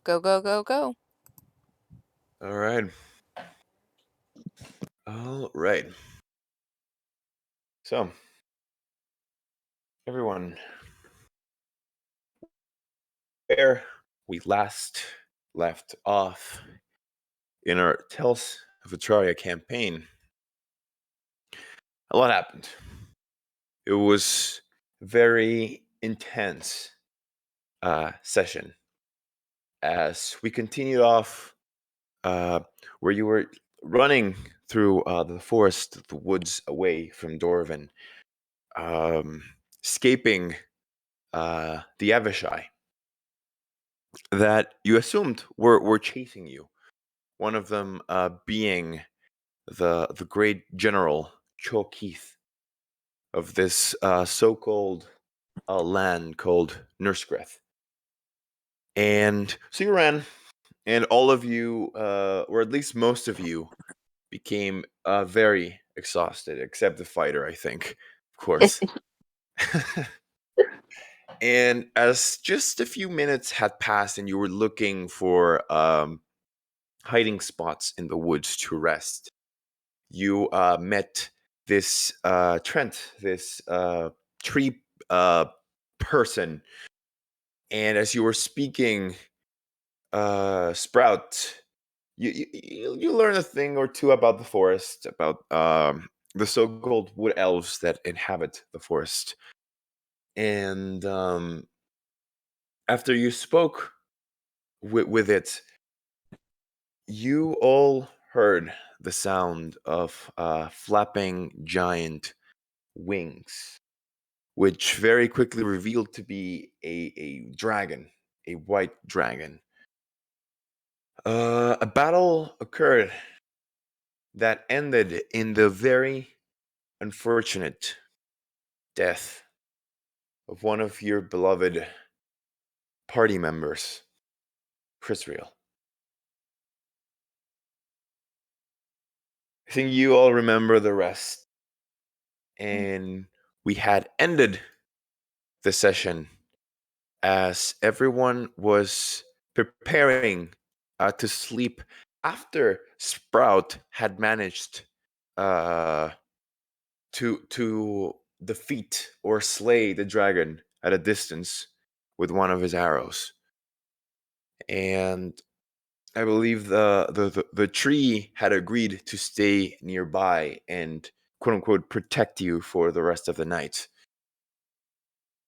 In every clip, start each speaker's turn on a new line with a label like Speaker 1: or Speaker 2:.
Speaker 1: Go, go, go, go.
Speaker 2: All right. All right. So, everyone, where we last left off in our Tales of Atraria campaign, a lot happened. It was a very intense session as we continued off where you were running through the forest, the woods away from Dorvan, escaping the Avishai that you assumed were chasing you. One of them being the great general Cho Keith of this so-called land called Nursgreth. And so you ran, and all of you, or at least most of you, became very exhausted, except the fighter, I think, of course. And as just a few minutes had passed and you were looking for hiding spots in the woods to rest, you met this Trent, this tree person. And as you were speaking, Sprout, you learn a thing or two about the forest, about the so-called wood elves that inhabit the forest. And after you spoke with it, you all heard the sound of flapping giant wings, which very quickly revealed to be a dragon, a white dragon. A battle occurred that ended in the very unfortunate death of one of your beloved party members, Chrisriel. I think you all remember the rest. And we had ended the session as everyone was preparing to sleep after Sprout had managed uh, to defeat or slay the dragon at a distance with one of his arrows. And I believe the tree had agreed to stay nearby and quote unquote protect you for the rest of the night.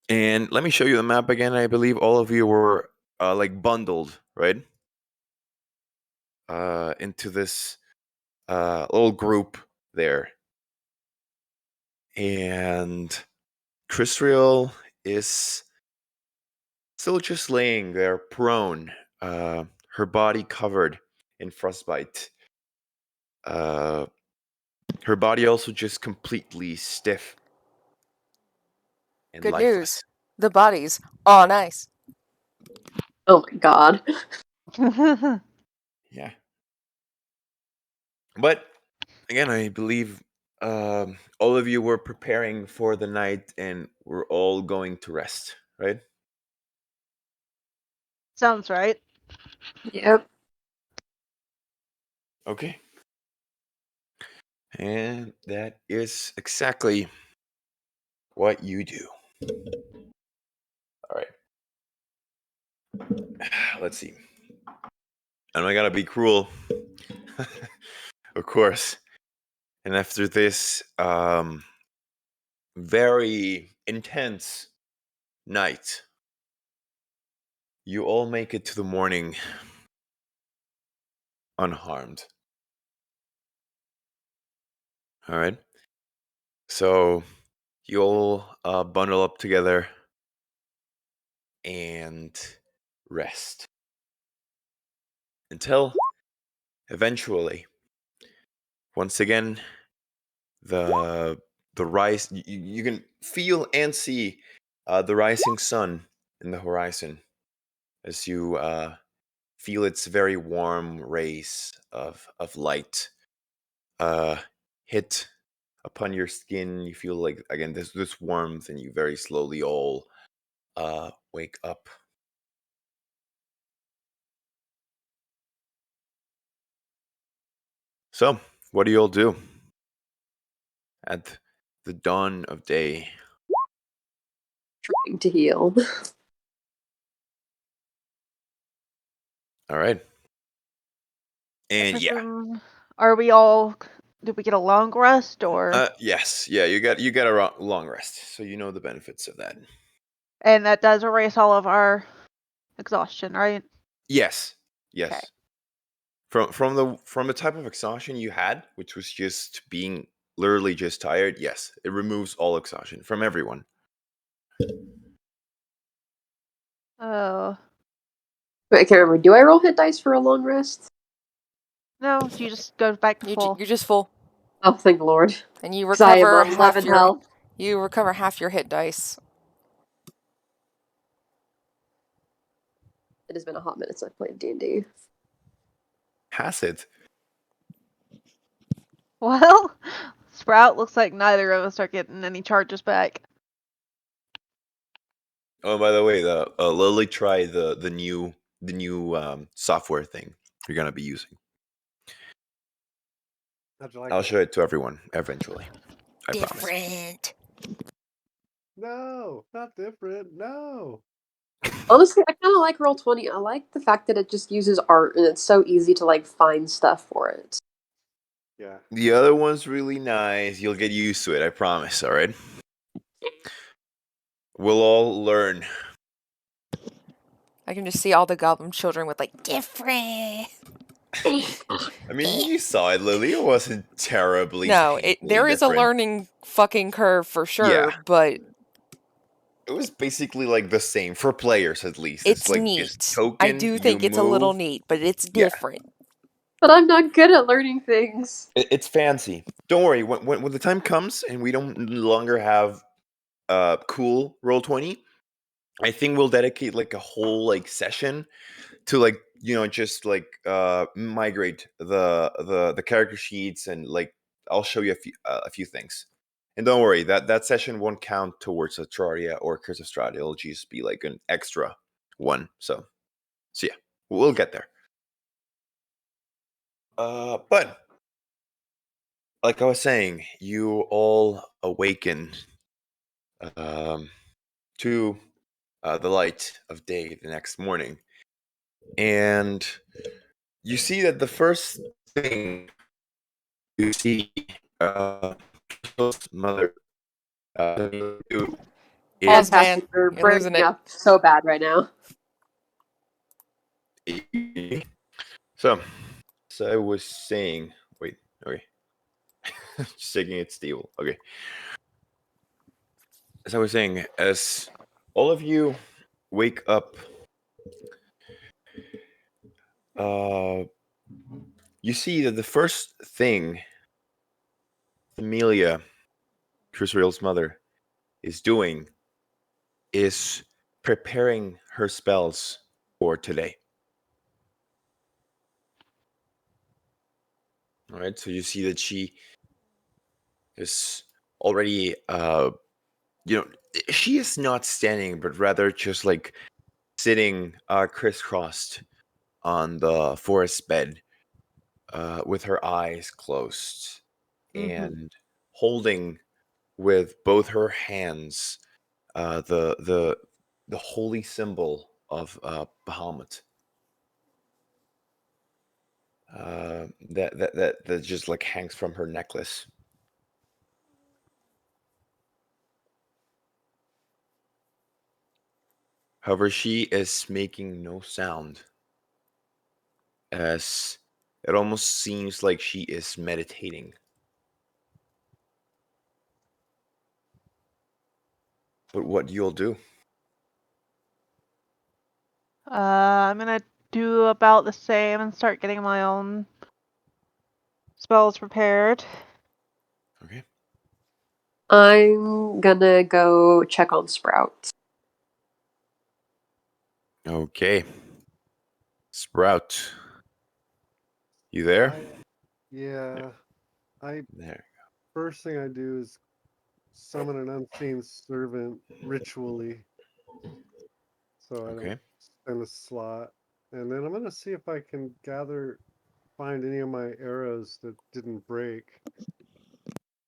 Speaker 2: And let me show you the map again. I believe all of you were like bundled, right? Into this little group there. And Chrisriel is still just laying there prone, her body covered in frostbite. Her body also just completely stiff and
Speaker 1: Good news.
Speaker 2: lifeless.
Speaker 1: The body's on ice.
Speaker 3: Oh my god.
Speaker 2: Yeah. But again, I believe all of you were preparing for the night and we're all going to rest, right?
Speaker 4: Sounds right.
Speaker 3: Yep.
Speaker 2: Okay. And that is exactly what you do. All right. Let's see. I'm not gonna be cruel, of course. And after this very intense night, you all make it to the morning unharmed. All right. So you all bundle up together and rest until eventually, once again, the rise. You can feel and see the rising sun in the horizon as you feel its very warm rays of light hit upon your skin. You feel like again this warmth, and you very slowly all wake up. So, what do you all do at the dawn of day?
Speaker 3: Trying to heal.
Speaker 2: All right.
Speaker 4: I
Speaker 2: And yeah.
Speaker 4: presume, are we all? Did we get a long rest or?
Speaker 2: Yes. Yeah, you got a long rest. So you know the benefits of that.
Speaker 4: And that does erase all of our exhaustion, right?
Speaker 2: Yes.
Speaker 4: Okay.
Speaker 2: Yes. From the type of exhaustion you had, which was just being literally just tired, yes, it removes all exhaustion from everyone.
Speaker 4: Oh
Speaker 3: Wait, I can't remember. Do I roll hit dice for a long rest?
Speaker 4: no, you just go back to full.
Speaker 1: You're just full,
Speaker 3: Oh, thank the Lord.
Speaker 1: and you
Speaker 3: 'Cause I have
Speaker 1: recover half
Speaker 3: 11
Speaker 1: your
Speaker 3: health.
Speaker 1: half your hit dice.
Speaker 3: It has been a hot minute since I've played D&D.
Speaker 2: Has it?
Speaker 4: Well, Sprout looks like neither of us are getting any charges back.
Speaker 2: Oh, by the way, the Lily tried the new software thing you're gonna be using.
Speaker 5: How'd you like
Speaker 2: I'll
Speaker 5: it?
Speaker 2: show it to everyone eventually. I promise.
Speaker 1: Different.
Speaker 5: No, not different. No.
Speaker 3: Honestly, I kind of like Roll20. I like the fact that it just uses art and it's so easy to like find stuff for it.
Speaker 5: Yeah.
Speaker 2: The other one's really nice. You'll get used to it. I promise. All right. We'll all learn.
Speaker 1: I can just see all the goblin children with like different.
Speaker 2: I mean, you saw it, Lily. It wasn't terribly.
Speaker 1: No,
Speaker 2: painfully
Speaker 1: there is a
Speaker 2: different.
Speaker 1: learning fucking curve for sure,
Speaker 2: Yeah.
Speaker 1: but
Speaker 2: It was basically like the same for players, at least.
Speaker 1: it's
Speaker 2: like
Speaker 1: neat.
Speaker 2: just token.
Speaker 1: I do think
Speaker 2: you
Speaker 1: it's a little
Speaker 2: move.
Speaker 1: neat, but it's
Speaker 2: Yeah.
Speaker 1: different.
Speaker 3: But I'm not good at learning things.
Speaker 2: It's fancy. Don't worry. When the time comes and we don't longer have cool Roll20, I think we'll dedicate like a whole like session to like just like migrate the character sheets, and like I'll show you a few things. And don't worry, that session won't count towards Atraria or Curse of Strahd. It'll just be like an extra one. So yeah, we'll get there. But like I was saying, you all awaken to the light of day the next morning, and you see that the first thing you see mother do is
Speaker 1: Pause, man.
Speaker 3: Fantastic. You're
Speaker 1: You're losing
Speaker 3: breaking
Speaker 1: it.
Speaker 3: up so bad right now.
Speaker 2: so I was saying, wait, okay. Just taking it stable. Okay. As I was saying, as all of you wake up, you see that the first thing Amelia, Crucial's mother, is doing is preparing her spells for today. All right, so you see that she is already, she is not standing, but rather just like sitting crisscrossed on the forest bed with her eyes closed and holding with both her hands the holy symbol of Bahamut. That just like hangs from her necklace. However, she is making no sound, as it almost seems like she is meditating. But what do you all do?
Speaker 4: I'm gonna do about the same and start getting my own spells prepared.
Speaker 2: Okay.
Speaker 3: I'm gonna go check on Sprout.
Speaker 2: Okay. Sprout. You there?
Speaker 5: Yeah.
Speaker 2: There.
Speaker 5: First thing I do is summon an unseen servant ritually, so I don't
Speaker 2: Okay.
Speaker 5: spend a slot, and then I'm gonna see if I can find any of my arrows that didn't break.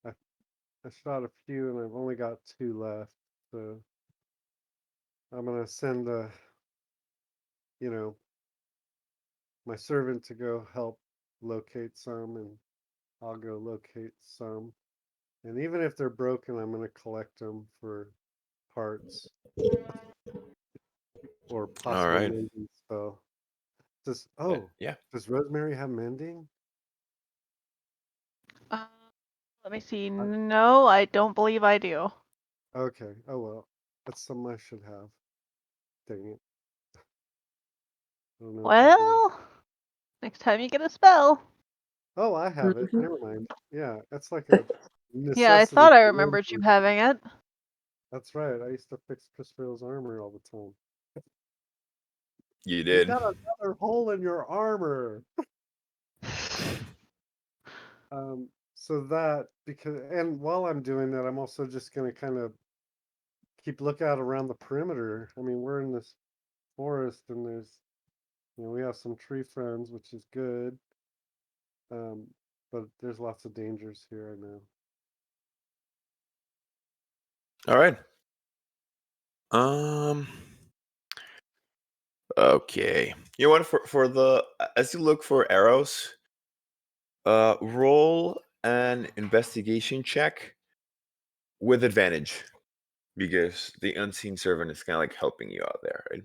Speaker 5: I shot a few and I've only got 2 left. So I'm gonna send you know, my servant to go help locate some, and I'll go locate some. And even if they're broken, I'm gonna collect them for parts or
Speaker 2: All
Speaker 5: possible
Speaker 2: right.
Speaker 5: mending spell.
Speaker 2: Yeah.
Speaker 5: Does Rosemary have mending?
Speaker 4: Let me see.
Speaker 5: I-
Speaker 4: No, I don't believe I do.
Speaker 5: Okay. Oh well, that's something I should have. Dang it. I don't know if I do.
Speaker 4: Well, next time you get a spell.
Speaker 5: Oh, I have it.
Speaker 3: Mhm.
Speaker 5: Never mind. Yeah, it's like a
Speaker 4: Yeah, I
Speaker 5: necessity
Speaker 4: thought I
Speaker 5: for
Speaker 4: remembered you
Speaker 5: Rosemary.
Speaker 4: having it.
Speaker 5: That's right. I used to fix Christopher's armor all the time.
Speaker 2: You
Speaker 5: You
Speaker 2: did.
Speaker 5: got another hole in your armor. So that and while I'm doing that, I'm also just gonna kind of keep lookout around the perimeter. I mean, we're in this forest, and we have some tree friends, which is good. But there's lots of dangers here, I know.
Speaker 2: All right. Okay. You know what? For the as you look for arrows, roll an investigation check with advantage because the unseen servant is kind of like helping you out there, right?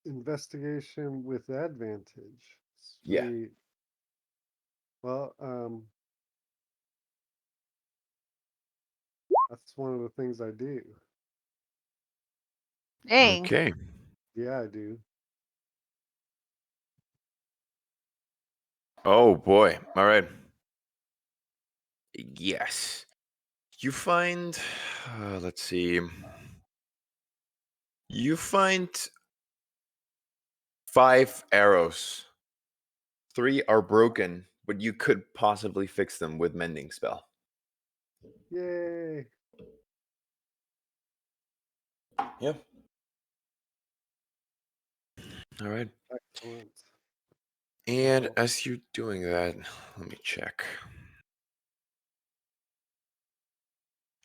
Speaker 5: Investigation with advantage.
Speaker 2: Yeah.
Speaker 5: Sweet. Well, that's one of the things I do.
Speaker 4: Dang.
Speaker 2: Okay.
Speaker 5: Yeah, I do.
Speaker 2: Oh boy. All right. Yes. You find. Let's see. You find 5 arrows. 3 are broken, but you could possibly fix them with mending spell.
Speaker 5: Yay.
Speaker 2: Yeah. All right.
Speaker 5: Excellent.
Speaker 2: And
Speaker 5: Well,
Speaker 2: as you're doing that, let me check.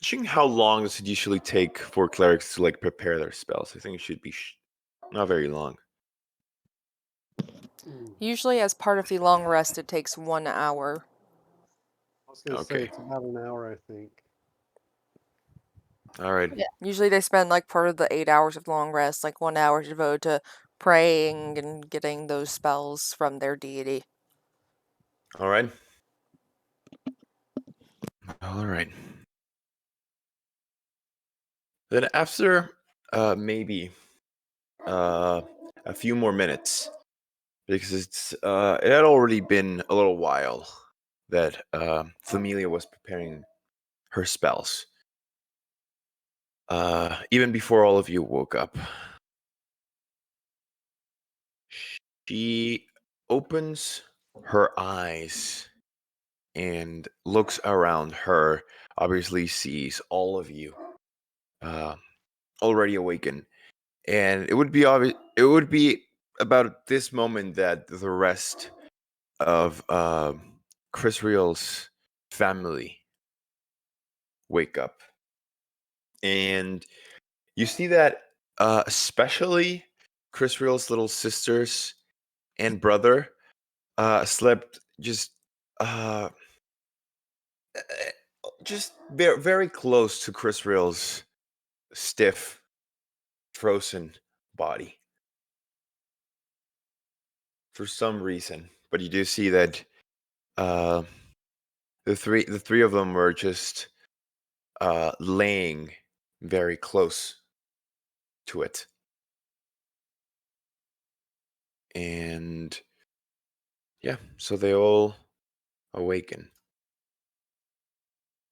Speaker 2: Checking how long does it usually take for clerics to like prepare their spells? I think it should be not very long.
Speaker 1: Usually, as part of the long rest, it takes 1 hour.
Speaker 5: I was gonna say
Speaker 2: Okay.
Speaker 5: it's about an hour, I think.
Speaker 2: All right.
Speaker 1: Usually, they spend like part of the 8 hours of long rest, like 1 hour devoted to praying and getting those spells from their deity.
Speaker 2: All right. All right. Then after maybe a few more minutes, because it had already been a little while that Familia was preparing her spells. Even before all of you woke up, she opens her eyes and looks around her. Obviously, sees all of you already awakened, and it would be obvious. It would be about this moment that the rest of Chris Real's family wake up, and you see that especially Chris Real's little sisters and brother slept uh, just very, very close to Chris Real's stiff, frozen body for some reason. But you do see that the three of them were just laying very close to it, and yeah, so they all awaken.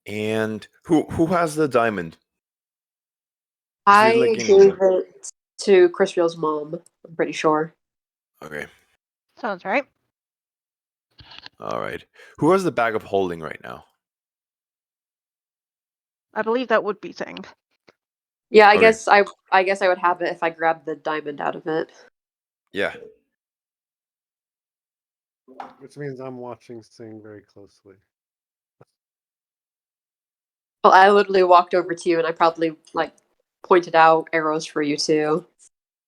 Speaker 2: And who has the diamond? Is it
Speaker 3: I
Speaker 2: like
Speaker 3: gave
Speaker 2: in?
Speaker 3: it to Chris Real's mom, I'm pretty sure.
Speaker 2: Okay,
Speaker 4: Sounds right.
Speaker 2: all right. Who has the bag of holding right now?
Speaker 4: I believe that would be Sing.
Speaker 3: Yeah,
Speaker 2: Okay.
Speaker 3: I guess I would have it if I grabbed the diamond out of it.
Speaker 2: Yeah.
Speaker 5: Which means I'm watching Sing very closely.
Speaker 3: Well, I literally walked over to you and I probably like pointed out arrows for you too.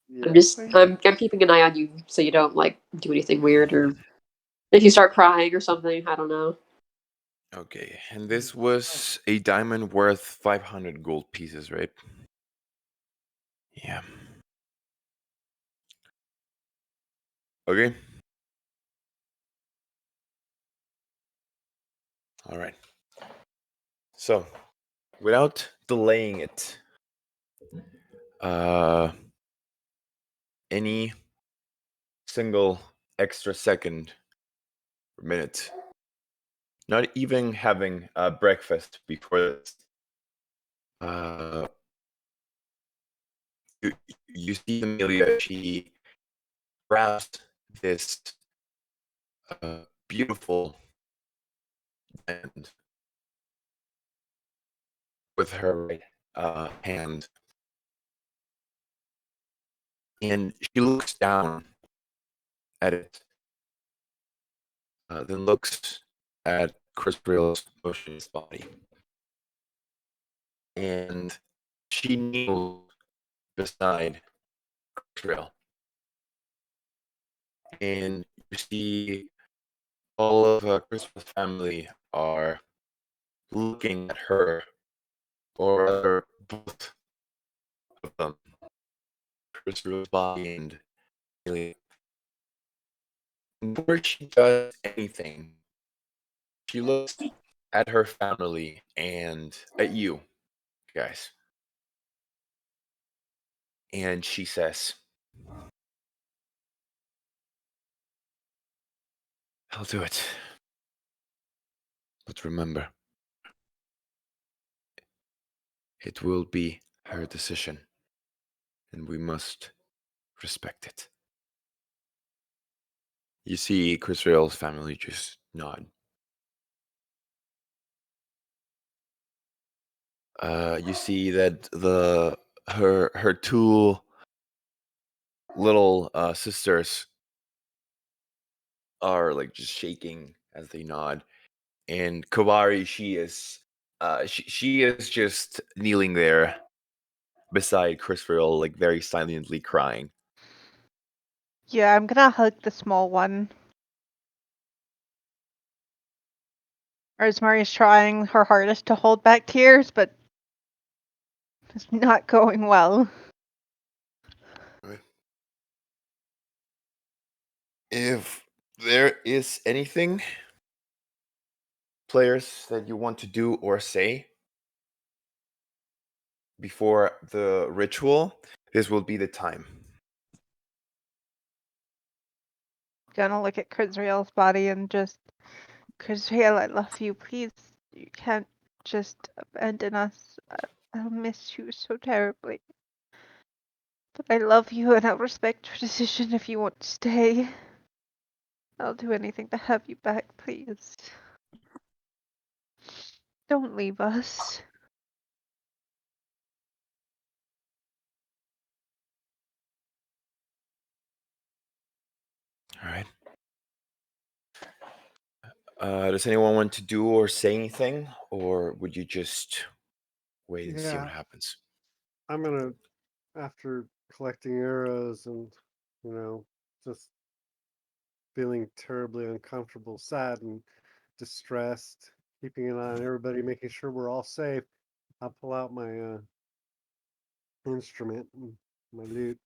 Speaker 5: Yeah,
Speaker 3: I'm keeping an eye on you so you don't like do anything weird or if you start crying or something, I don't know.
Speaker 2: Okay, and this was a diamond worth 500 gold pieces, right? Yeah. Okay. All right. So, without delaying it, uh, any single extra second or minute, not even having breakfast before this, uh, you, you see Amelia, she grabs this beautiful diamond with her right hand, and she looks down at it, then looks at Chris Brill's motionless body, and she kneels beside Chris Brill, and you see all of Chris Brill's family are looking at her, or rather, both of them, Chris Brill's body and Amelia. Before she does anything, she looks at her family and at you guys. And she says, I'll do it. But remember, it will be her decision, and we must respect it. You see Chris Rail's family just nod. You see that her two little sisters are like just shaking as they nod, and Kawari, she is just kneeling there beside Chris Rail, like very silently crying.
Speaker 4: Yeah, I'm gonna hug the small one. Rosemary's trying her hardest to hold back tears, but it's not going well.
Speaker 2: Right. If there is anything, players, that you want to do or say before the ritual, this will be the time.
Speaker 4: Gonna look at Krizriel's body and just, Krizriel, I love you. Please, you can't just abandon us. I'll miss you so terribly. But I love you and I'll respect your decision if you want to stay. I'll do anything to have you back, please. Don't leave us.
Speaker 2: All right. Does anyone want to do or say anything, or would you just wait and see what
Speaker 5: yeah.
Speaker 2: happens?
Speaker 5: I'm gonna, after collecting arrows and, you know, just feeling terribly uncomfortable, sad, and distressed, keeping an eye on everybody, making sure we're all safe, I'll pull out my instrument, my lute,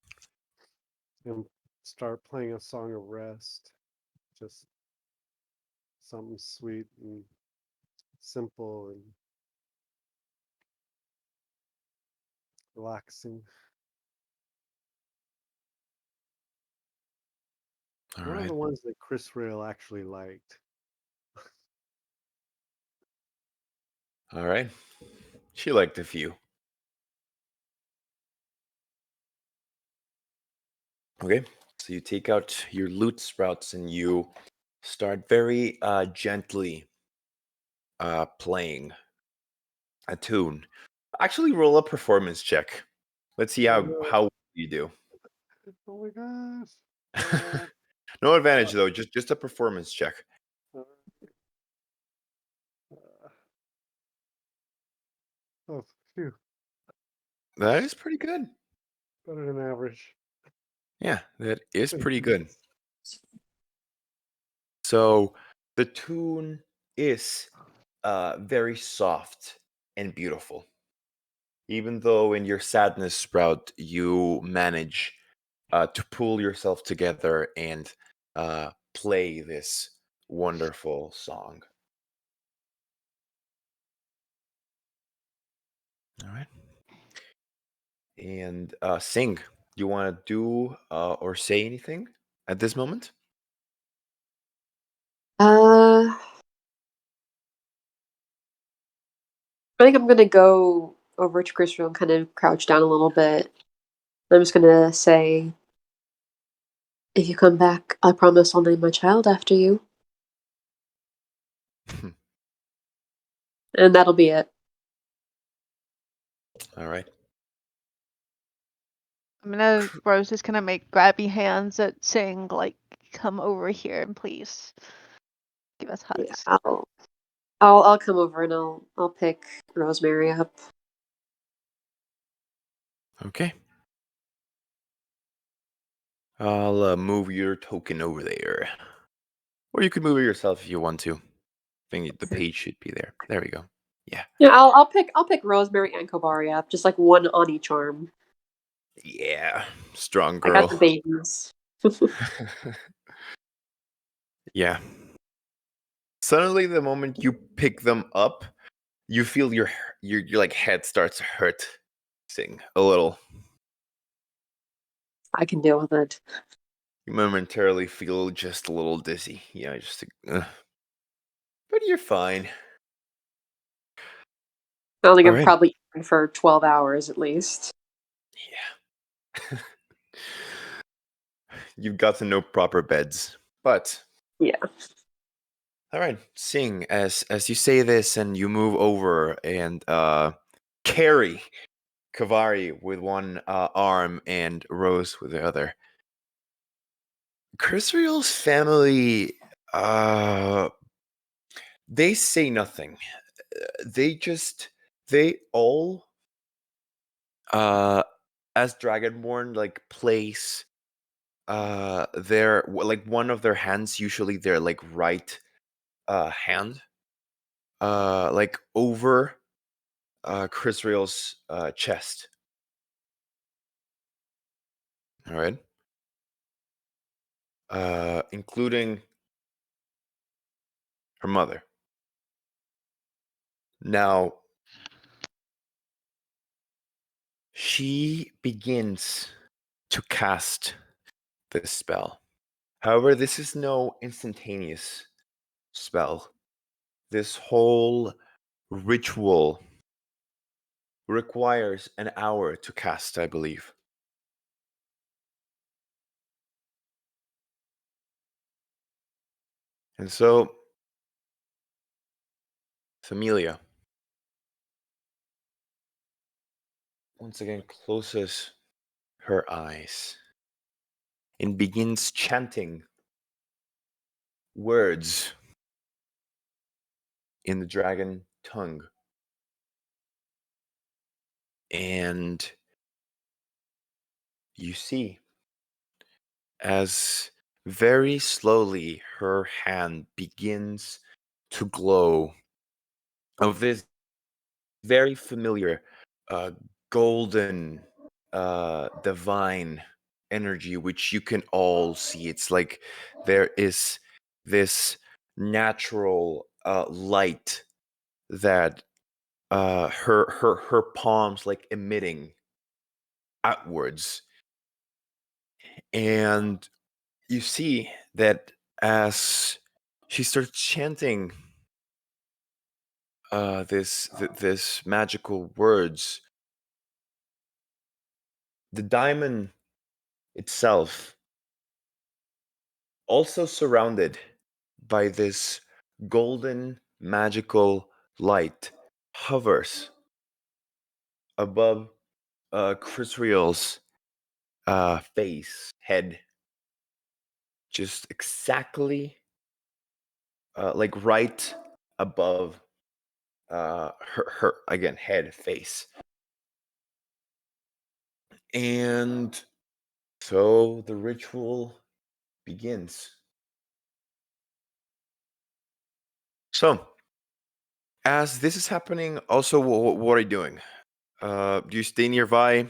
Speaker 5: and start playing a song of rest. Just something sweet and simple and relaxing.
Speaker 2: All
Speaker 5: One of
Speaker 2: right.
Speaker 5: the ones that Chris Rail actually liked.
Speaker 2: All right. She liked a few. Okay. So you take out your loot sprouts and you start very gently playing a tune. Actually, roll a performance check. Let's see
Speaker 5: Oh
Speaker 2: how
Speaker 5: no!
Speaker 2: how you do.
Speaker 5: Oh my gosh!
Speaker 2: No advantage though, just a performance check.
Speaker 5: Uh, oh, phew.
Speaker 2: That is pretty good.
Speaker 5: Better than average.
Speaker 2: Yeah, that is
Speaker 5: Thank
Speaker 2: pretty
Speaker 5: you.
Speaker 2: good. So the tune is very soft and beautiful. Even though in your sadness, Sprout, you manage to pull yourself together and play this wonderful song. All right. And Sing, you want to do or say anything at this moment?
Speaker 3: I think I'm gonna go over to Christopher and kind of crouch down a little bit. I'm just gonna say, if you come back, I promise I'll name my child after you. And that'll be it.
Speaker 2: All right.
Speaker 4: Rose is gonna make grabby hands at saying, like, come over here and please give us
Speaker 3: Yeah,
Speaker 4: hugs.
Speaker 3: I'll come over and I'll pick Rosemary up.
Speaker 2: Okay. I'll move your token over there. Or you could move it yourself if you want to. I think the page should be there. There we go. Yeah.
Speaker 3: Yeah, I'll pick Rosemary and Kobari up, just like one on each arm.
Speaker 2: Yeah. Strong
Speaker 3: I got the
Speaker 2: girl.
Speaker 3: babies.
Speaker 2: Yeah. Suddenly, the moment you pick them up, you feel your like head starts to hurt. Sing a little.
Speaker 3: I can deal with it.
Speaker 2: You momentarily feel just a little dizzy. Yeah, just. But you're fine.
Speaker 3: I don't think
Speaker 2: All
Speaker 3: I'm
Speaker 2: right.
Speaker 3: probably in for 12 hours at least.
Speaker 2: Yeah. You've got to know proper beds, but
Speaker 3: Yeah.
Speaker 2: all right. Sing as you say this, and you move over and carry Kavari with one arm and Rose with the other. Crisriel's family, they say nothing. They all, as Dragonborn, like place their like one of their hands, usually their like right hand, like over Crisriel's chest. All right. Including her mother. Now, she begins to cast this spell. However, this is no instantaneous spell. This whole ritual requires an hour to cast, I believe. And so, Familia once again closes her eyes and begins chanting words in the dragon tongue. And you see, as very slowly her hand begins to glow of this very familiar uh, golden divine energy, which you can all see. It's like there is this natural light that her palms like emitting outwards. And you see that as she starts chanting this magical words, the diamond itself, also surrounded by this golden magical light, hovers above Crisriel's face, head, just exactly like right above her again head face. And so the ritual begins. So as this is happening, also what are you doing? Do you stay nearby?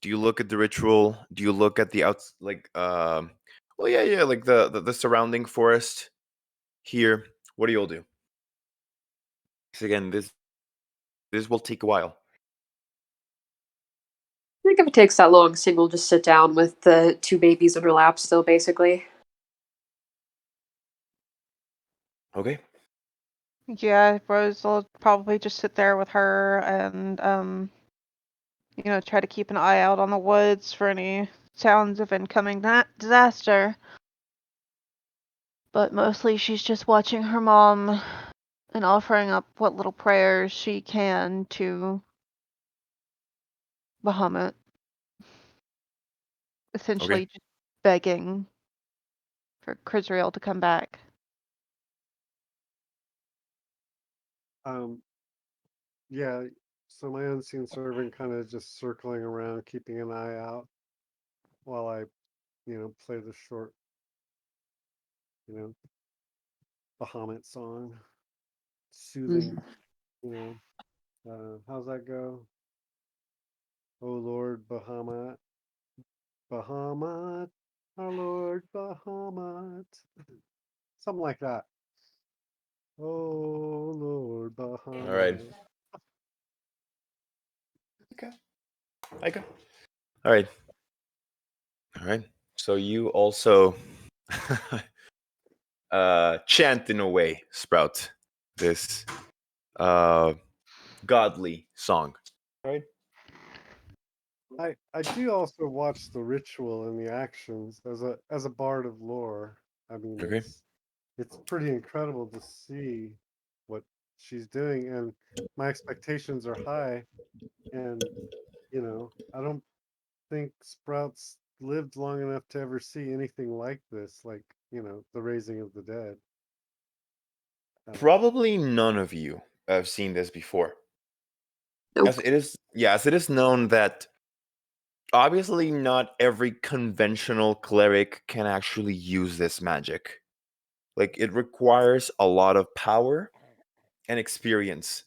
Speaker 2: Do you look at the ritual? Do you look at the outs like well yeah, like the surrounding forest here? What do you all do? 'Cause again, this will take a while.
Speaker 3: I think if it takes that long, Sing will just sit down with the two babies in her lap still, basically.
Speaker 2: Okay.
Speaker 4: Yeah, Rose will probably just sit there with her and try to keep an eye out on the woods for any sounds of incoming disaster. But mostly she's just watching her mom and offering up what little prayers she can to Bahamut.
Speaker 2: Okay.
Speaker 4: Essentially just begging for Crisrael to come back.
Speaker 5: Um, yeah, so my unseen servant kind of just circling around, keeping an eye out while I, play the short, you know, Bahamut song, soothing,
Speaker 3: Mm.
Speaker 5: how's that go? Oh Lord Bahamut, Bahamut, our Lord Bahamut, something like that. Oh Lord
Speaker 2: All right.
Speaker 5: Bahamut.
Speaker 2: Okay. Okay. All right. All right. So you also chant in a way, Sprout, this uh godly song. Right?
Speaker 5: I do also watch the ritual and the actions as a bard of lore. I mean,
Speaker 2: Okay.
Speaker 5: it's pretty incredible to see what she's doing, and my expectations are high. And I don't think Sprouts lived long enough to ever see anything like this, like the raising of the dead. Uh,
Speaker 2: Probably none of you have seen this before. As
Speaker 3: Nope.
Speaker 2: it is, yeah, as it is known that obviously not every conventional cleric can actually use this magic. Like it requires a lot of power and experience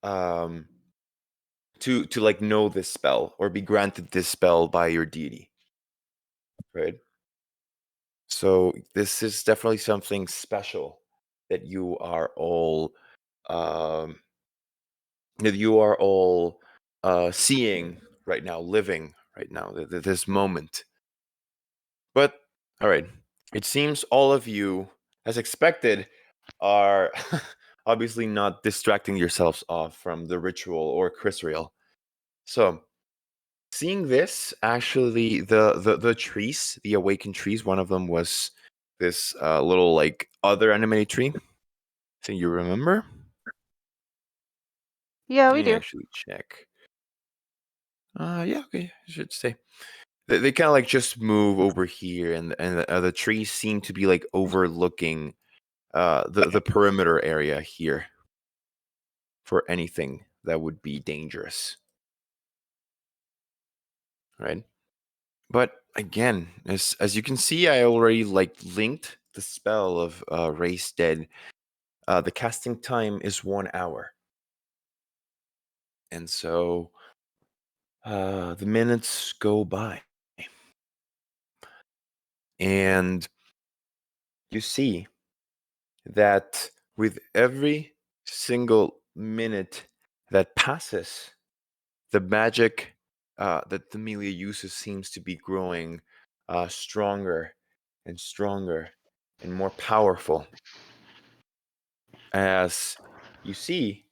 Speaker 2: um to like know this spell or be granted this spell by your deity, right? So this is definitely something special that you are all um seeing right now, living right now, this moment. But all right, it seems all of you, as expected, are obviously not distracting yourselves off from the ritual or Crisrael. So, seeing this, actually, the trees, the awakened trees, one of them was this little like other animated tree. I think you remember.
Speaker 4: Yeah,
Speaker 2: Let
Speaker 4: we
Speaker 2: me
Speaker 4: do.
Speaker 2: actually check. Yeah, okay, I should say. They kind of like just move over here, and the trees seem to be like overlooking the perimeter area here for anything that would be dangerous, right? But again, as you can see, I already like linked the spell of raise dead. The casting time is 1 hour, and so the minutes go by, and you see that with every single minute that passes, the magic that Amelia uses seems to be growing stronger and stronger and more powerful, as you see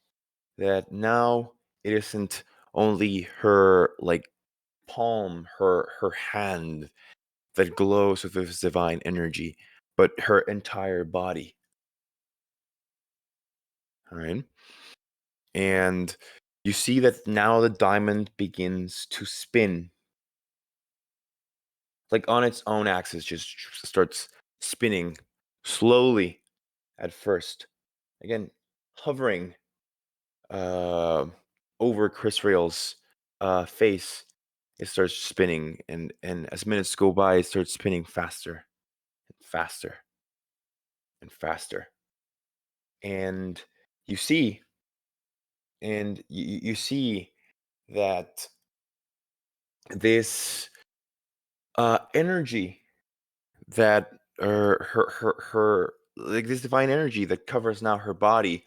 Speaker 2: that now it isn't only her like palm, her hand that glows with this divine energy, but her entire body. All right. And you see that now the diamond begins to spin like on its own axis, just starts spinning slowly at first. Again, hovering over Chris Rail's face. It starts spinning, and as minutes go by, it starts spinning faster and faster and faster. And you see, you see that this energy that her like this divine energy that covers now her body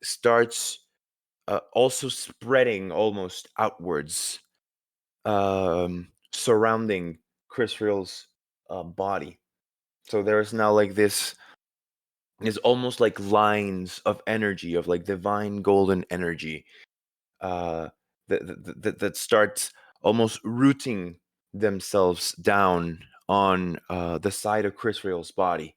Speaker 2: starts also spreading almost outwards, surrounding Chris Real's body. So there's now like this is almost like lines of energy, of like divine golden energy, uh, that starts almost rooting themselves down on the side of Chris Real's body,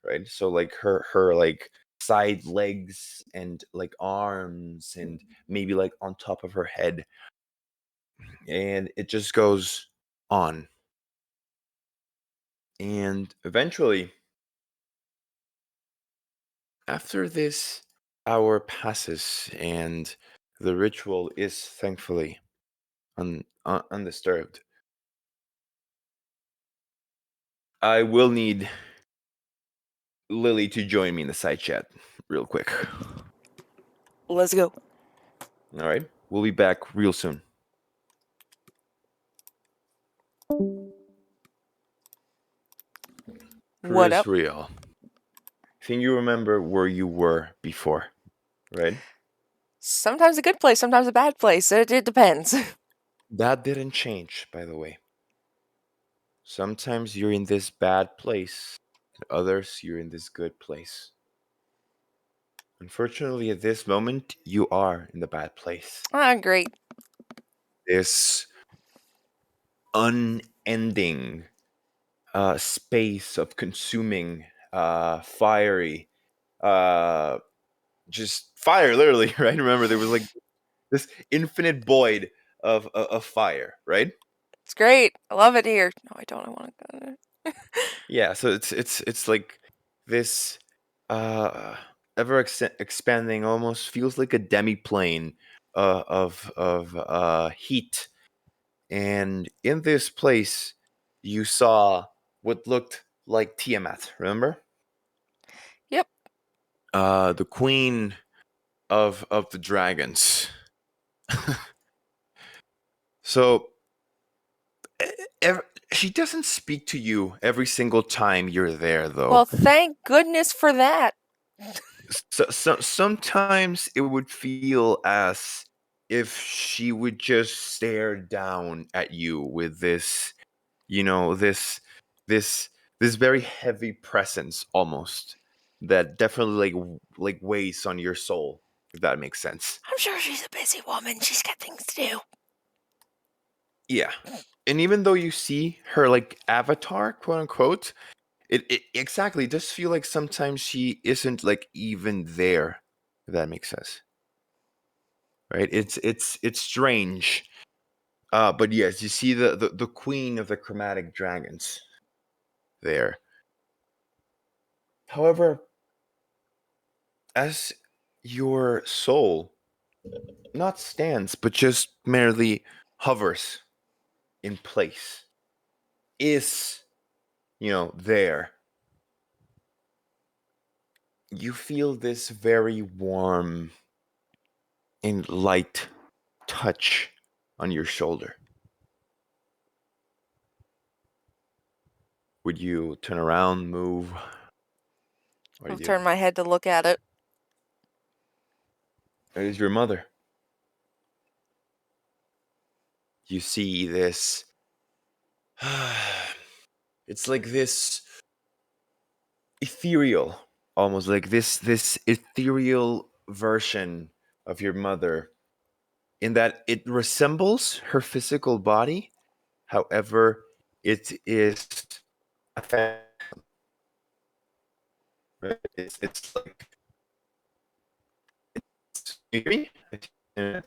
Speaker 2: right? So like her like side legs and like arms and maybe like on top of her head, and it just goes on. And eventually, after this hour passes and the ritual is thankfully undisturbed, I will need Lily to join me in the side chat real quick.
Speaker 1: Let's go.
Speaker 2: All right, we'll be back real soon.
Speaker 1: What
Speaker 2: Chris
Speaker 1: up?
Speaker 2: Real, I think you remember where you were before, right?
Speaker 1: Sometimes a good place, sometimes a bad place. It depends.
Speaker 2: That didn't change, by the way. Sometimes you're in this bad place, and others you're in this good place. Unfortunately, at this moment, you are in the bad place.
Speaker 1: Great.
Speaker 2: This unending space of consuming, fiery, uh, just fire, literally, right? Remember, there was like this infinite void of fire, right?
Speaker 1: It's great. I love it here. No, I don't. I want to go there.
Speaker 2: Yeah, so it's like this uh ever expanding, almost feels like a demi-plane of heat. And in this place you saw what looked like Tiamat, remember?
Speaker 1: Yep.
Speaker 2: The queen of the dragons. So e- ev- she doesn't speak to you every single time you're there,
Speaker 1: Well,
Speaker 2: though.
Speaker 1: thank goodness for that.
Speaker 2: So sometimes it would feel as if she would just stare down at you with this, this this very heavy presence, almost, that definitely like weighs on your soul, if that makes sense.
Speaker 1: I'm sure she's a busy woman. She's got things to do.
Speaker 2: Yeah. And even though you see her like avatar, quote unquote, it exactly does feel like sometimes she isn't like even there, if that makes sense. Right? It's strange. But yes, you see the queen of the chromatic dragons there. However, as your soul not stands, but just merely hovers in place, is, there, you feel this very warm and light touch on your shoulder. Would you turn around, move? What do
Speaker 1: I'll
Speaker 2: you do?
Speaker 1: turn my head to look at it.
Speaker 2: It is your mother. You see this. It's like this ethereal, almost like this ethereal version of your mother, in that it resembles her physical body. However, it is a phantom, right? It's like, you hear me?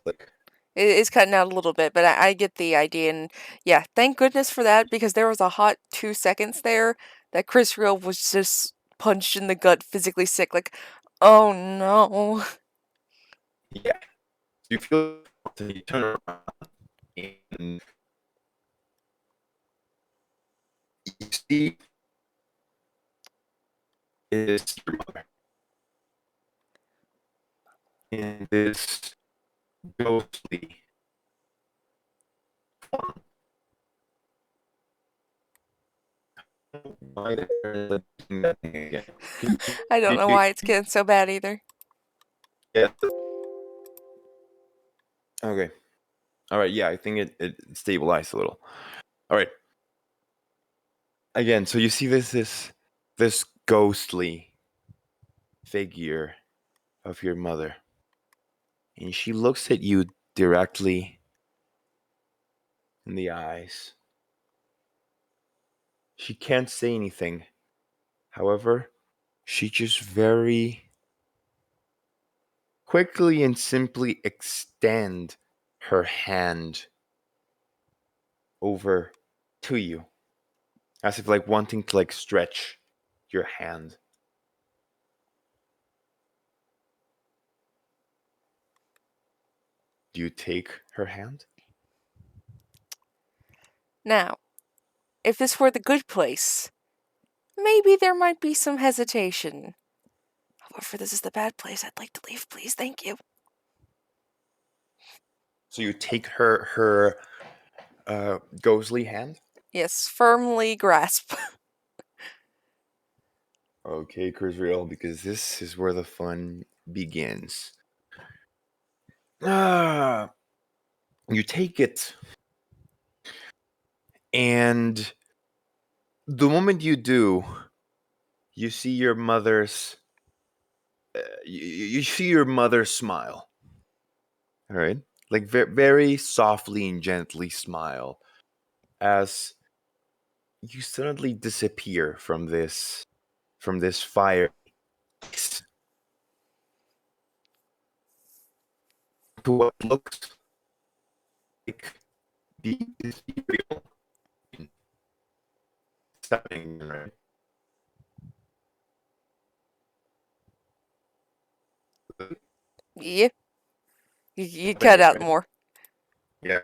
Speaker 2: Like,
Speaker 1: It's cutting out a little bit, but I get the idea, and yeah, thank goodness for that, because there was a hot 2 seconds there that Chris Real was just punched in the gut, physically sick, like, oh no.
Speaker 2: Yeah. So you feel and you turn around and you see is your mother in this ghostly form. Why they're doing that thing again?
Speaker 1: I don't know
Speaker 2: You-
Speaker 1: why it's getting so bad either.
Speaker 2: yeah. Okay. All right. Yeah, I think it stabilized a little. All right. Again, so you see this ghostly figure of your mother, and she looks at you directly in the eyes. She can't say anything. However, she just very quickly and simply extend her hand over to you, as if like wanting to like stretch your hand. Do you take her hand?
Speaker 1: Now, if this were the good place, maybe there might be some hesitation. However, this is the bad place. I'd like to leave, please. Thank you.
Speaker 2: So you take her ghostly hand?
Speaker 1: Yes, firmly grasp.
Speaker 2: Okay, Kurzriel, because this is where the fun begins. Ah, you take it, and the moment you do, you see your mother's. You see your mother smile. All right, like very softly and gently smile as you suddenly disappear from this fire to what looks like the ethereal setting, right?
Speaker 1: Yeah, you cut
Speaker 2: Happening,
Speaker 1: out
Speaker 2: right?
Speaker 1: more.
Speaker 2: Yeah.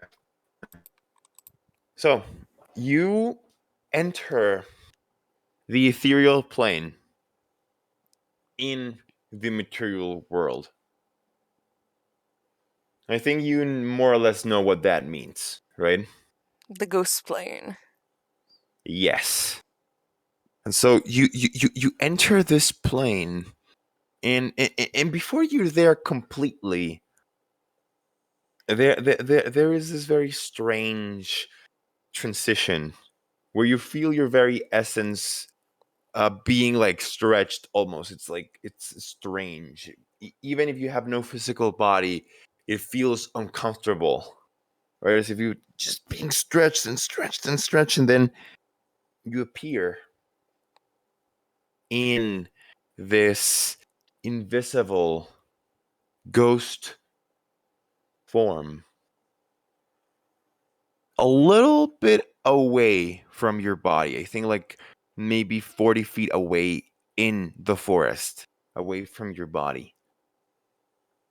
Speaker 2: So you enter the ethereal plane in the material world. I think you more or less know what that means, right?
Speaker 1: The ghost plane.
Speaker 2: Yes. And so you enter this plane, and before you're there completely, there is this very strange transition where you feel your very essence being like stretched almost. It's like it's strange. Even if you have no physical body, it feels uncomfortable. Whereas if you just being stretched and stretched and stretched, and then you appear in this invisible ghost form a little bit away from your body. I think like maybe 40 feet away in the forest, away from your body.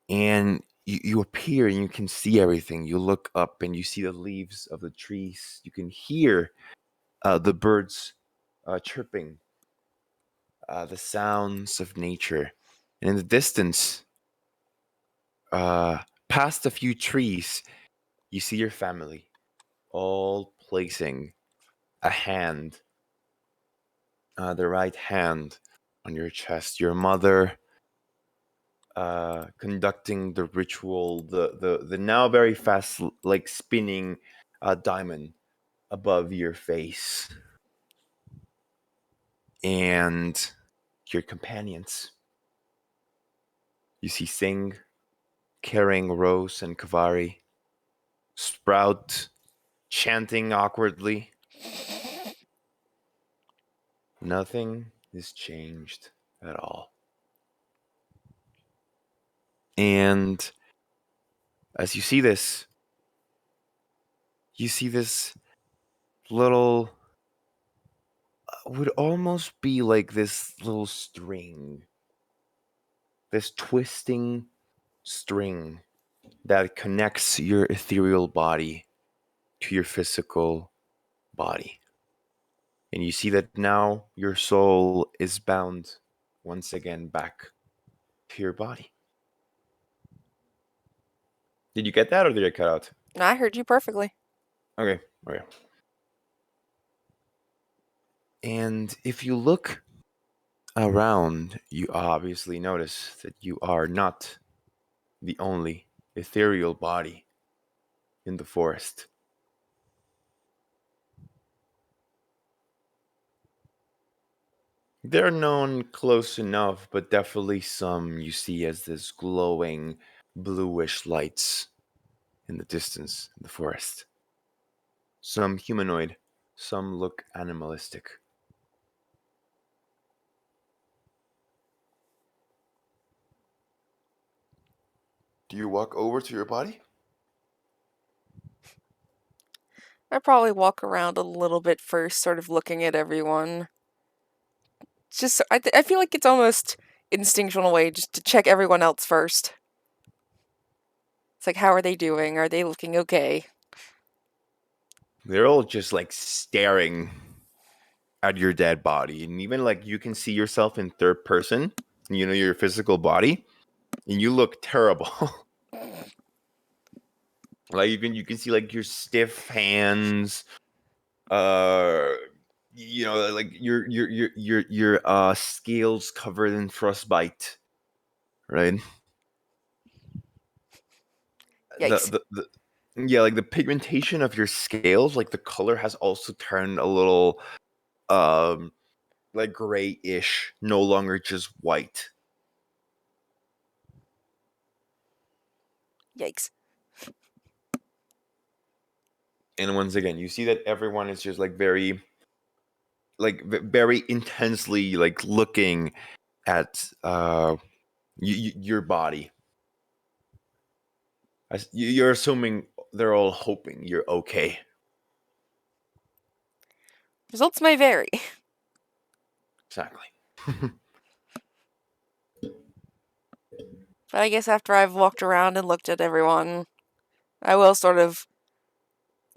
Speaker 2: And you appear and you can see everything. You look up and you see the leaves of the trees. You can hear the birds chirping, the sounds of nature. And in the distance, uh, past a few trees, you see your family all placing a hand, the right hand on your chest. Your mother conducting the ritual, the now very fast, like spinning diamond above your face, and your companions. You see Singh carrying Rose and Kavari, Sprout chanting awkwardly. Nothing is changed at all. And as you see this, you see this little, would almost be like this little string, this twisting string that connects your ethereal body to your physical body. And you see that now your soul is bound once again back to your body. Did you get that or did I cut out?
Speaker 1: I heard you perfectly.
Speaker 2: Okay. And if you look around, you obviously notice that you are not the only ethereal body in the forest. They're known close enough, but definitely some you see as this glowing bluish lights in the distance in the forest. Some humanoid, some look animalistic. Do you walk over to your body?
Speaker 1: I probably walk around a little bit first, sort of looking at everyone. It's just, I feel like it's almost instinctual in a way just to check everyone else first. It's like, how are they doing? Are they looking okay?
Speaker 2: They're all just like staring at your dead body. And even like you can see yourself in third person, your physical body, and you look terrible. Like you can see like your stiff hands, like your scales covered in frostbite, right?
Speaker 1: Yikes.
Speaker 2: The yeah, like the pigmentation of your scales, like the color has also turned a little like grayish, no longer just white.
Speaker 1: Yikes.
Speaker 2: And once again, you see that everyone is just like very very intensely like looking at your body. You're assuming they're all hoping you're okay.
Speaker 1: Results may vary.
Speaker 2: Exactly.
Speaker 1: But I guess after I've walked around and looked at everyone, I will sort of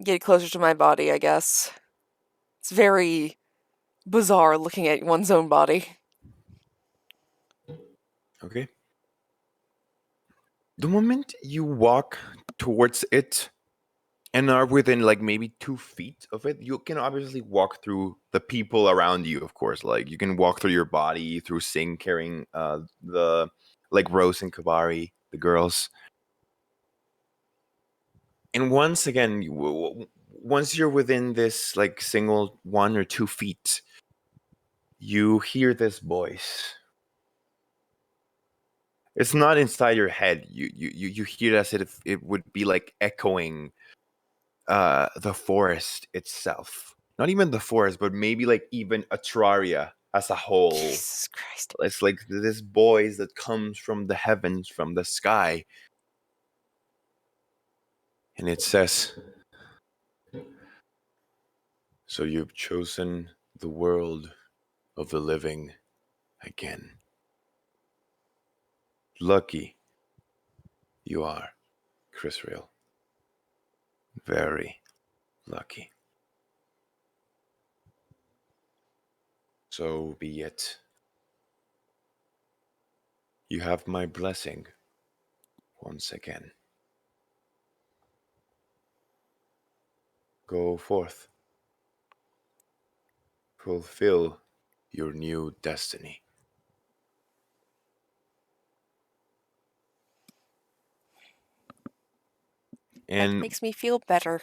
Speaker 1: get closer to my body, I guess. It's very bizarre looking at one's own body.
Speaker 2: Okay. The moment you walk towards it and are within like maybe 2 feet of it, you can obviously walk through the people around you, of course. Like you can walk through your body, through Sing carrying the like Rose and Kabari, the girls. And once again, once you're within this like single 1 or 2 feet, you hear this voice. It's not inside your head. You hear it as if it would be like echoing the forest itself. Not even the forest, but maybe like even Atraria as a whole.
Speaker 1: Jesus Christ.
Speaker 2: It's like this voice that comes from the heavens, from the sky. And it says, "So you've chosen the world of the living again. Lucky you are, Chrisreal. Very lucky. So be it. You have my blessing once again. Go forth. Fulfill your new destiny."
Speaker 1: That
Speaker 2: And
Speaker 1: makes me feel better.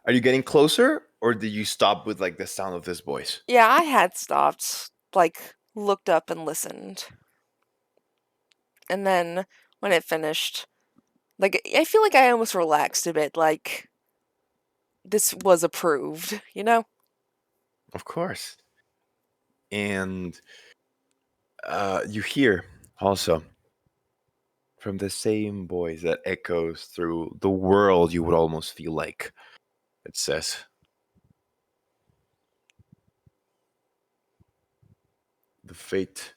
Speaker 2: are you getting closer or did you stop with like the sound of this voice?
Speaker 1: Yeah, I had stopped, like, looked up and listened. And then, when it finished, like, I feel like I almost relaxed a bit, like, this was approved, you know?
Speaker 2: Of course. And you hear also from the same voice that echoes through the world, you would almost feel like It says, the fate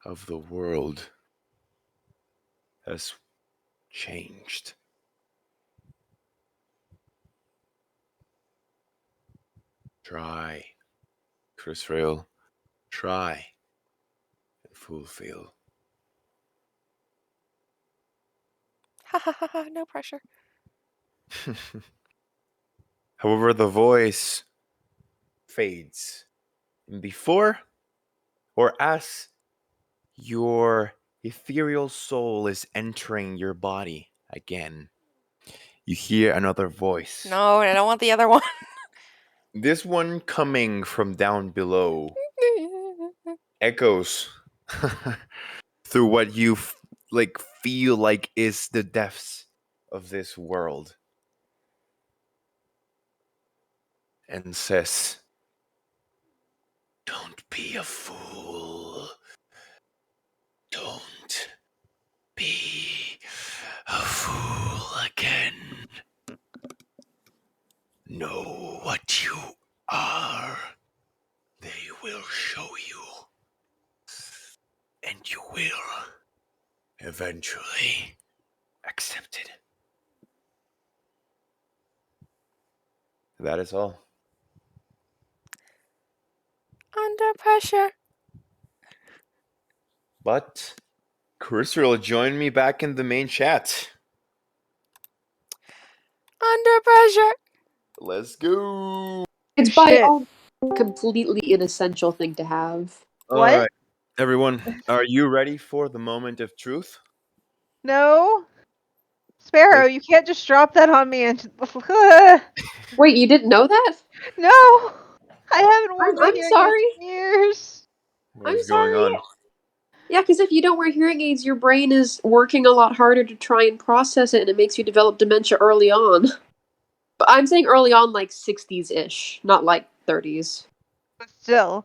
Speaker 2: of the world has changed. Try, Crisrael, try and fulfill.
Speaker 1: Ha ha ha ha, no pressure.
Speaker 2: However, the voice fades. And before or as your ethereal soul is entering your body again, you hear another voice.
Speaker 1: No, I don't want the other one.
Speaker 2: This one coming from down below echoes through what you feel like is the depths of this world and says, "Don't be a fool. Don't be a fool again. Know what you are. They will show you. And you will eventually accept it." That is all.
Speaker 1: Under pressure.
Speaker 2: But Crisrael joined me back in the main chat.
Speaker 1: Under pressure.
Speaker 2: Let's go.
Speaker 3: It's by
Speaker 4: Shit.
Speaker 3: all completely inessential thing to have.
Speaker 2: All
Speaker 4: What?
Speaker 2: right, everyone, are you ready for the moment of truth?
Speaker 4: No? Sparrow, you can't just drop that on me and
Speaker 3: Wait, you didn't know that?
Speaker 4: No! I haven't worn my
Speaker 3: I'm
Speaker 4: hearing aids
Speaker 3: sorry.
Speaker 4: in years.
Speaker 2: What
Speaker 3: I'm
Speaker 2: is going
Speaker 3: sorry.
Speaker 2: on?
Speaker 3: Yeah, because if you don't wear hearing aids, your brain is working a lot harder to try and process it, and it makes you develop dementia early on. But I'm saying early on, like 60s-ish, not like 30s.
Speaker 4: But still,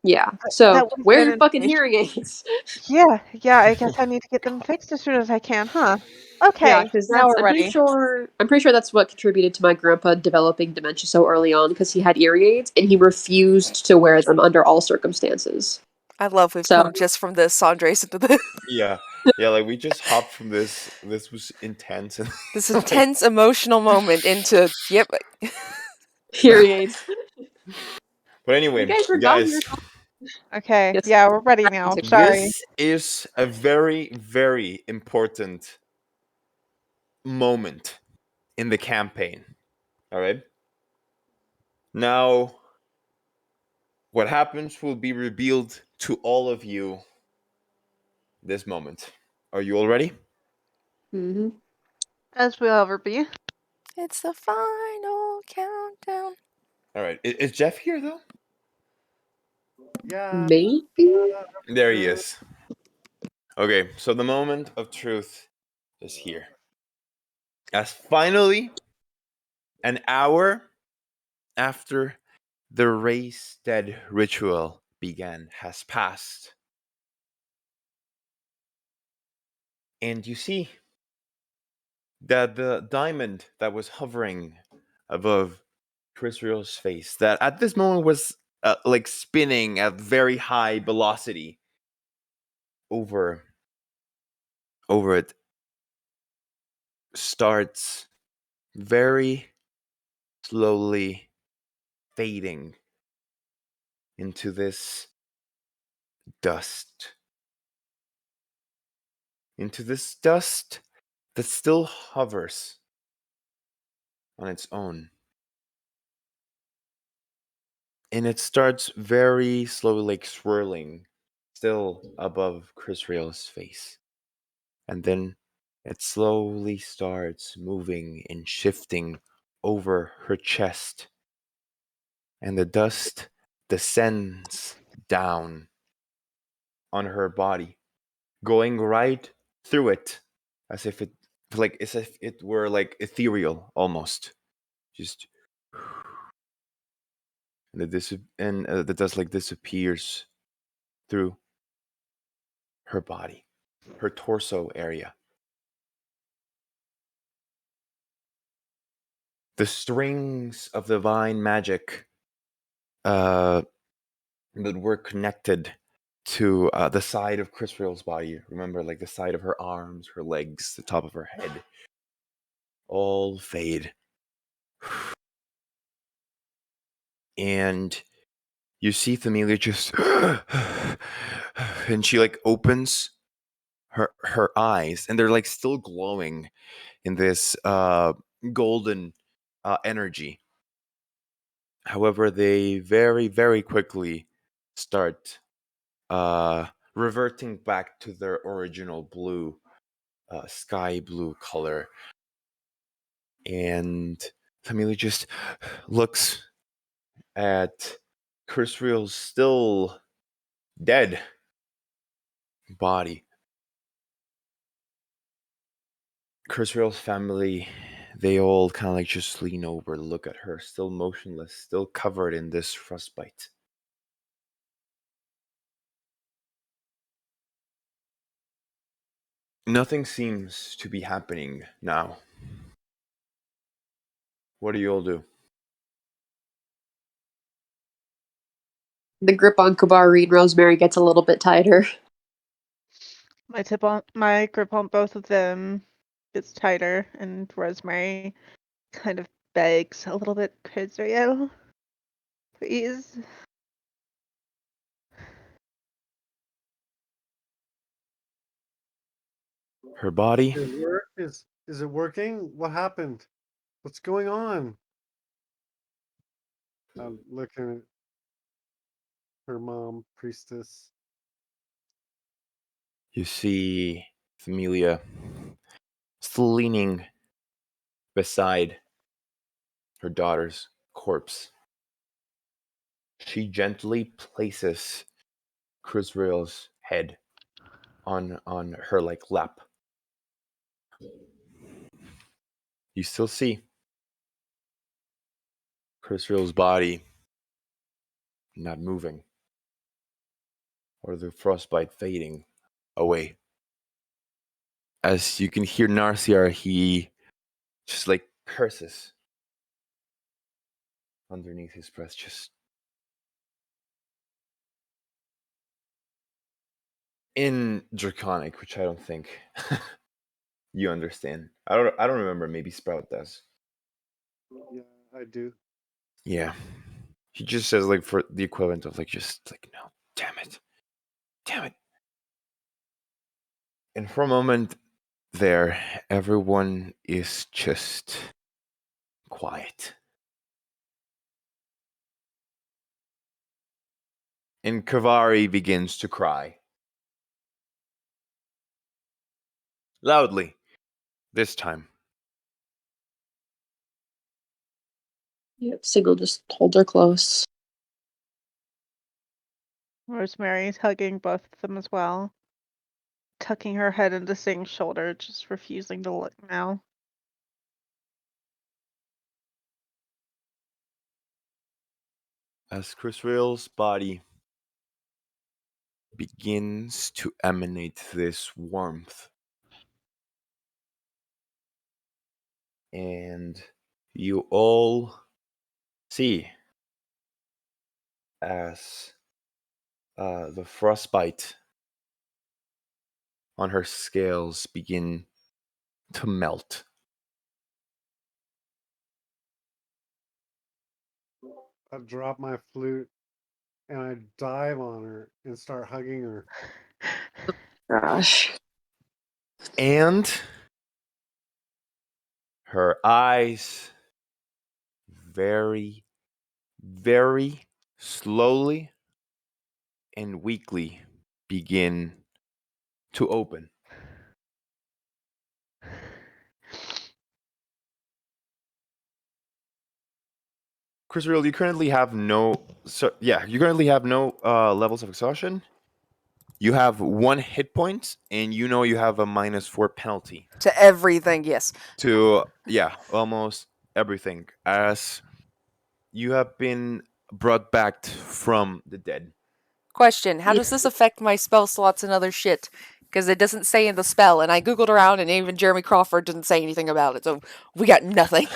Speaker 3: Yeah,
Speaker 4: that
Speaker 3: so
Speaker 4: was
Speaker 3: wear
Speaker 4: good
Speaker 3: your fucking
Speaker 4: information.
Speaker 3: hearing aids.
Speaker 4: Yeah, I guess I need to get them fixed as soon as I can, huh?
Speaker 3: Yeah,
Speaker 4: Okay,
Speaker 3: because
Speaker 4: now
Speaker 3: that's
Speaker 4: we're ready.
Speaker 3: I'm pretty sure that's what contributed to my grandpa developing dementia so early on, because he had hearing aids and he refused to wear them under all circumstances.
Speaker 1: I love we've
Speaker 3: So
Speaker 1: come just from this Sandrace into this.
Speaker 2: Yeah, like we just hopped from this. This was intense and
Speaker 1: This intense emotional moment into yep.
Speaker 3: hearing aids.
Speaker 2: But
Speaker 3: You
Speaker 2: anyway,
Speaker 3: guys forgot
Speaker 2: guys,
Speaker 3: yourself.
Speaker 4: Okay,
Speaker 3: Yes.
Speaker 4: yeah, we're ready now.
Speaker 3: Take-
Speaker 4: Sorry.
Speaker 2: this is a very, very important moment in the campaign. All right. Now, what happens will be revealed to all of you this moment. Are you all ready?
Speaker 3: Mhm.
Speaker 4: As we'll ever be.
Speaker 1: It's the final countdown.
Speaker 2: All right. Is Jeff here though?
Speaker 5: Yeah.
Speaker 3: Maybe?
Speaker 2: There he is. Okay, so the moment of truth is here. As finally, an hour after the race dead ritual began has passed. And you see that the diamond that was hovering above Crisriel's face, that at this moment was like spinning at very high velocity over it, starts very slowly fading into this dust. Into this dust that still hovers on its own. And it starts very slowly, like swirling, still above Crisriel's face. And then it slowly starts moving and shifting over her chest. And the dust descends down on her body, going right through it, as if it were like ethereal almost. Just the dust like disappears through her body, her torso area. the strings of divine magic that were connected to the side of Crisriel's body. Remember, like the side of her arms, her legs, the top of her head, all fade. And you see Familia just and she like opens her eyes, and they're like still glowing in this golden energy. However, they very, very quickly start reverting back to their original blue, sky blue color. And Familia just looks at Crisriel's still dead body. Crisriel's family, they all kind of like just lean over, look at her, still motionless, still covered in this frostbite. Nothing seems to be happening now. What do you all do?
Speaker 3: The grip on Kabari and Rosemary gets a little bit tighter.
Speaker 4: My grip on both of them gets tighter, and Rosemary kind of begs a little bit, Crisriel, please.
Speaker 2: Her body,
Speaker 5: Is it working? What happened? What's going on? I'm looking at her mom, priestess.
Speaker 2: you see Familia still leaning beside her daughter's corpse. She gently places Crisriel's head on her like lap. You still see Crisriel's body not moving, or the frostbite fading away. As you can hear Narciar, he just like curses underneath his breath, just in Draconic, which I don't think you understand. I don't remember. Maybe Sprout does.
Speaker 5: Yeah, I do.
Speaker 2: Yeah. He just says like for the equivalent of like just like no, damn it. Damn it. And for a moment there, everyone is just quiet. And Kavari begins to cry. Loudly, this time.
Speaker 3: Yep, Sigil just holds her close.
Speaker 4: Rosemary's hugging both of them as well, tucking her head into Sing's shoulder, just refusing to look now.
Speaker 2: As Crisriel's body begins to emanate this warmth, and you all see as the frostbite on her scales begin to melt.
Speaker 5: I drop my flute and I dive on her and start hugging her.
Speaker 3: Gosh.
Speaker 2: And her eyes very, very slowly and weakly begin to open. Crisriel, you currently have no. You currently have no levels of exhaustion. You have 1 hit point, and you know you have a -4 penalty
Speaker 1: To everything, yes.
Speaker 2: to almost everything, as you have been brought back from the dead.
Speaker 1: Question, how does this affect my spell slots and other shit? Because it doesn't say in the spell, and I googled around, and even Jeremy Crawford didn't say anything about it, so we got nothing.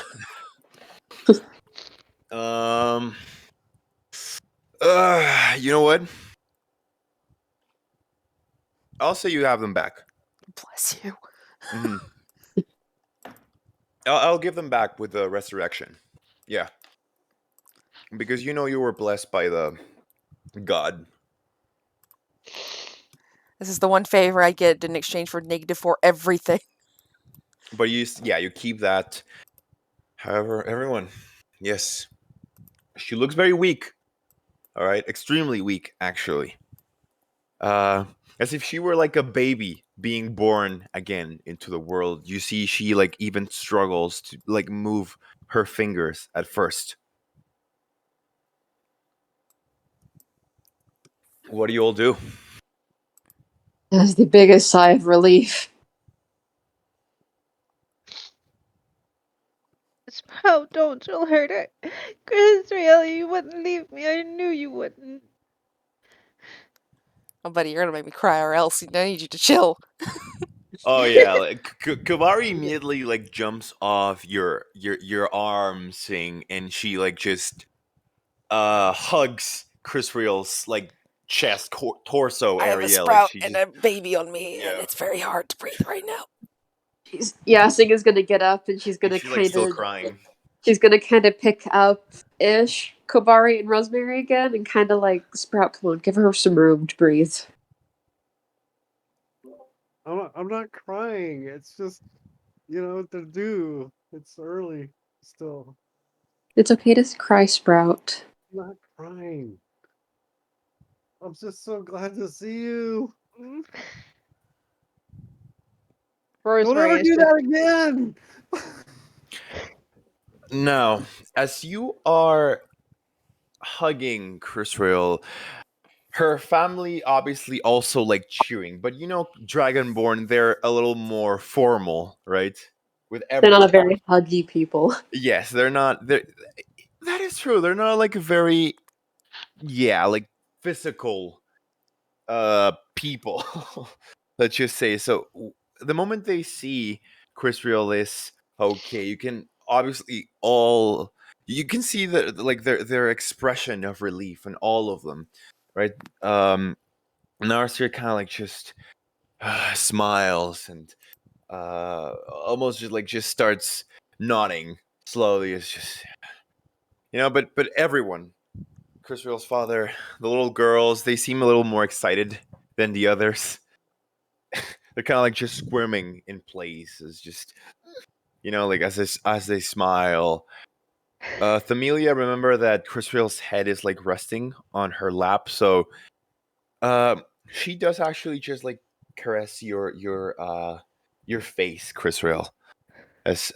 Speaker 2: Um. You know what? I'll say you have them back.
Speaker 1: Bless you.
Speaker 2: hmm I'll give them back with the resurrection. Yeah, because you were blessed by the God.
Speaker 1: This is the one favor I get in exchange for -4 everything.
Speaker 2: But you keep that. However, everyone, yes, she looks very weak. All right, extremely weak, actually. Uh, as if she were like a baby being born again into the world. You see, she like even struggles to like move her fingers at first. What do you all do?
Speaker 3: That's the biggest sigh of relief.
Speaker 4: Sprout, don't you'll hurt her. Chrisrael, you wouldn't leave me. I knew you wouldn't.
Speaker 1: Oh, buddy, you're gonna make me cry, or else I need you to chill.
Speaker 2: Oh yeah, like Kavari immediately like jumps off your arm, Sing, and she like just hugs Chris Real's like chest torso
Speaker 1: I have a
Speaker 2: area, like
Speaker 1: sprout
Speaker 2: she
Speaker 1: and
Speaker 2: just
Speaker 1: a baby on me, and
Speaker 2: yeah,
Speaker 1: it's very hard to breathe right now.
Speaker 3: Sing is gonna get up and she's
Speaker 2: and
Speaker 3: gonna
Speaker 2: she's like
Speaker 3: kind
Speaker 2: still
Speaker 3: of
Speaker 2: crying.
Speaker 3: pick up ish Kobari and Rosemary again and kind of like Sprout. Come on, give her some room to breathe.
Speaker 5: I'm not crying. It's just, to do. It's early still.
Speaker 3: It's okay to cry, Sprout.
Speaker 5: I'm not crying. I'm just so glad to see you. Don't
Speaker 4: Rosemary
Speaker 5: ever
Speaker 4: is
Speaker 5: do
Speaker 4: just
Speaker 5: that again.
Speaker 2: Now, as you are hugging Chris Real, her family obviously also like cheering, but Dragonborn, they're a little more formal, right? With
Speaker 3: They're not a
Speaker 2: everyone.
Speaker 3: very huggy people.
Speaker 2: Yes, they're not. That is true. They're not like a very like physical people. Let's just say so. The moment they see Chris Real is okay, you can obviously all you can see like their expression of relief in all of them, right? Narcia kind of like just smiles and almost just starts nodding slowly. It's just but everyone, Chris Real's father, the little girls, they seem a little more excited than the others. They're kind of like just squirming in place, as just like as they smile. Thamelia, remember that Chris Real's head is like resting on her lap, so she does actually just like caress your face, Chris Real. As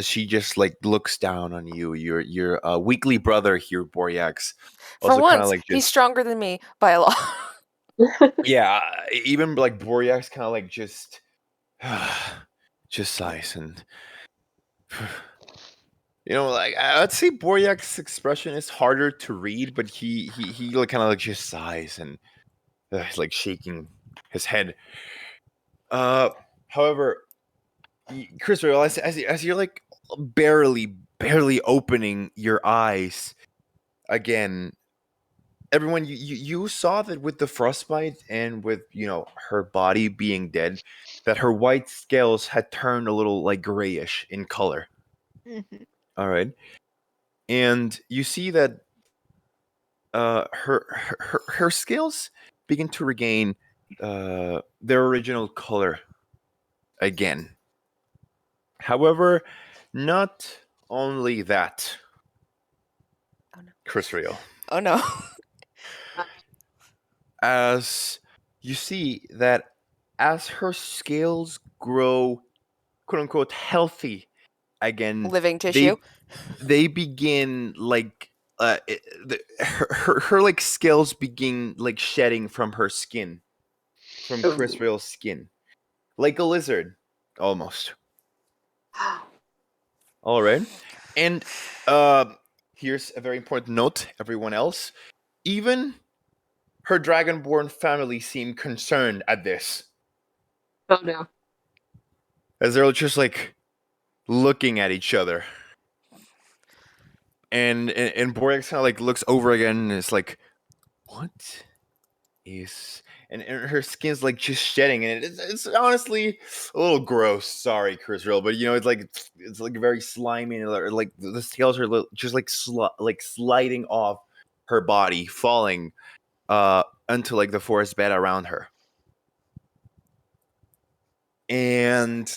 Speaker 2: she just like looks down on you, your weakly brother here, Boryax,
Speaker 1: For
Speaker 2: also kind of
Speaker 1: once,
Speaker 2: like
Speaker 1: he's
Speaker 2: just
Speaker 1: stronger than me by a lot.
Speaker 2: yeah, even like Boryax kind of like just sighs and like I'd say Boryak's expression is harder to read, but he like kind of like just sighs and like shaking his head. Uh, However, Chris, as you're like barely opening your eyes again, everyone you saw that with the frostbite and with her body being dead, that her white scales had turned a little like grayish in color.
Speaker 4: Mhm.
Speaker 2: All right, and you see that her scales begin to regain their original color again. However, not only that,
Speaker 1: Oh no.
Speaker 2: Chris Rio,
Speaker 1: Oh no.
Speaker 2: as you see that as her scales grow, quote unquote, healthy again,
Speaker 1: Living tissue.
Speaker 2: they begin like her like scales begin like shedding from her skin, from Chris
Speaker 3: Ooh.
Speaker 2: Real's skin, like a lizard, almost. All right, and uh, here's a very important note, everyone else. Even her dragonborn family seem concerned at this,
Speaker 3: Oh no.
Speaker 2: as they're just like looking at each other. and Borax kind of like looks over again and is like, what is? And her skin's like just shedding, and it's honestly a little gross. Sorry, Chris, but it's like very slimy, and like the scales are just like like sliding off her body, falling onto like the forest bed around her. And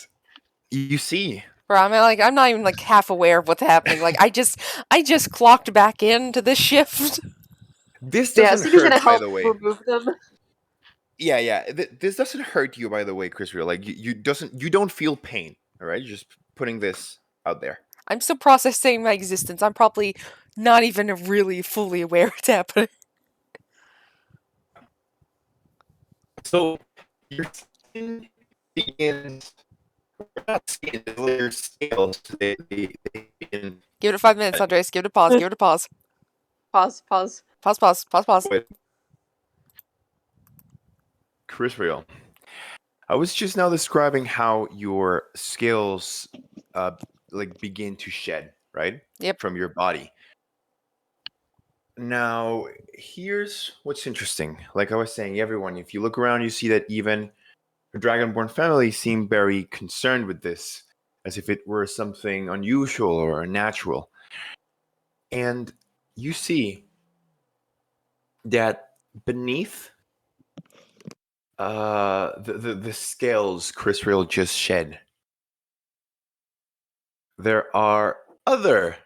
Speaker 2: you see,
Speaker 1: Bro, I'm not even like half aware of what's happening. Like I just clocked back into this shift.
Speaker 2: this
Speaker 3: Yeah,
Speaker 2: doesn't
Speaker 3: so you're gonna
Speaker 2: hurt, by
Speaker 3: help
Speaker 2: the way.
Speaker 3: remove them.
Speaker 2: Yeah. This doesn't hurt you, by the way, Chris. Like you don't feel pain. All right, you're just putting this out there.
Speaker 1: I'm still processing my existence. I'm probably not even really fully aware what's happening.
Speaker 2: So your skin begins. Not skin, your scales. They begin.
Speaker 1: Give it 5 minutes, Andres. Give it a pause. Give it a pause.
Speaker 3: Pause.
Speaker 1: Pause. Pause.
Speaker 2: Wait, Chris, I was just now describing how your scales, like begin to shed, right?
Speaker 1: Yep.
Speaker 2: From your body. Now, here's what's interesting. Like I was saying, everyone, if you look around, you see that even the Dragonborn family seem very concerned with this, as if it were something unusual or unnatural. And you see that beneath the scales Chris Real just shed, there are other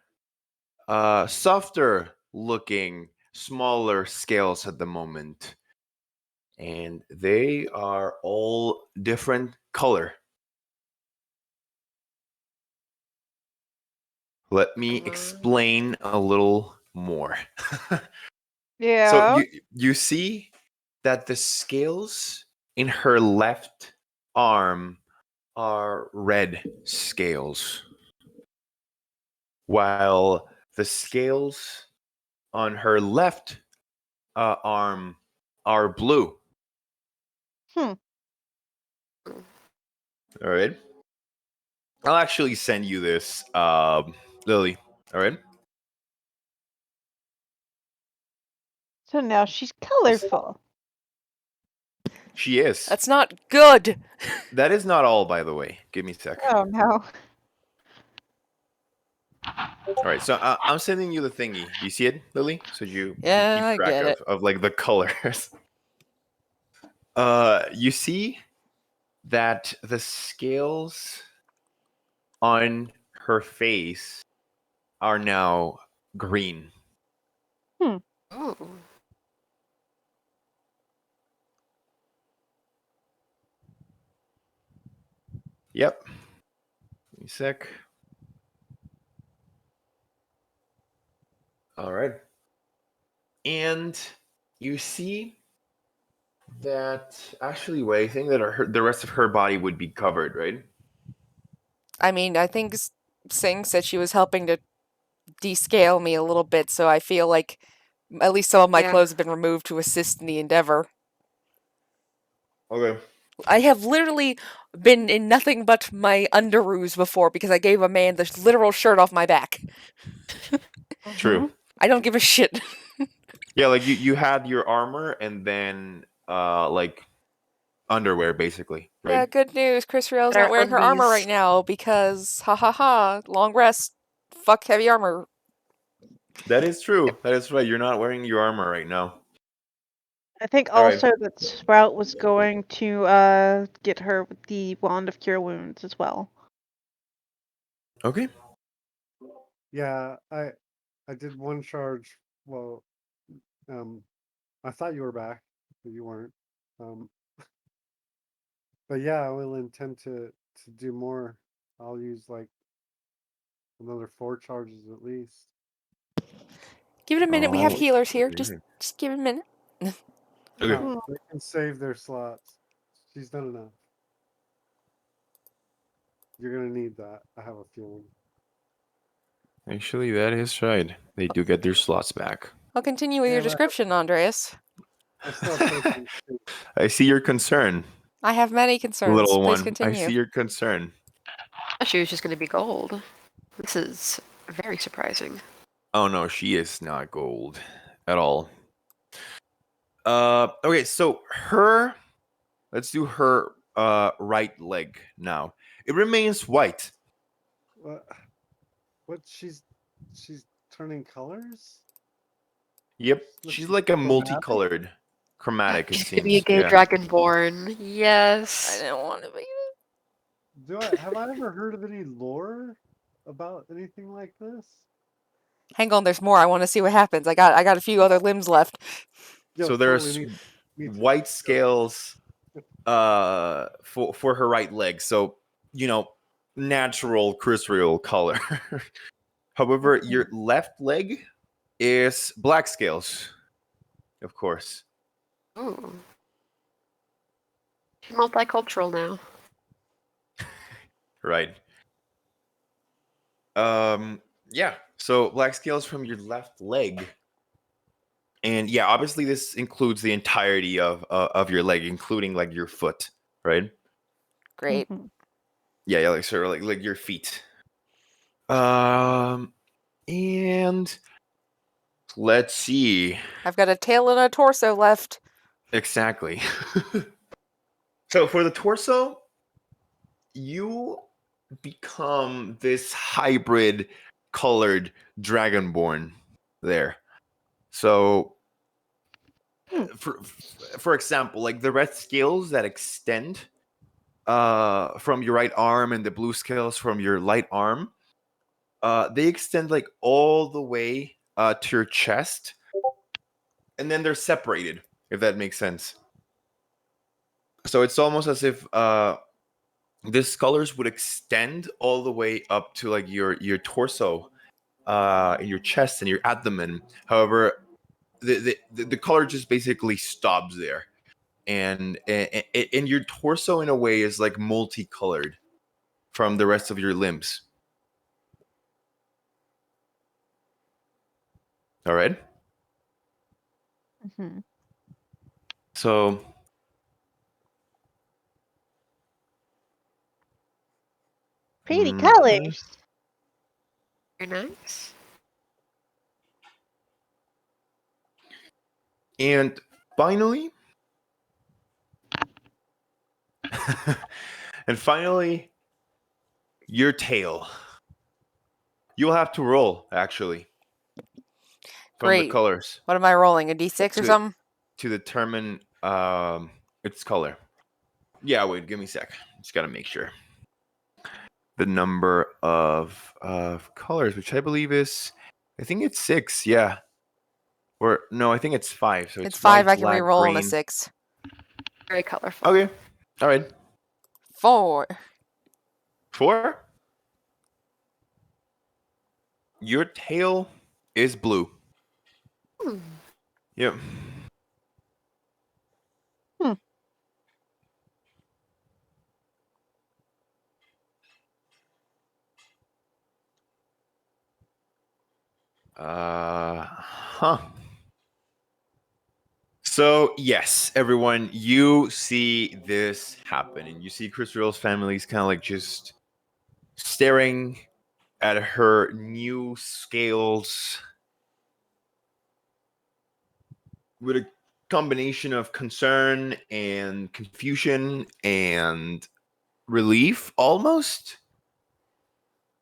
Speaker 2: softer looking, smaller scales at the moment. And they are all different color. Let me explain a little more. So
Speaker 4: Yeah.
Speaker 2: you see that the scales in her left arm are red scales, while the scales on her left arm are blue.
Speaker 4: Hmm.
Speaker 2: All right. I'll actually send you this, Lily. All right.
Speaker 4: So now she's colorful.
Speaker 2: She is.
Speaker 1: That's not good.
Speaker 2: That is not all, by the way. Give me a sec.
Speaker 4: Oh no.
Speaker 2: All right, so I'm sending you the thingy. Do you see it, Lily? So you
Speaker 1: Yeah,
Speaker 2: keep
Speaker 1: I
Speaker 2: track
Speaker 1: get it.
Speaker 2: of like the colors. You see that the scales on her face are now green.
Speaker 4: Hmm.
Speaker 3: Oh.
Speaker 2: Yep. Give me a sec. All right. And you see that actually, wait, I think that the rest of her body would be covered, right?
Speaker 1: I mean, I think Singh said she was helping to descale me a little bit, so I feel like at least some of my
Speaker 3: Yeah.
Speaker 1: clothes have been removed to assist in the endeavor.
Speaker 2: Okay.
Speaker 1: I have literally been in nothing but my underoos before because I gave a man the literal shirt off my back.
Speaker 2: True.
Speaker 1: I don't give a shit.
Speaker 2: Yeah, like you had your armor and then like underwear basically,
Speaker 1: Yeah,
Speaker 2: right?
Speaker 1: good news. Chris Riel's not
Speaker 3: Our
Speaker 1: wearing her armor
Speaker 3: undies.
Speaker 1: right now because, ha ha ha, long rest. Fuck heavy armor.
Speaker 2: That is true. That is right. You're not wearing your armor right now.
Speaker 4: I think
Speaker 2: All right.
Speaker 4: also that Sprout was going to get her with the wand of cure wounds as well.
Speaker 2: Okay.
Speaker 5: Yeah, I did one charge. Well, I thought you were back, but you weren't. Um, but yeah, I will intend to do more. I'll use like another 4 charges at least.
Speaker 1: Give it a minute. We have
Speaker 2: Oh.
Speaker 1: healers here.
Speaker 2: Okay.
Speaker 1: Just give it a minute.
Speaker 2: Okay.
Speaker 5: No, they can save their slots. She's done enough. You're gonna need that. I have a feeling.
Speaker 2: Actually, that is right. They do get their slots back.
Speaker 1: I'll continue with
Speaker 5: Yeah,
Speaker 1: your
Speaker 5: but
Speaker 1: description, Andreas.
Speaker 5: I still have potions too.
Speaker 2: I see your concern,
Speaker 1: I have many concerns.
Speaker 2: little
Speaker 1: Please
Speaker 2: one. I
Speaker 1: continue.
Speaker 2: see your concern.
Speaker 3: She was just gonna be gold. This is very surprising.
Speaker 2: Oh no, she is not gold at all. Okay, so let's do her right leg now. It remains white.
Speaker 5: What? What? She's turning colors.
Speaker 2: Yep,
Speaker 5: She's
Speaker 2: she's like a
Speaker 5: chromatic.
Speaker 2: chromatic, it
Speaker 3: She's gonna be a
Speaker 2: seems.
Speaker 3: gay
Speaker 2: Yeah.
Speaker 3: dragonborn.
Speaker 1: I
Speaker 3: Yes.
Speaker 1: didn't want to be.
Speaker 5: Have I ever heard of any lore about anything like this?
Speaker 1: Hang on, there's more. I want to see what happens. I got a few other limbs left.
Speaker 5: Yo,
Speaker 2: So
Speaker 5: totally
Speaker 2: there's
Speaker 5: me too.
Speaker 2: white
Speaker 5: Go.
Speaker 2: scales for her right leg. So, natural crystal color. However, your left leg is black scales, of course.
Speaker 3: Ooh. She's multicultural now.
Speaker 2: Right. Yeah. So black scales from your left leg. And yeah, obviously this includes the entirety of your leg, including like your foot, right?
Speaker 1: Great.
Speaker 4: Mhm.
Speaker 2: Yeah, like sort of like your feet. And let's see.
Speaker 1: I've got a tail and a torso left.
Speaker 2: Exactly. So for the torso, you become this hybrid colored dragonborn there. So
Speaker 4: Hmm.
Speaker 2: for example, like the red scales that extend from your right arm and the blue scales from your light arm, they extend like all the way to your chest, and then they're separated, if that makes sense. So it's almost as if these colors would extend all the way up to like your torso, and your chest and your abdomen. However, the color just basically stops there, and your torso in a way is like multicolored from the rest of your limbs. All right.
Speaker 4: Mhm.
Speaker 2: So
Speaker 4: Pretty
Speaker 2: mhm.
Speaker 4: colors.
Speaker 3: Very nice.
Speaker 2: And finally, and finally, your tail. You'll have to roll actually from the
Speaker 1: Great.
Speaker 2: colors
Speaker 1: What am I rolling? A d6 or
Speaker 2: to
Speaker 1: something?
Speaker 2: to determine its color. Yeah, wait, give me a sec. Just gotta make sure. The number of colors, which I believe is, I think it's 6. Yeah, or no, I think it's 5. So
Speaker 1: It's
Speaker 2: it's
Speaker 1: 5.
Speaker 2: white,
Speaker 1: I can
Speaker 2: black,
Speaker 1: re-roll on a
Speaker 2: green.
Speaker 1: 6.
Speaker 3: Very colorful.
Speaker 2: Okay, all right.
Speaker 1: 4.
Speaker 2: 4. Your tail is blue.
Speaker 3: Hmm.
Speaker 2: Yep.
Speaker 4: Hmm.
Speaker 2: Huh. So yes, everyone, you see this happen, and you see Chris Real's family's kind of like just staring at her new scales with a combination of concern and confusion and relief, almost.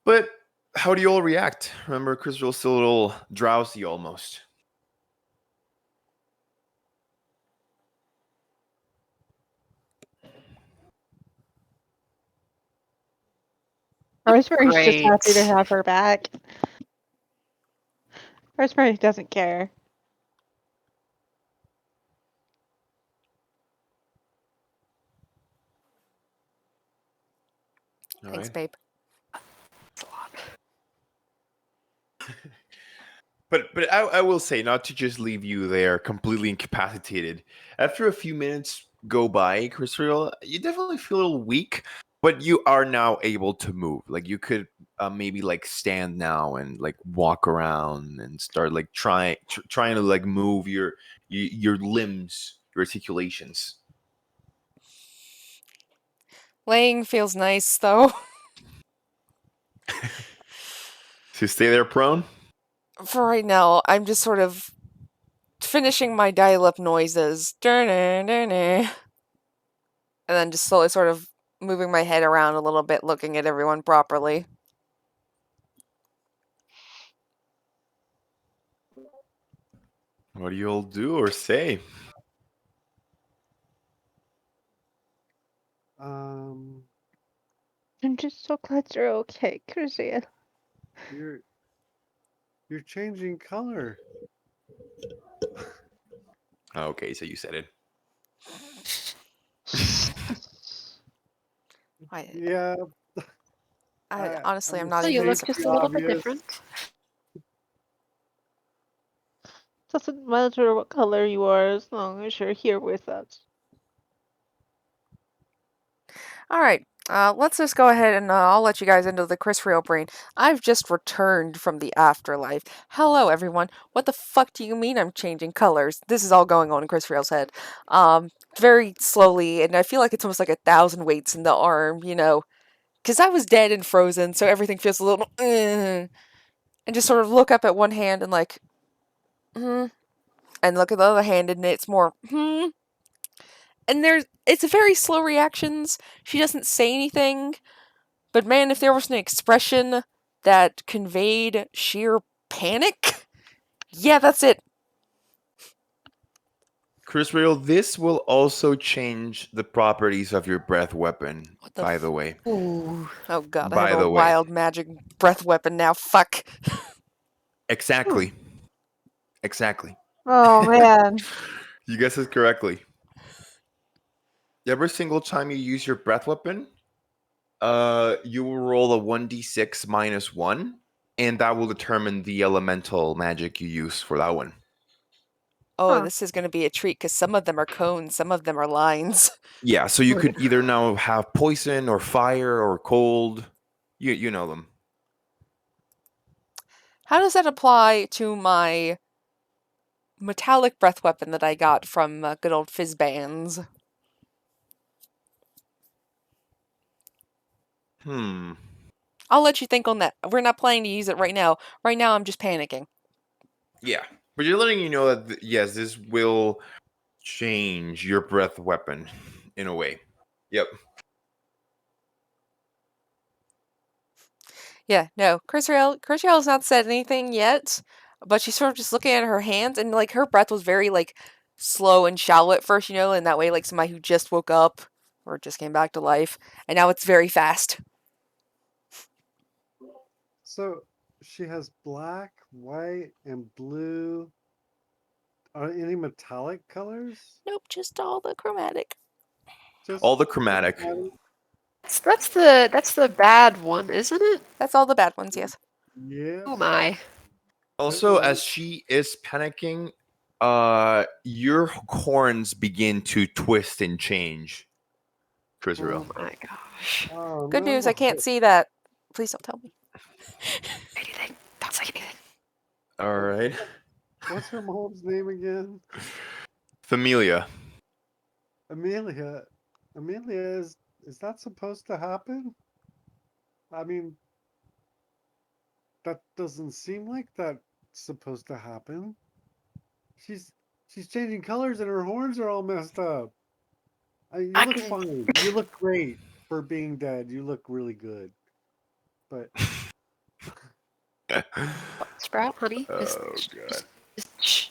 Speaker 2: But how do you all react? Remember, Chris Real's still a little drowsy, almost.
Speaker 4: Rosemary's just
Speaker 3: Great.
Speaker 4: happy to have her back. Rosemary doesn't care.
Speaker 2: All
Speaker 1: Thanks,
Speaker 2: right.
Speaker 1: babe.
Speaker 3: That's a lot.
Speaker 2: But I will say, not to just leave you there completely incapacitated. After a few minutes go by, Chris Real, you definitely feel a little weak, but you are now able to move. Like you could maybe like stand now and like walk around and start like trying to like move your limbs, your articulations.
Speaker 1: Laying feels nice, though.
Speaker 2: So stay there prone.
Speaker 1: For right now, I'm just sort of finishing my dial-up noises. And then just slowly sort of moving my head around a little bit, looking at everyone properly.
Speaker 2: What do you all do or say?
Speaker 5: Um,
Speaker 4: I'm just so glad you're okay, Crucial.
Speaker 5: you're you're changing color.
Speaker 2: Okay, so you said it.
Speaker 5: Yeah, I
Speaker 1: Honestly, I'm
Speaker 5: was
Speaker 1: not
Speaker 3: So you
Speaker 1: even
Speaker 3: look
Speaker 5: stating
Speaker 3: just
Speaker 5: the
Speaker 3: a little bit
Speaker 5: obvious.
Speaker 3: different.
Speaker 4: Doesn't matter what color you are as long as you're here with us.
Speaker 1: All right, let's just go ahead and I'll let you guys into the Chris Real brain. I've just returned from the afterlife. Hello, everyone. What the fuck do you mean I'm changing colors? This is all going on in Chris Real's head. Very slowly, and I feel like it's almost like 1,000 weights in the arm, you know, because I was dead and frozen, so everything feels a little, and just sort of look up at one hand and like, and look at the other hand, and it's more, and it's very slow reactions. She doesn't say anything. But man, if there was an expression that conveyed sheer panic, yeah, that's it.
Speaker 2: Chris Real, this will also change the properties of your breath weapon,
Speaker 1: What the
Speaker 2: by the way.
Speaker 1: Ooh. Oh god, I have
Speaker 2: By
Speaker 1: a
Speaker 2: the way.
Speaker 1: wild magic breath weapon now. Fuck.
Speaker 2: Exactly. Exactly.
Speaker 4: Oh man.
Speaker 2: You guessed it correctly. Every single time you use your breath weapon, you will roll a 1d6 minus 1, and that will determine the elemental magic you use for that one.
Speaker 1: Oh,
Speaker 4: Huh.
Speaker 1: this is going to be a treat because some of them are cones, some of them are lines.
Speaker 2: Yeah, so you could either now have poison or fire or cold. You know them.
Speaker 1: How does that apply to my metallic breath weapon that I got from good old Fizzbands? I'll let you think on that. We're not planning to use it right now. Right now, I'm just panicking.
Speaker 2: Yeah, but you're letting you know that yes, this will change your breath weapon in a way. Yep.
Speaker 1: Yeah, no. Crucial's not said anything yet, but she's sort of just looking at her hands, and like her breath was very like slow and shallow at first, you know, in that way, like somebody who just woke up or just came back to life, and now it's very fast.
Speaker 5: So she has black, white, and blue. Are any metallic colors?
Speaker 1: Nope, just all the chromatic.
Speaker 5: Just
Speaker 2: All the chromatic.
Speaker 3: That's the bad one, isn't it?
Speaker 1: That's all the bad ones, yes.
Speaker 5: yeah.
Speaker 3: Oh my.
Speaker 2: Also, as she is panicking, your horns begin to twist and change. Chris Real.
Speaker 3: Oh my gosh.
Speaker 5: Oh
Speaker 1: Good news, I
Speaker 5: no.
Speaker 1: can't see that. Please don't tell me.
Speaker 3: Anything. Don't say anything.
Speaker 2: All right.
Speaker 5: What's her mom's name again?
Speaker 2: Familia.
Speaker 5: Amelia. Amelia, is that supposed to happen? I mean, that doesn't seem like that's supposed to happen. She's she's changing colors and her horns are all messed up. You look fine. You look great for being dead. You look really good. But
Speaker 3: Sprout, honey.
Speaker 2: Oh god.
Speaker 3: Shh.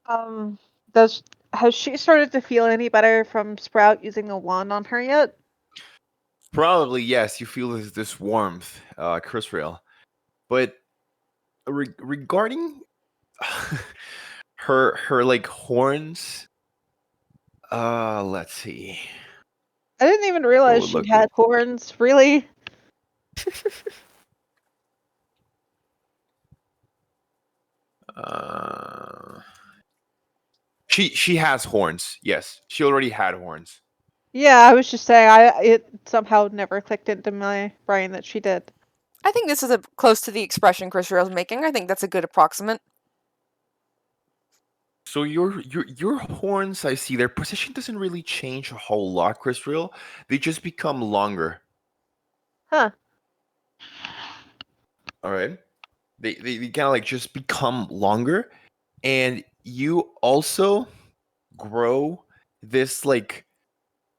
Speaker 4: Um, does has she started to feel any better from Sprout using a wand on her yet?
Speaker 2: Probably yes. You feel this warmth, Chris Real. But regarding her like horns, let's see.
Speaker 4: I didn't even
Speaker 2: What
Speaker 4: realize
Speaker 2: would
Speaker 4: she
Speaker 2: look
Speaker 4: had horns. Really?
Speaker 2: She has horns. Yes, she already had horns.
Speaker 4: Yeah, I was just saying. It somehow never clicked into my brain that she did.
Speaker 1: I think this is close to the expression Chris Real's making. I think that's a good approximate.
Speaker 2: So your horns, I see their position doesn't really change a whole lot, Chris Real. They just become longer.
Speaker 4: Huh.
Speaker 2: All right. they kind of like just become longer, and you also grow this like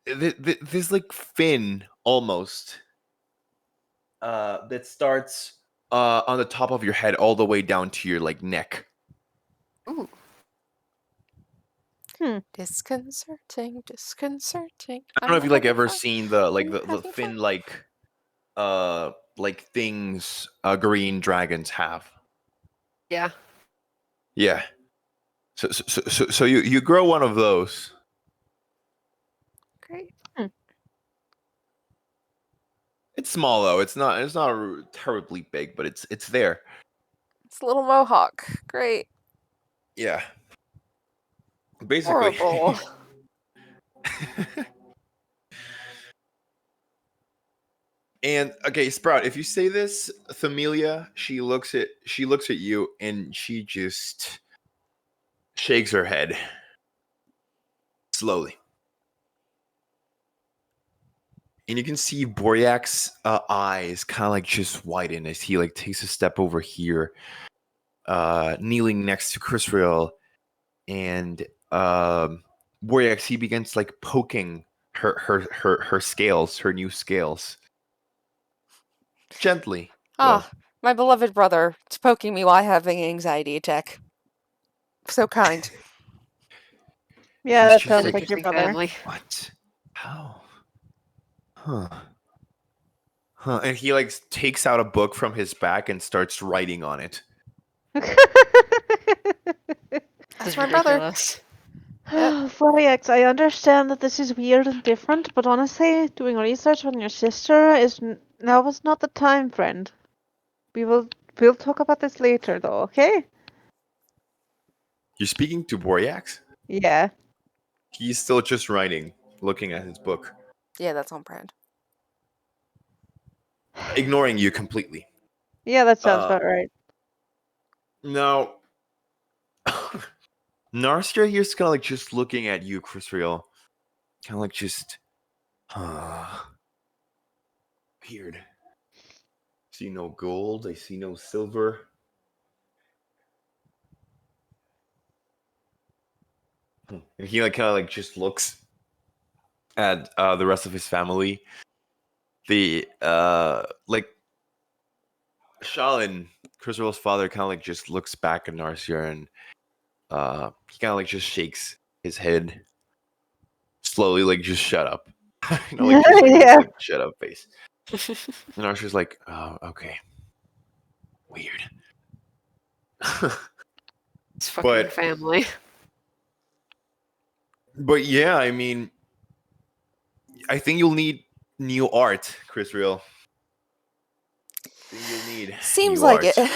Speaker 2: this like fin almost that starts on the top of your head all the way down to your like neck.
Speaker 3: Ooh.
Speaker 1: Disconcerting, disconcerting.
Speaker 2: I don't
Speaker 1: I'm
Speaker 2: know if
Speaker 1: not
Speaker 2: you like
Speaker 1: having
Speaker 2: ever
Speaker 1: fun.
Speaker 2: seen the
Speaker 1: I'm not
Speaker 2: the
Speaker 1: having fun.
Speaker 2: fin like things green dragons have.
Speaker 3: Yeah.
Speaker 2: Yeah. So you grow one of those.
Speaker 1: Great.
Speaker 2: It's small though. It's not terribly big, but it's there.
Speaker 1: It's a little mohawk. Great.
Speaker 2: Yeah. Basically.
Speaker 3: Horrible.
Speaker 2: And okay, Sprout, if you say this, Familia, she looks at you and she just shakes her head slowly. And you can see Boryak's eyes kind of like just widen as he like takes a step over here, kneeling next to Chrisriel, and Boryak, he begins like poking her scales, her new scales, gently.
Speaker 1: Ah, my beloved brother. It's poking me while having an anxiety attack. So kind.
Speaker 4: Yeah,
Speaker 2: He's
Speaker 4: that
Speaker 2: just
Speaker 3: An
Speaker 4: sounds
Speaker 2: like,
Speaker 4: like your
Speaker 3: interesting
Speaker 4: brother.
Speaker 3: family.
Speaker 2: what? How? Huh? Huh? And he like takes out a book from his back and starts writing on it.
Speaker 1: That's
Speaker 3: This is
Speaker 1: my brother.
Speaker 3: ridiculous.
Speaker 1: Yep.
Speaker 4: Flyax, I understand that this is weird and different, but honestly, doing research on your sister now is not the time, friend. We'll talk about this later, though. Okay?
Speaker 2: You're speaking to Boryak?
Speaker 4: Yeah.
Speaker 2: He's still just writing, looking at his book,
Speaker 1: Yeah, that's on brand.
Speaker 2: ignoring you completely.
Speaker 4: Yeah, that sounds
Speaker 2: Uh,
Speaker 4: about right.
Speaker 2: now, Narster here's kind of like just looking at you, Chrisriel. Kind of like just, weird. See no gold. I see no silver. And he like kind of like just looks at the rest of his family. The like Shalin, Chrisriel's father, kind of like just looks back at Narsier, and he kind of like just shakes his head slowly, like just shut up. Like just like this
Speaker 4: Yeah.
Speaker 2: like shut up face. And Narsier's like, oh, okay, weird.
Speaker 3: It's fucking
Speaker 2: but
Speaker 3: family.
Speaker 2: but yeah, I mean, I think you'll need new art, Chrisriel. I think you'll need
Speaker 1: Seems
Speaker 2: new
Speaker 1: like it.
Speaker 2: art.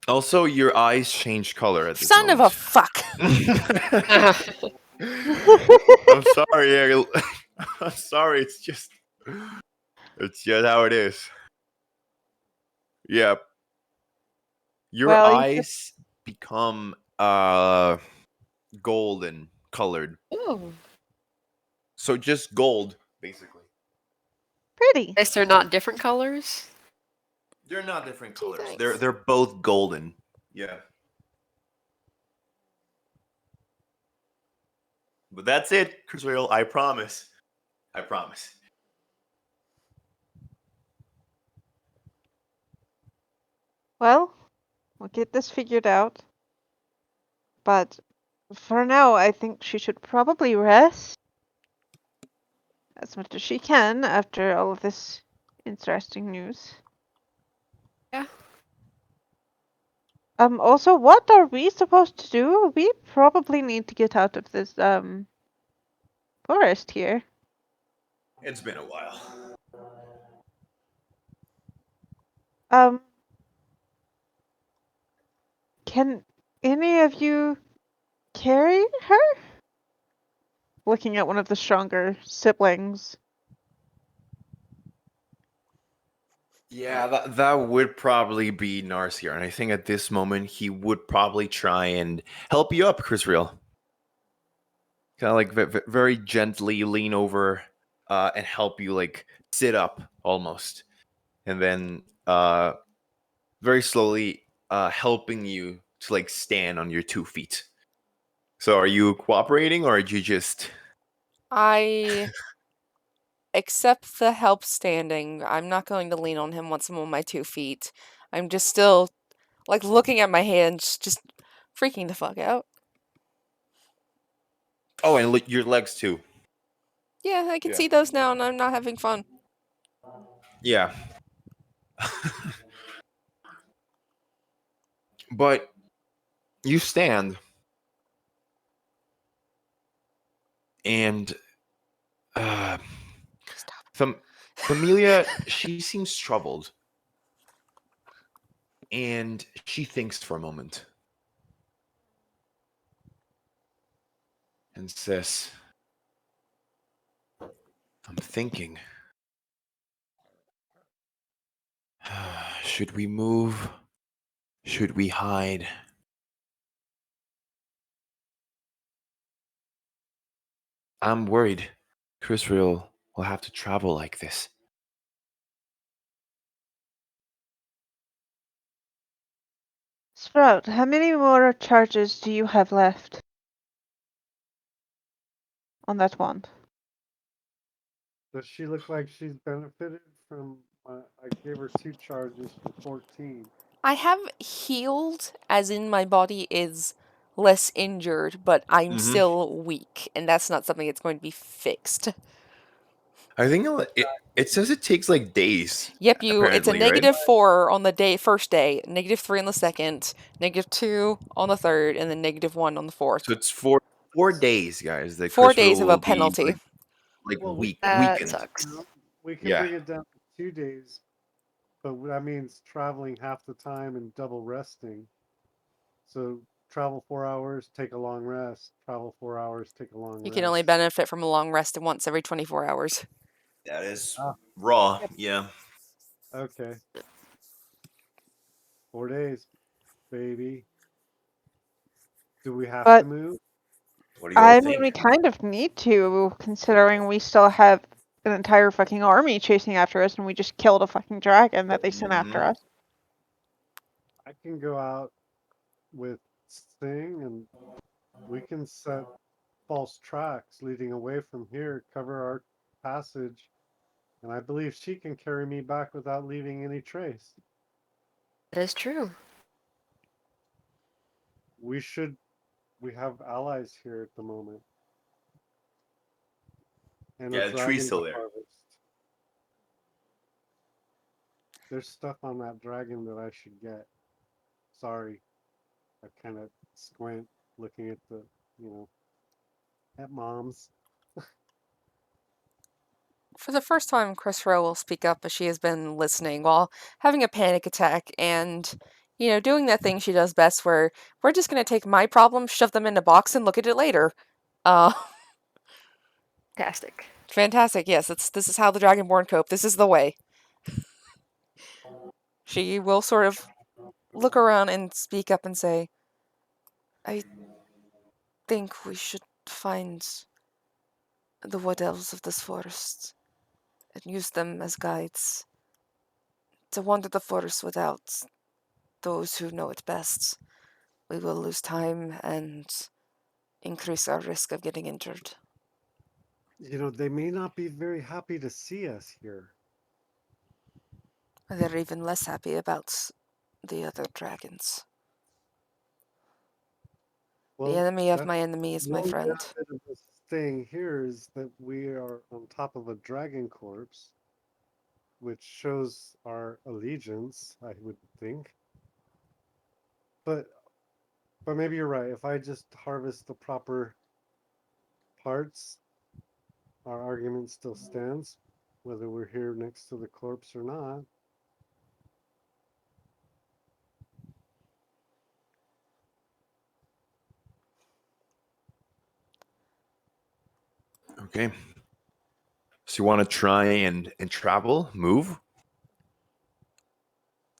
Speaker 2: Also, your eyes change color at this
Speaker 1: Son of a
Speaker 2: moment.
Speaker 1: fuck.
Speaker 2: I'm sorry, Ariel. I'm sorry. It's just how it is. Yeah, your
Speaker 4: Well,
Speaker 2: eyes become golden colored.
Speaker 3: Ooh.
Speaker 2: So just gold, basically.
Speaker 4: pretty.
Speaker 3: Guess they're not different colors?
Speaker 2: They're not different
Speaker 1: Gee,
Speaker 2: colors.
Speaker 1: thanks.
Speaker 2: They're both golden. Yeah. But that's it, Crusader. I promise. I promise.
Speaker 4: Well, we'll get this figured out. But for now, I think she should probably rest as much as she can after all of this interesting news.
Speaker 3: Yeah.
Speaker 4: Also, what are we supposed to do? We probably need to get out of this forest here.
Speaker 2: It's been a while.
Speaker 4: Um, can any of you carry her? Looking at one of the stronger siblings.
Speaker 2: Yeah, that would probably be Narsier, and I think at this moment he would probably try and help you up, Chrisriel. Kind of like very gently lean over and help you like sit up almost. and then very slowly helping you to like stand on your 2 feet. So are you cooperating or are you just
Speaker 1: I accept the help standing. I'm not going to lean on him once I'm on my 2 feet. I'm just still, like, looking at my hands, just freaking the fuck out.
Speaker 2: Oh, and your legs too.
Speaker 1: Yeah, I can
Speaker 2: Yeah.
Speaker 1: see those now, and I'm not having fun.
Speaker 2: Yeah. But you stand and uh
Speaker 1: Stop.
Speaker 2: Familia, she seems troubled and she thinks for a moment and says, I'm thinking, should we move? Should we hide? I'm worried Chrisreal will have to travel like this.
Speaker 4: Sprout, how many more charges do you have left on that wand?
Speaker 5: Does she look like she's benefited from? I gave her 2 charges for 14.
Speaker 1: I have healed, as in my body is less injured, but I'm
Speaker 2: Mm-hmm.
Speaker 1: still weak, and that's not something that's going to be fixed.
Speaker 2: I think it says it takes like days.
Speaker 1: Yep, it's a
Speaker 2: Apparently, right?
Speaker 1: -4 on the first day, -3 on the second, -2 on the third, and then -1 on the fourth.
Speaker 2: So it's 4 days, guys. That
Speaker 1: 4 days
Speaker 2: Chrisreal
Speaker 1: of a
Speaker 2: will be
Speaker 1: penalty.
Speaker 2: like
Speaker 5: Well,
Speaker 1: That
Speaker 2: weakened.
Speaker 1: sucks.
Speaker 5: we can
Speaker 2: Yeah.
Speaker 5: bring it down to 2 days, but that means traveling half the time and double resting. So travel 4 hours, take a long rest. Travel 4 hours, take a long
Speaker 1: You can only
Speaker 5: rest.
Speaker 1: benefit from a long rest once every 24 hours.
Speaker 2: That is
Speaker 5: Ah,
Speaker 2: raw.
Speaker 4: Yep.
Speaker 2: Yeah.
Speaker 5: okay. 4 days, baby. Do we have to
Speaker 4: But
Speaker 5: move?
Speaker 2: What do you all
Speaker 4: I mean,
Speaker 2: think?
Speaker 4: we kind of need to, considering we still have an entire fucking army chasing after us, and we just killed a fucking dragon that they sent
Speaker 2: Mm-hmm.
Speaker 4: after us.
Speaker 5: I can go out with Sting and we can set false tracks leading away from here, cover our passage, and I believe she can carry me back without leaving any trace.
Speaker 3: That is true.
Speaker 5: We should, we have allies here at the moment, and a
Speaker 2: Yeah, the tree's
Speaker 5: dragon to
Speaker 2: still there.
Speaker 5: harvest. There's stuff on that dragon that I should get. Sorry, I kind of squint looking at the, you know, at moms.
Speaker 1: For the first time, Chris Rowe will speak up as she has been listening while having a panic attack and, doing that thing she does best where we're just going to take my problems, shove them in a box, and look at it later. Uh,
Speaker 3: Fantastic.
Speaker 1: Fantastic. Yes, this is how the Dragonborn cope. This is the way. She will sort of look around and speak up and say, I think we should find the wood elves of this forest and use them as guides to wander the forest without those who know it best. We will lose time and increase our risk of getting injured.
Speaker 5: You know, they may not be very happy to see us here.
Speaker 1: They're even less happy about the other dragons. The
Speaker 5: Well,
Speaker 1: enemy of
Speaker 5: that's
Speaker 1: my enemy is
Speaker 5: the
Speaker 1: my
Speaker 5: only
Speaker 1: friend.
Speaker 5: benefit of us staying here is that we are on top of a dragon corpse, which shows our allegiance, I would think. But but maybe you're right. If I just harvest the proper parts, our argument still stands, whether we're here next to the corpse or not.
Speaker 2: Okay. So you want to try and travel, move?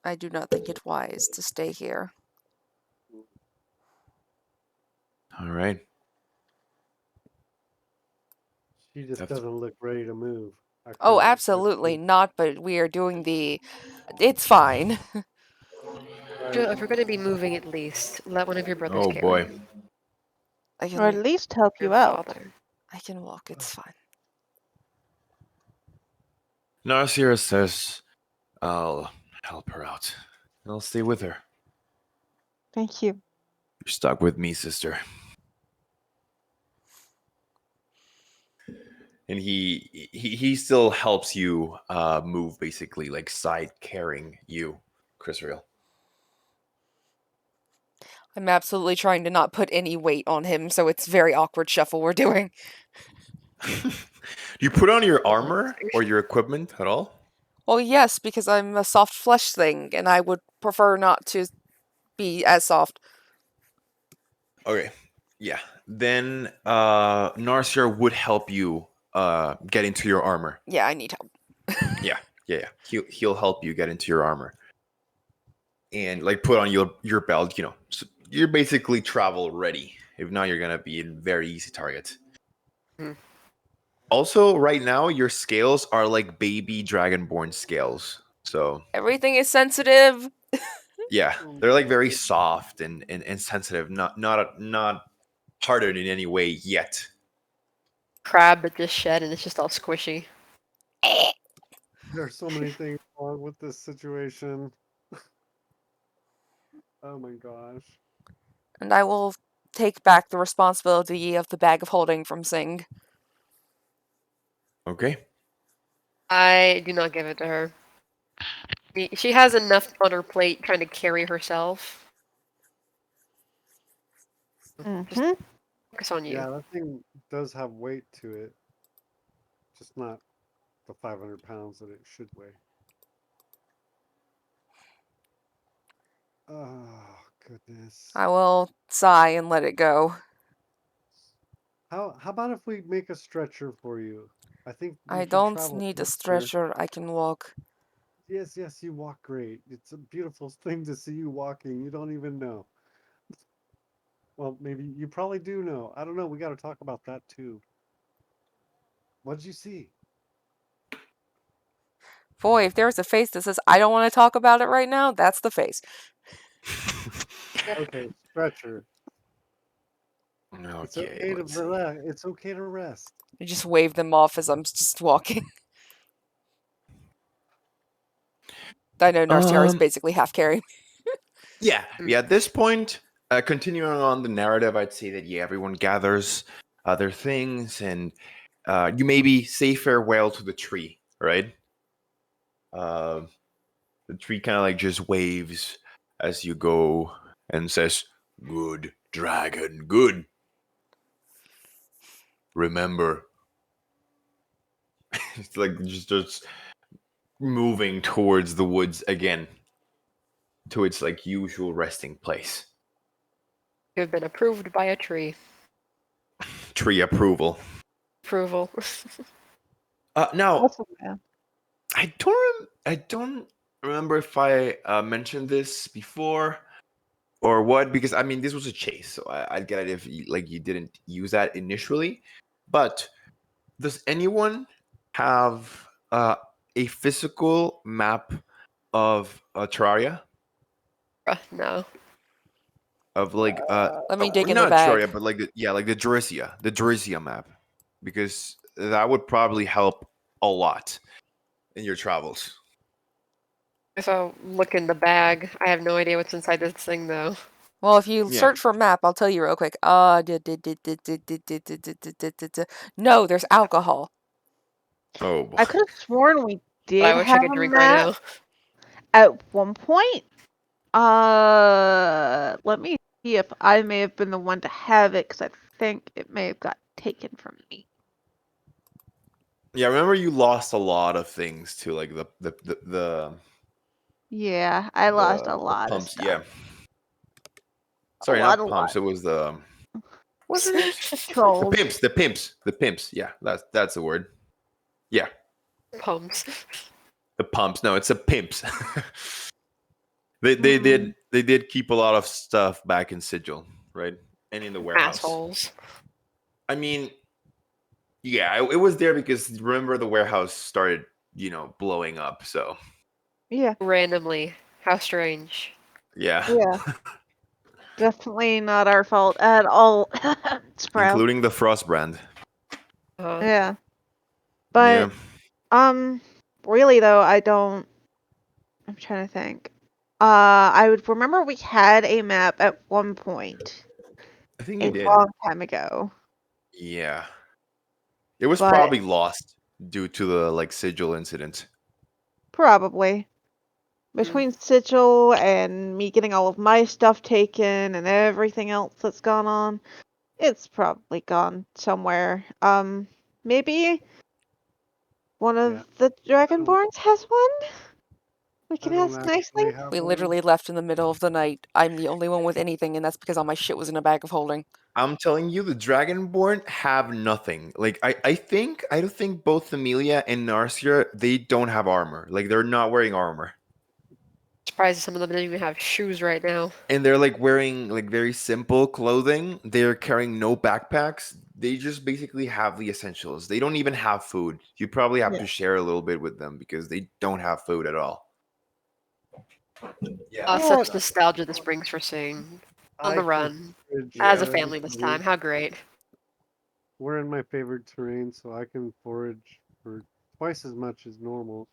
Speaker 1: I do not think it wise to stay here.
Speaker 2: All right.
Speaker 5: She just
Speaker 2: That's
Speaker 5: doesn't look ready to move.
Speaker 1: Oh,
Speaker 5: activity.
Speaker 1: absolutely not, but we are doing the... It's fine.
Speaker 3: Joe,
Speaker 5: Right.
Speaker 3: if we're going to be moving at least, let one of your brothers
Speaker 2: Oh
Speaker 3: carry.
Speaker 2: boy.
Speaker 1: I
Speaker 4: Or at
Speaker 1: can...
Speaker 4: least help
Speaker 3: Your
Speaker 4: you out.
Speaker 3: father.
Speaker 1: I can walk, it's fine.
Speaker 2: Narcia says, I'll help her out. I'll stay with her.
Speaker 4: Thank you.
Speaker 2: You're stuck with me, sister. And he still helps you move, basically, like side carrying you, Chrisreal.
Speaker 1: I'm absolutely trying to not put any weight on him, so it's very awkward shuffle we're doing.
Speaker 2: Do you put on your armor or your equipment at all?
Speaker 1: Well, yes, because I'm a soft flesh thing, and I would prefer not to be as soft.
Speaker 2: Okay. Yeah. Then Narcia would help you get into your armor.
Speaker 1: Yeah, I need help.
Speaker 2: Yeah. He'll help you get into your armor. And like put on your belt, So you're basically travel ready. If not, you're gonna be a very easy target.
Speaker 3: Hmm.
Speaker 2: Also, right now your scales are like baby dragonborn scales. So
Speaker 1: Everything is sensitive.
Speaker 2: yeah,
Speaker 5: Oh
Speaker 2: they're like
Speaker 5: my
Speaker 2: very
Speaker 5: goodness.
Speaker 2: soft and sensitive, not hardened in any way yet.
Speaker 3: Crab that just shed and it's just all squishy.
Speaker 5: There are so many things wrong with this situation. Oh my gosh.
Speaker 1: And I will take back the responsibility of the bag of holding from Sing.
Speaker 2: Okay.
Speaker 3: I do not give it to her. She has enough on her plate trying to carry herself. Just
Speaker 4: Mm-hmm.
Speaker 3: focus on you.
Speaker 5: Yeah, that thing does have weight to it. Just not the 500 pounds that it should weigh. Oh, goodness.
Speaker 1: I will sigh and let it go.
Speaker 5: How about if we make a stretcher for you? I think we
Speaker 1: I
Speaker 5: can
Speaker 1: don't
Speaker 5: travel
Speaker 1: need a
Speaker 5: faster.
Speaker 1: stretcher, I can walk.
Speaker 5: Yes, you walk great. It's a beautiful thing to see you walking. You don't even know. Well, maybe you probably do know. I don't know. We got to talk about that too. What did you see?
Speaker 1: Boy, if there's a face that says, I don't want to talk about it right now, that's the face.
Speaker 5: Okay, stretcher. It's
Speaker 2: Okay,
Speaker 5: okay to
Speaker 2: let's see.
Speaker 5: relax. It's okay to rest.
Speaker 1: I just wave them off as I'm just walking. I know Narciar is
Speaker 2: Um,
Speaker 1: basically half carrying.
Speaker 2: yeah. At this point, continuing on the narrative, I'd say that everyone gathers their things, and you maybe say farewell to the tree, right? Uh, the tree kind of like just waves as you go and says, "Good dragon, good. Remember." It's like just moving towards the woods again, to its like usual resting place.
Speaker 3: You have been approved by a tree.
Speaker 2: Tree approval.
Speaker 3: Approval.
Speaker 2: Now
Speaker 4: Awesome, man.
Speaker 2: I don't remember if I mentioned this before or what, because I mean this was a chase, so I'd get it if you didn't use that initially. But does anyone have a physical map of Atraria?
Speaker 3: No.
Speaker 2: Of like
Speaker 1: Let me dig in the
Speaker 2: not
Speaker 1: bag.
Speaker 2: Atraria, but like the Drusia map, because that would probably help a lot in your travels.
Speaker 3: If I look in the bag, I have no idea what's inside this thing though.
Speaker 1: Well, if you
Speaker 2: Yeah.
Speaker 1: search for map, I'll tell you real quick. No, there's alcohol.
Speaker 2: Oh boy.
Speaker 4: I could have sworn we
Speaker 3: But I
Speaker 4: did
Speaker 3: wish I
Speaker 4: have
Speaker 3: could
Speaker 4: a
Speaker 3: drink right
Speaker 4: map
Speaker 3: now.
Speaker 4: at one point. Let me see if I may have been the one to have it because I think it may have got taken from me.
Speaker 2: Yeah, I remember you lost a lot of things to like
Speaker 4: Yeah, I lost a
Speaker 2: the
Speaker 4: lot of
Speaker 2: pumps.
Speaker 4: stuff.
Speaker 2: Yeah,
Speaker 4: A
Speaker 2: sorry,
Speaker 4: lot,
Speaker 2: not
Speaker 4: a lot.
Speaker 2: pumps. It was the what's their names? The
Speaker 4: Trolls.
Speaker 2: pimps. The pimps. The pimps. Yeah, that's the word. Yeah,
Speaker 3: Pumps.
Speaker 2: the pumps. No, it's the pimps.
Speaker 4: Mm.
Speaker 2: they did keep a lot of stuff back in Sigil, right, and in the warehouse.
Speaker 3: Assholes.
Speaker 2: I mean, Yeah, it was there because remember the warehouse started, blowing up. So
Speaker 4: Yeah,
Speaker 1: Randomly. How strange.
Speaker 2: yeah,
Speaker 4: yeah. Definitely not our fault at all, Sprout.
Speaker 2: including the frost brand.
Speaker 4: Yeah.
Speaker 2: Yeah,
Speaker 4: But, really though, I'm trying to think. I would remember we had a map at one point,
Speaker 2: I think you
Speaker 4: a
Speaker 2: did.
Speaker 4: long time ago.
Speaker 2: Yeah, it was
Speaker 4: But
Speaker 2: probably lost due to the sigil incident.
Speaker 4: probably.
Speaker 1: Hmm.
Speaker 4: Between Sigil and me getting all of my stuff taken and everything else that's gone on, it's probably gone somewhere. Maybe one
Speaker 5: Yeah,
Speaker 4: of the
Speaker 5: I don't.
Speaker 4: Dragonborns has one? We
Speaker 5: I
Speaker 4: can
Speaker 5: don't
Speaker 4: ask nicely?
Speaker 5: actually have
Speaker 1: We
Speaker 5: one.
Speaker 1: literally left in the middle of the night. I'm the only one with anything, and that's because all my shit was in a bag of holding.
Speaker 2: I'm telling you, the Dragonborn have nothing. I don't think both Amelia and Narcia, they don't have armor. Like they're not wearing armor.
Speaker 1: Surprised some of them don't even have shoes right now.
Speaker 2: And they're wearing very simple clothing. They're carrying no backpacks. They just basically have the essentials. They don't even have food. You probably have
Speaker 4: Yeah.
Speaker 2: to share a little bit with them because they don't have food at all. Yeah.
Speaker 4: You know
Speaker 1: Such
Speaker 4: what?
Speaker 1: nostalgia this brings for seeing On
Speaker 5: I
Speaker 1: the
Speaker 5: can
Speaker 1: Run.
Speaker 5: forage
Speaker 1: As a
Speaker 2: Yeah.
Speaker 5: for
Speaker 1: family this
Speaker 5: everybody.
Speaker 1: time. How great.
Speaker 5: We're in my favorite terrain, so I can forage for twice as much as normal,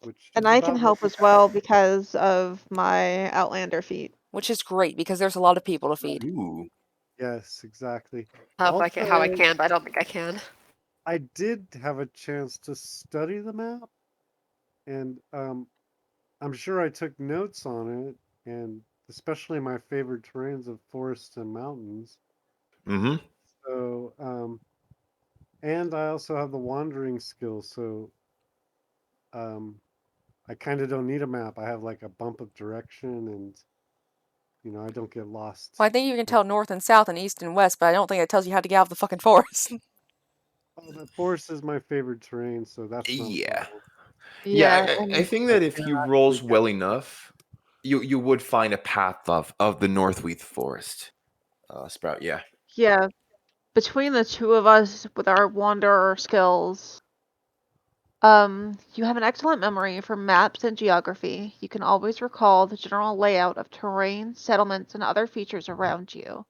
Speaker 5: which
Speaker 4: And
Speaker 5: is
Speaker 4: I can
Speaker 5: about what
Speaker 4: help
Speaker 5: we
Speaker 4: as
Speaker 5: have.
Speaker 4: well because of my Outlander feat.
Speaker 1: Which is great because there's a lot of people to feed.
Speaker 2: Ooh.
Speaker 5: Yes, exactly.
Speaker 1: How I
Speaker 5: Also,
Speaker 1: can, but I don't think I can.
Speaker 5: I did have a chance to study the map, and I'm sure I took notes on it, and especially my favorite terrains of forests and mountains.
Speaker 2: Mm-hmm.
Speaker 5: So, and I also have the wandering skill, so um, I kind of don't need a map. I have like a bump of direction, and I don't get lost.
Speaker 1: Well, I think you can tell north and south and east and west, but I don't think it tells you how to get out of the fucking forest.
Speaker 5: Oh, the forest is my favorite terrain, so that's not a
Speaker 2: Yeah.
Speaker 5: problem.
Speaker 2: Yeah,
Speaker 4: Yeah,
Speaker 2: I
Speaker 4: and
Speaker 2: think
Speaker 5: I
Speaker 2: that if
Speaker 5: can't
Speaker 2: you
Speaker 5: actually
Speaker 2: rolls
Speaker 5: get
Speaker 2: well
Speaker 5: lost.
Speaker 2: enough, you would find a path of the Northweath Forest. Sprout, yeah.
Speaker 4: yeah, between the two of us with our wanderer skills, you have an excellent memory for maps and geography. You can always recall the general layout of terrain, settlements, and other features around you.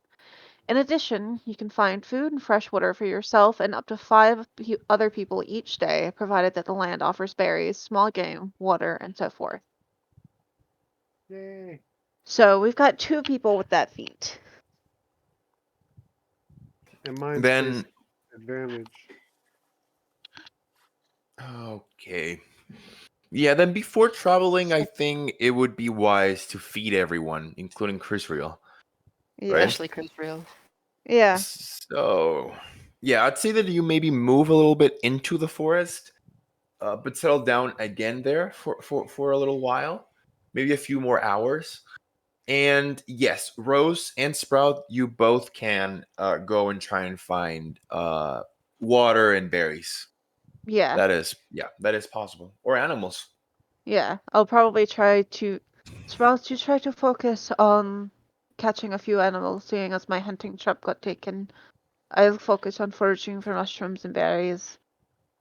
Speaker 4: In addition, you can find food and fresh water for yourself and up to five other people each day, provided that the land offers berries, small game, water, and so forth.
Speaker 5: Yay!
Speaker 4: So we've got two people with that feat.
Speaker 5: And mine's
Speaker 2: Then
Speaker 5: basically advantage.
Speaker 2: okay. Yeah, then before traveling, I think it would be wise to feed everyone, including Chris Real,
Speaker 4: Yeah.
Speaker 2: right?
Speaker 1: Especially Crisreal.
Speaker 4: Yeah.
Speaker 2: So, yeah, I'd say that you maybe move a little bit into the forest, but settle down again there for a little while, maybe a few more hours. And yes, Rose and Sprout, you both can go and try and find water and berries.
Speaker 4: Yeah.
Speaker 2: That is possible. Or animals.
Speaker 4: Yeah. I'll probably try to. Sprouts, you try to focus on catching a few animals, seeing as my hunting trip got taken. I'll focus on foraging for mushrooms and berries.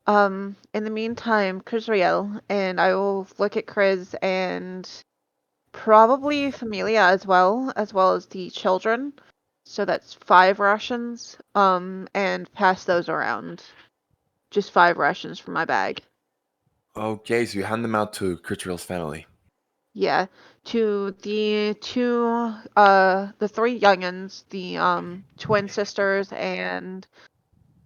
Speaker 4: In the meantime, Crisriel, and I will look at Chris and probably Familia as well as the children. So that's 5 rations. And pass those around. Just 5 rations from my bag.
Speaker 2: Okay, so you hand them out to Critrill's family.
Speaker 4: Yeah. To the 3 youngins, the twin sisters and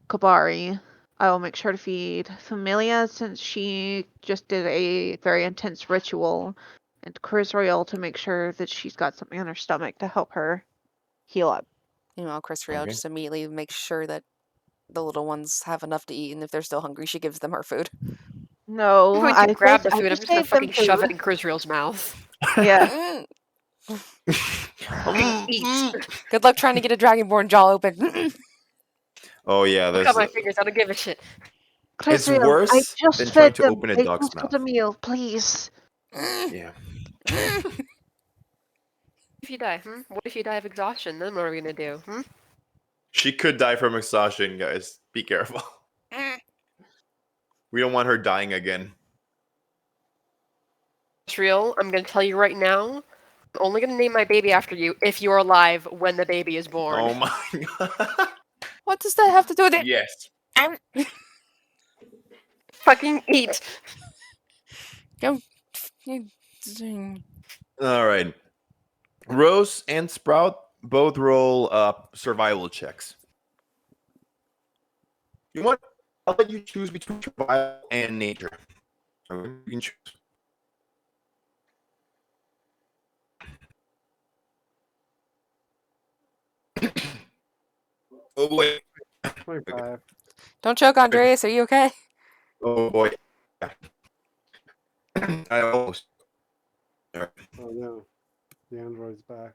Speaker 4: Kabari. I will make sure to feed Familia since she just did a very intense ritual, and Crisriel to make sure that she's got something in her stomach to help her heal up.
Speaker 1: Meanwhile, Crisreal
Speaker 2: Okay.
Speaker 1: just immediately makes sure that the little ones have enough to eat, and if they're still hungry, she gives them her food. I'm
Speaker 4: No,
Speaker 1: going to grab the
Speaker 4: I
Speaker 1: food. I'm
Speaker 4: just
Speaker 1: just going to
Speaker 4: gave them
Speaker 1: fucking shove
Speaker 4: food.
Speaker 1: it in Crisreal's mouth.
Speaker 4: Yeah.
Speaker 1: Mm, fucking eat. Good luck trying to get a Dragonborn jaw open.
Speaker 2: Oh yeah,
Speaker 1: Look at
Speaker 2: this
Speaker 1: my fingers. I don't give a shit.
Speaker 2: it's
Speaker 4: Crisriel, I
Speaker 2: worse than
Speaker 4: just
Speaker 2: trying
Speaker 4: fed
Speaker 2: to
Speaker 4: them.
Speaker 2: open a
Speaker 4: They
Speaker 2: dog's
Speaker 4: just had a
Speaker 2: mouth.
Speaker 4: meal, please.
Speaker 2: Yeah.
Speaker 1: If you die, What if you die of exhaustion? Then what are we gonna do,
Speaker 2: She could die from exhaustion, guys. Be careful. We don't want her dying again.
Speaker 3: Trill, I'm gonna tell you right now, I'm only gonna name my baby after you if you're alive when the baby is born.
Speaker 2: Oh my god.
Speaker 1: What does that have to do with it?
Speaker 2: Yes.
Speaker 3: Fucking eat.
Speaker 1: Go.
Speaker 2: All right. Rose and Sprout both roll survival checks. You want? I'll let you choose between survival and nature. Okay, you can choose. Oh boy.
Speaker 5: 25.
Speaker 1: Don't choke, Andreas. Are you okay?
Speaker 2: Oh boy. Yeah. I almost. All right.
Speaker 5: Oh no, the android's back.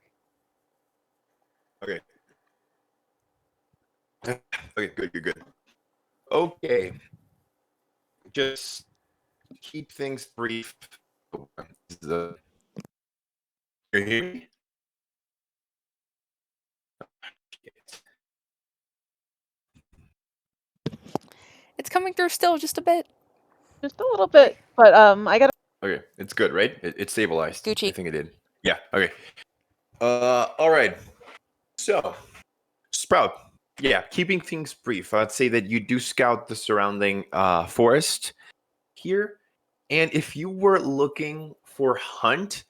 Speaker 2: Okay. Okay, good, you're good. Okay. Just keep things brief. Oh, this is a... You hear me?
Speaker 1: It's coming through still, just a bit.
Speaker 4: Just a little bit, but I gotta.
Speaker 2: Okay, it's good, right? It stabilized.
Speaker 1: Gucci.
Speaker 2: I think it did. Yeah, okay. All right. So, Sprout. Yeah, keeping things brief. I'd say that you do scout the surrounding forest here. And if you were looking for hunt,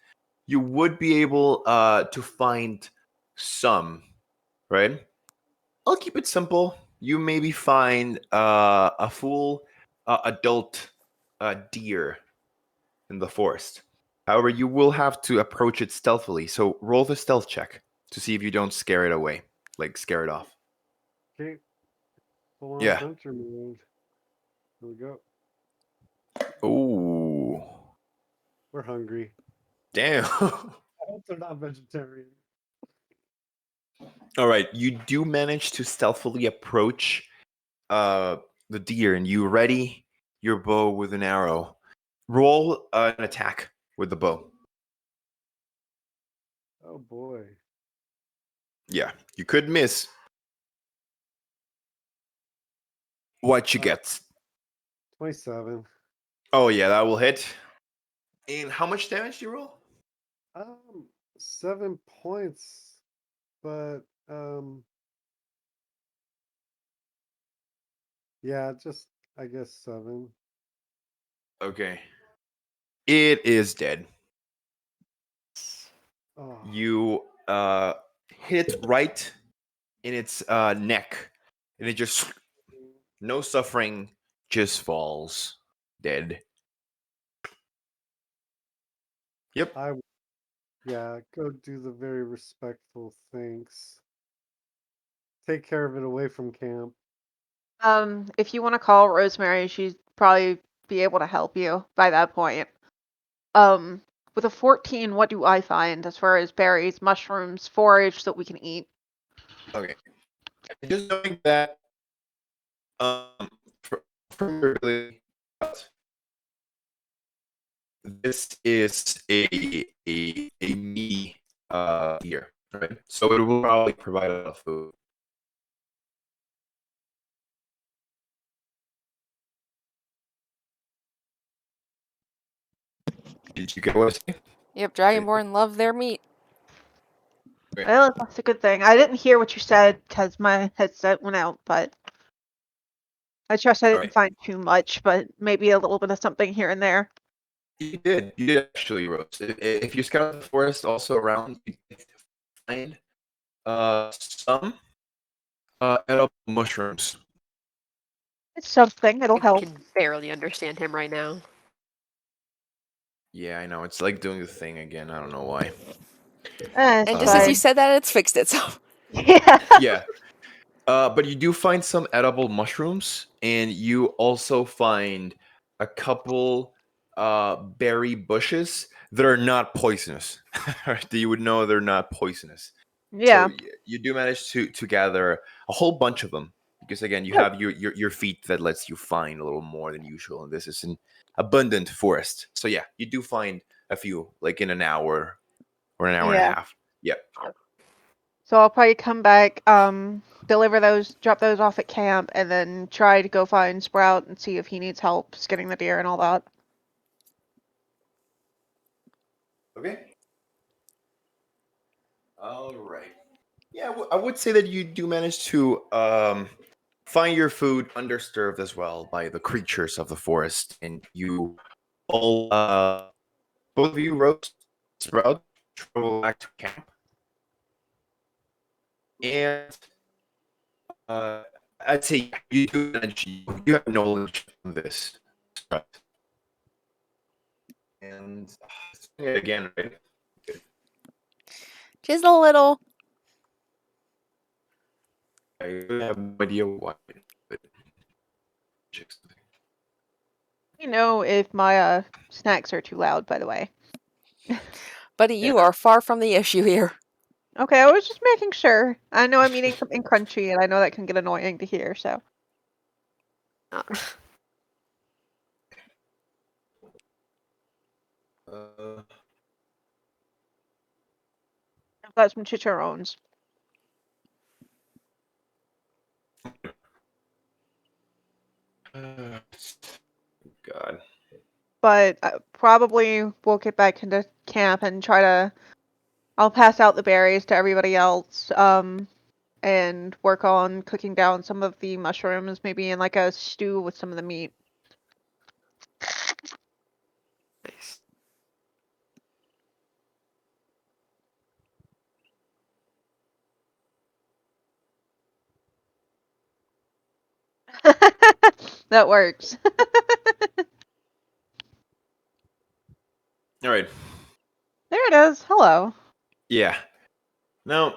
Speaker 2: you would be able to find some, right? I'll keep it simple. You maybe find a full adult deer in the forest. However, you will have to approach it stealthily. So roll the stealth check to see if you don't scare it away, like scare it off.
Speaker 5: Okay, full on
Speaker 2: Yeah.
Speaker 5: hunter mode. Here we go.
Speaker 2: Ooh.
Speaker 5: We're hungry.
Speaker 2: Damn.
Speaker 5: I hope they're not vegetarian.
Speaker 2: All right, you do manage to stealthily approach the deer, and you ready your bow with an arrow. Roll an attack with the bow.
Speaker 5: Oh boy.
Speaker 2: Yeah, you could miss. What you
Speaker 5: Uh,
Speaker 2: get?
Speaker 5: 27.
Speaker 2: Oh yeah, that will hit. And how much damage do you roll?
Speaker 5: 7 points, but yeah, just I guess 7.
Speaker 2: Okay. It is dead.
Speaker 5: Oh,
Speaker 2: You hit right in its neck, and it just no suffering, just falls dead. Yep.
Speaker 5: yeah, go do the very respectful thanks. Take care of it away from camp.
Speaker 4: If you want to call Rosemary, she'd probably be able to help you by that point. Um, with a 14, what do I find as far as berries, mushrooms, forage that we can eat?
Speaker 2: Okay. Just knowing that um from your ability, this is a meaty year, right? So it will probably provide a lot of food. Did you get what I say?
Speaker 1: Yep, Dragonborn love their meat.
Speaker 2: Okay.
Speaker 4: Well, that's a good thing. I didn't hear what you said because my headset went out, but I trust I
Speaker 2: All
Speaker 4: didn't
Speaker 2: right.
Speaker 4: find too much, but maybe a little bit of something here and there.
Speaker 2: You did. You did actually, Rose. If you scout the forest also around, you can find some edible mushrooms.
Speaker 4: It's something. It'll
Speaker 3: I
Speaker 4: help.
Speaker 3: can barely understand him right now.
Speaker 2: Yeah, I know. It's like doing the thing again. I don't know why.
Speaker 4: It's
Speaker 1: And just as you
Speaker 4: fine.
Speaker 1: said that, it's fixed itself.
Speaker 4: Yeah.
Speaker 2: Yeah. But you do find some edible mushrooms, and you also find a couple berry bushes that are not poisonous. That you would know they're not poisonous. So
Speaker 4: Yeah.
Speaker 2: you do manage to gather a whole bunch of them because again you
Speaker 4: Good.
Speaker 2: have your feet that lets you find a little more than usual, and this is an abundant forest. So yeah, you do find a few like in an hour or an hour and a
Speaker 4: Yeah.
Speaker 2: half. Yep.
Speaker 4: So I'll probably come back drop those off at camp, and then try to go find Sprout and see if he needs help skinning the deer and all that.
Speaker 2: Okay. All right. Yeah, I would say that you do manage to find your food undisturbed as well by the creatures of the forest, and you all, both of you, Rose, Sprout, travel back to camp, and I'd say you do manage. You have knowledge on this, Sprout. And again, right? Good.
Speaker 1: Just a little.
Speaker 2: I have no idea why. But
Speaker 4: You know if my snacks are too loud, by the way.
Speaker 1: Buddy, you
Speaker 2: Yeah.
Speaker 1: are far from the issue here.
Speaker 4: Okay, I was just making sure. I know I'm eating something crunchy, and I know that can get annoying to hear, so. I've got some chicharrones.
Speaker 2: God.
Speaker 4: But probably we'll get back into camp and try to. I'll pass out the berries to everybody else, and work on cooking down some of the mushrooms, maybe in like a stew with some of the meat.
Speaker 3: Nice.
Speaker 4: That works.
Speaker 2: All right.
Speaker 4: There it is. Hello.
Speaker 2: Yeah. Now,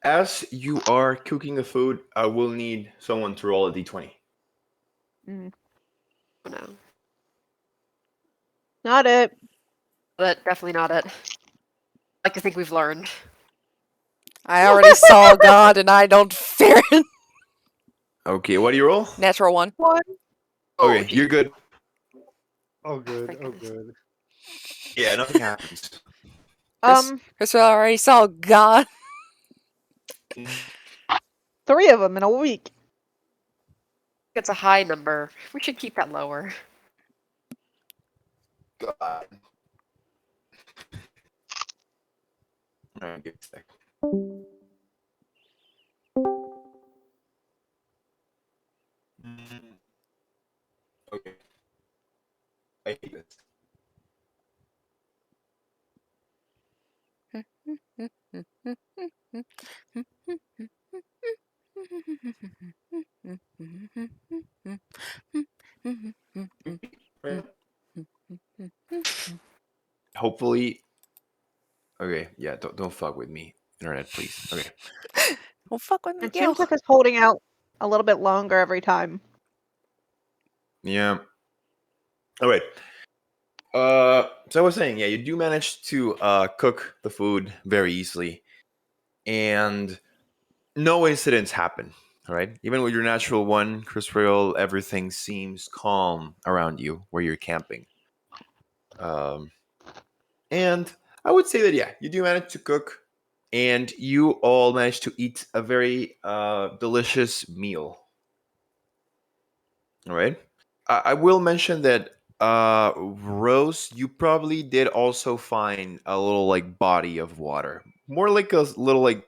Speaker 2: as you are cooking the food, I will need someone to roll a d20.
Speaker 4: Mm,
Speaker 3: Oh, no.
Speaker 4: not it.
Speaker 3: But definitely not it. Like I think we've learned.
Speaker 1: I already saw God and I don't fear it.
Speaker 2: Okay, what do you roll?
Speaker 1: Natural one.
Speaker 4: One.
Speaker 3: Oh,
Speaker 2: Okay, you're good.
Speaker 5: Oh, good.
Speaker 3: Thank
Speaker 5: Oh,
Speaker 3: goodness.
Speaker 5: good.
Speaker 2: Yeah, nothing happens.
Speaker 1: Chris already saw God.
Speaker 4: 3 of them in a week.
Speaker 3: It's a high number. We should keep that lower.
Speaker 2: God. All right, give me a sec. Okay. I hate this. Hopefully. Okay, yeah, don't fuck with me, internet, please. Okay.
Speaker 1: Well, fuck with
Speaker 4: It
Speaker 1: Miguel.
Speaker 4: seems like it's holding out a little bit longer every time.
Speaker 2: Yeah. All right. So I was saying, yeah, you do manage to cook the food very easily, and no incidents happen. All right, even with your natural one, Chris Real, everything seems calm around you where you're camping. Um, and I would say that yeah, you do manage to cook, and you all manage to eat a very delicious meal. All right. I will mention that Rose, you probably did also find a little like body of water, more like a little like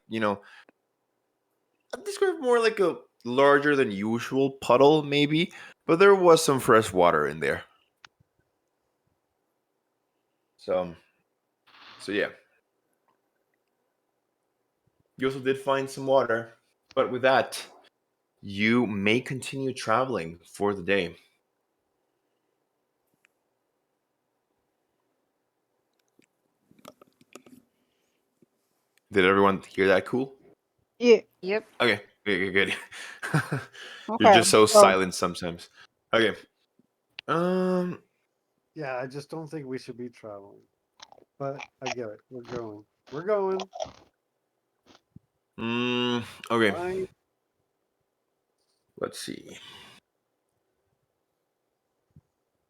Speaker 2: I'd describe more like a larger than usual puddle maybe, but there was some fresh water in there. So yeah, you also did find some water, but with that, you may continue traveling for the day. Did everyone hear that? Cool.
Speaker 4: Yeah.
Speaker 3: Yep.
Speaker 2: Okay, good. You're
Speaker 4: Okay.
Speaker 2: just so
Speaker 4: Well,
Speaker 2: silent sometimes. Okay. Um.
Speaker 5: Yeah, I just don't think we should be traveling. But I get it. We're going. We're going.
Speaker 2: Okay.
Speaker 5: Fine.
Speaker 2: Let's see.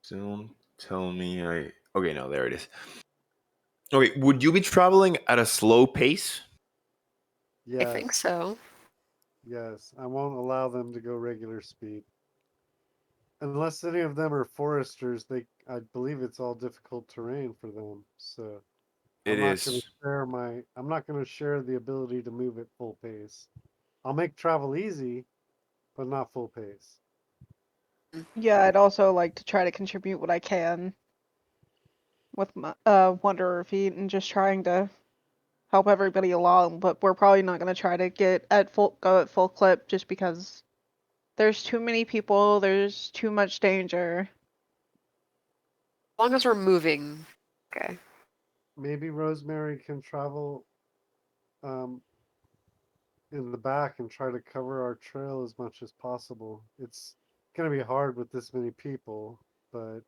Speaker 2: Don't tell me I. Okay, no, there it is. Okay, would you be traveling at a slow pace?
Speaker 3: I think
Speaker 5: Yes.
Speaker 3: so.
Speaker 5: Yes, I won't allow them to go regular speed. Unless any of them are foresters, I believe it's all difficult terrain for them. So
Speaker 2: It is.
Speaker 5: I'm not gonna share the ability to move at full pace. I'll make travel easy, but not full pace.
Speaker 4: Yeah, I'd also like to try to contribute what I can with my Wanderer feet and just trying to help everybody along, but we're probably not gonna try to go at full clip just because there's too many people, there's too much danger.
Speaker 3: As long as we're moving, okay.
Speaker 5: Maybe Rosemary can travel um, in the back and try to cover our trail as much as possible. It's gonna be hard with this many people, but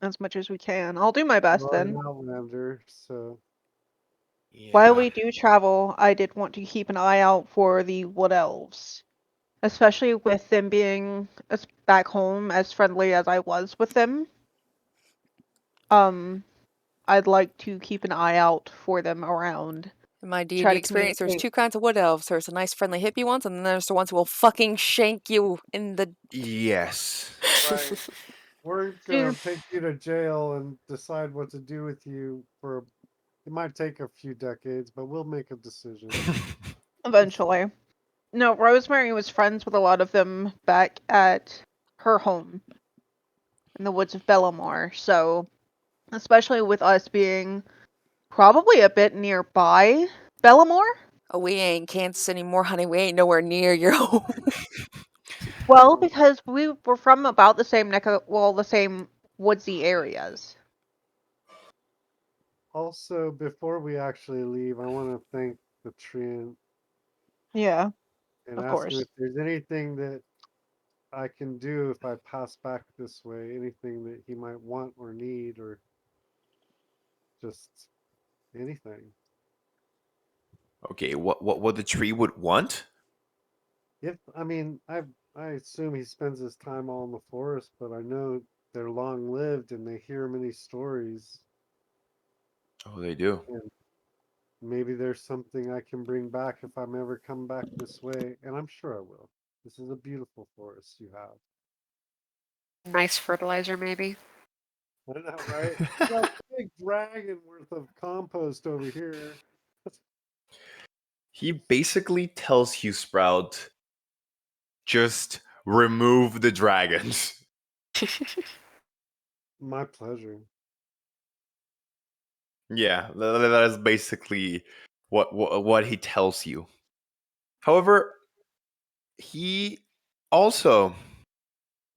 Speaker 4: As much as we can. I'll do my
Speaker 5: you
Speaker 4: best
Speaker 5: are an
Speaker 4: then.
Speaker 5: outlander, so
Speaker 4: While
Speaker 2: Yeah.
Speaker 4: we do travel, I did want to keep an eye out for the wood elves, especially with them being back home as friendly as I was with them. Um, I'd like to keep an eye out for them around.
Speaker 1: In my
Speaker 4: Try
Speaker 1: D&D
Speaker 4: to
Speaker 1: experience, there's
Speaker 4: communicate.
Speaker 1: two kinds of wood elves. There's the nice, friendly, hippie ones, and then there's the ones who will fucking shank you in the...
Speaker 2: Yes.
Speaker 5: right. We're
Speaker 4: Yeah,
Speaker 5: gonna take you to jail and decide what to do with you for. It might take a few decades, but we'll make a decision.
Speaker 4: eventually. No, Rosemary was friends with a lot of them back at her home in the woods of Bellamore, so especially with us being probably a bit nearby Bellamore.
Speaker 1: Oh, we ain't Kansas anymore, honey. We ain't nowhere near your home.
Speaker 4: Well,
Speaker 5: Um,
Speaker 4: because we were from about the same the same woodsy areas.
Speaker 5: Also, before we actually leave, I want to thank the Treant
Speaker 4: Yeah,
Speaker 5: and
Speaker 4: of
Speaker 5: ask him
Speaker 4: course.
Speaker 5: if there's anything that I can do if I pass back this way, anything that he might want or need, or just anything.
Speaker 2: Okay, what the tree would want?
Speaker 5: If I mean, I assume he spends his time all in the forest, but I know they're long lived and they hear many stories,
Speaker 2: Oh, they do.
Speaker 5: and maybe there's something I can bring back if I'm ever come back this way, and I'm sure I will. This is a beautiful forest you have.
Speaker 3: Nice fertilizer, maybe.
Speaker 5: I don't know, right? I got a big dragon worth of compost over here.
Speaker 2: He basically tells you, Sprout, just remove the dragons.
Speaker 5: My pleasure.
Speaker 2: Yeah, that is basically what he tells you. However, he also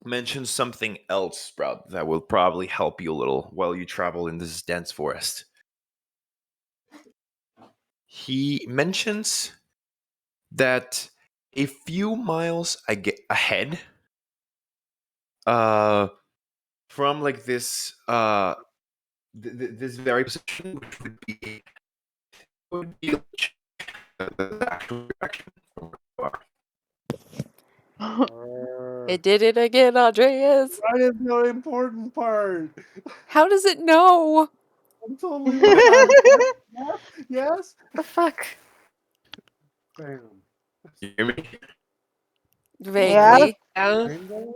Speaker 2: mentions something else, Sprout, that will probably help you a little while you travel in this dense forest. He mentions that a few miles ahead, uh, from like this this very position, which would be the actual direction from where
Speaker 5: Arr.
Speaker 1: It did it again, Andreas.
Speaker 5: Right is the important part.
Speaker 1: How does it know?
Speaker 5: I'm totally lying. Yes, yes.
Speaker 3: The fuck?
Speaker 5: Bam.
Speaker 2: you hear me?
Speaker 4: Yeah.
Speaker 1: Vaguely.
Speaker 3: Yeah.
Speaker 5: Bingo.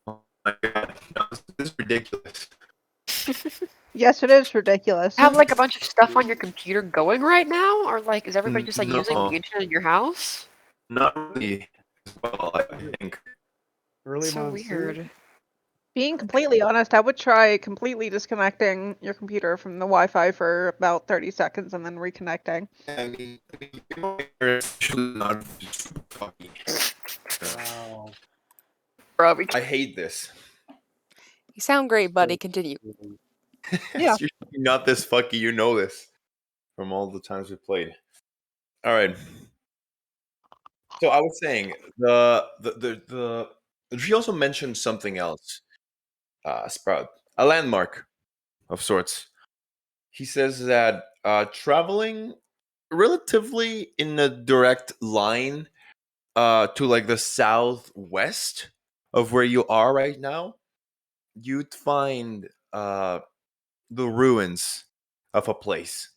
Speaker 2: Oh my god, no, this is ridiculous.
Speaker 4: Yes, it is ridiculous.
Speaker 3: Have like a bunch of stuff on your computer going right now, or like is everybody just like using the
Speaker 2: No,
Speaker 3: internet in your house?
Speaker 2: not really. Well, I
Speaker 5: Is it
Speaker 2: think.
Speaker 5: early
Speaker 3: So
Speaker 5: monsoon?
Speaker 3: weird.
Speaker 4: Being completely honest, I would try completely disconnecting your computer from the Wi-Fi for about 30 seconds and then reconnecting.
Speaker 2: It's actually not super fucky.
Speaker 5: Wow.
Speaker 3: Bro, we
Speaker 2: I hate this.
Speaker 1: You sound great, buddy.
Speaker 5: So
Speaker 1: Continue.
Speaker 5: frustrating.
Speaker 4: Yeah.
Speaker 2: It's usually not this fucky. You know this from all the times we played. All right. So I was saying she also mentioned something else. Sprout, a landmark of sorts. He says that traveling relatively in a direct line to like the southwest of where you are right now, you'd find the ruins of a place.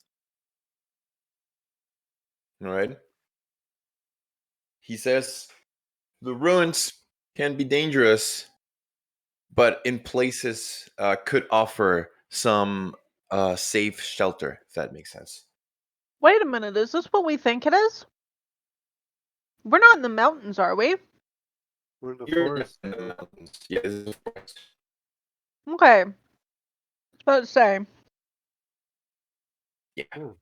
Speaker 2: All right. he says the ruins can be dangerous, but in places could offer some safe shelter, if that makes sense.
Speaker 4: Wait a minute, is this what we think it is? We're not in the mountains, are we?
Speaker 5: We're in the
Speaker 2: You're
Speaker 5: forest.
Speaker 2: in the mountains. Yeah, this is the forest.
Speaker 4: Okay. I was about to say.
Speaker 2: Yeah.
Speaker 5: Oh,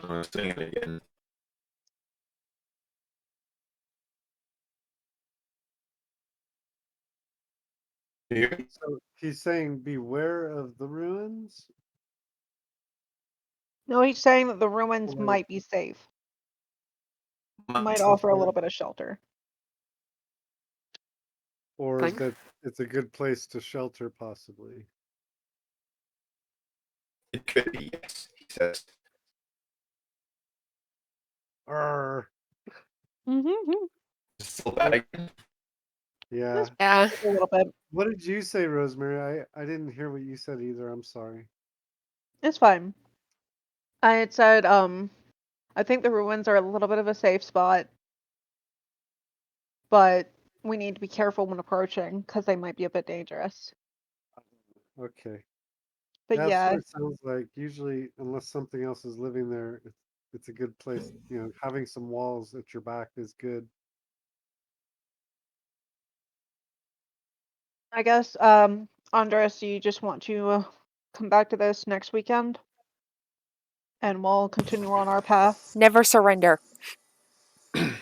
Speaker 2: I'm saying it again. Do you hear me?
Speaker 5: so he's saying beware of the ruins?
Speaker 4: No, he's saying that the ruins
Speaker 5: Or,
Speaker 4: might be safe. Might
Speaker 2: Might.
Speaker 4: offer a
Speaker 5: okay.
Speaker 4: little bit of shelter.
Speaker 5: Or
Speaker 1: Fine.
Speaker 5: that it's a good place to shelter, possibly.
Speaker 2: It could be, yes, he says.
Speaker 5: Arr.
Speaker 4: Mm-hmm.
Speaker 2: Still bad again?
Speaker 5: Yeah.
Speaker 4: Just
Speaker 1: Yeah.
Speaker 4: a little bit.
Speaker 5: What did you say, Rosemary? I didn't hear what you said either. I'm sorry.
Speaker 4: It's fine. I had said, I think the ruins are a little bit of a safe spot, but we need to be careful when approaching because they might be a bit dangerous.
Speaker 5: Okay.
Speaker 4: But
Speaker 5: Yeah, that's
Speaker 4: yeah,
Speaker 5: what it sounds like. Usually, unless something else is living there, it's a good place. You know, having some walls at your back is good.
Speaker 4: I guess, Andres, you just want to come back to this next weekend and we'll continue on our path.
Speaker 1: Never surrender.
Speaker 2: I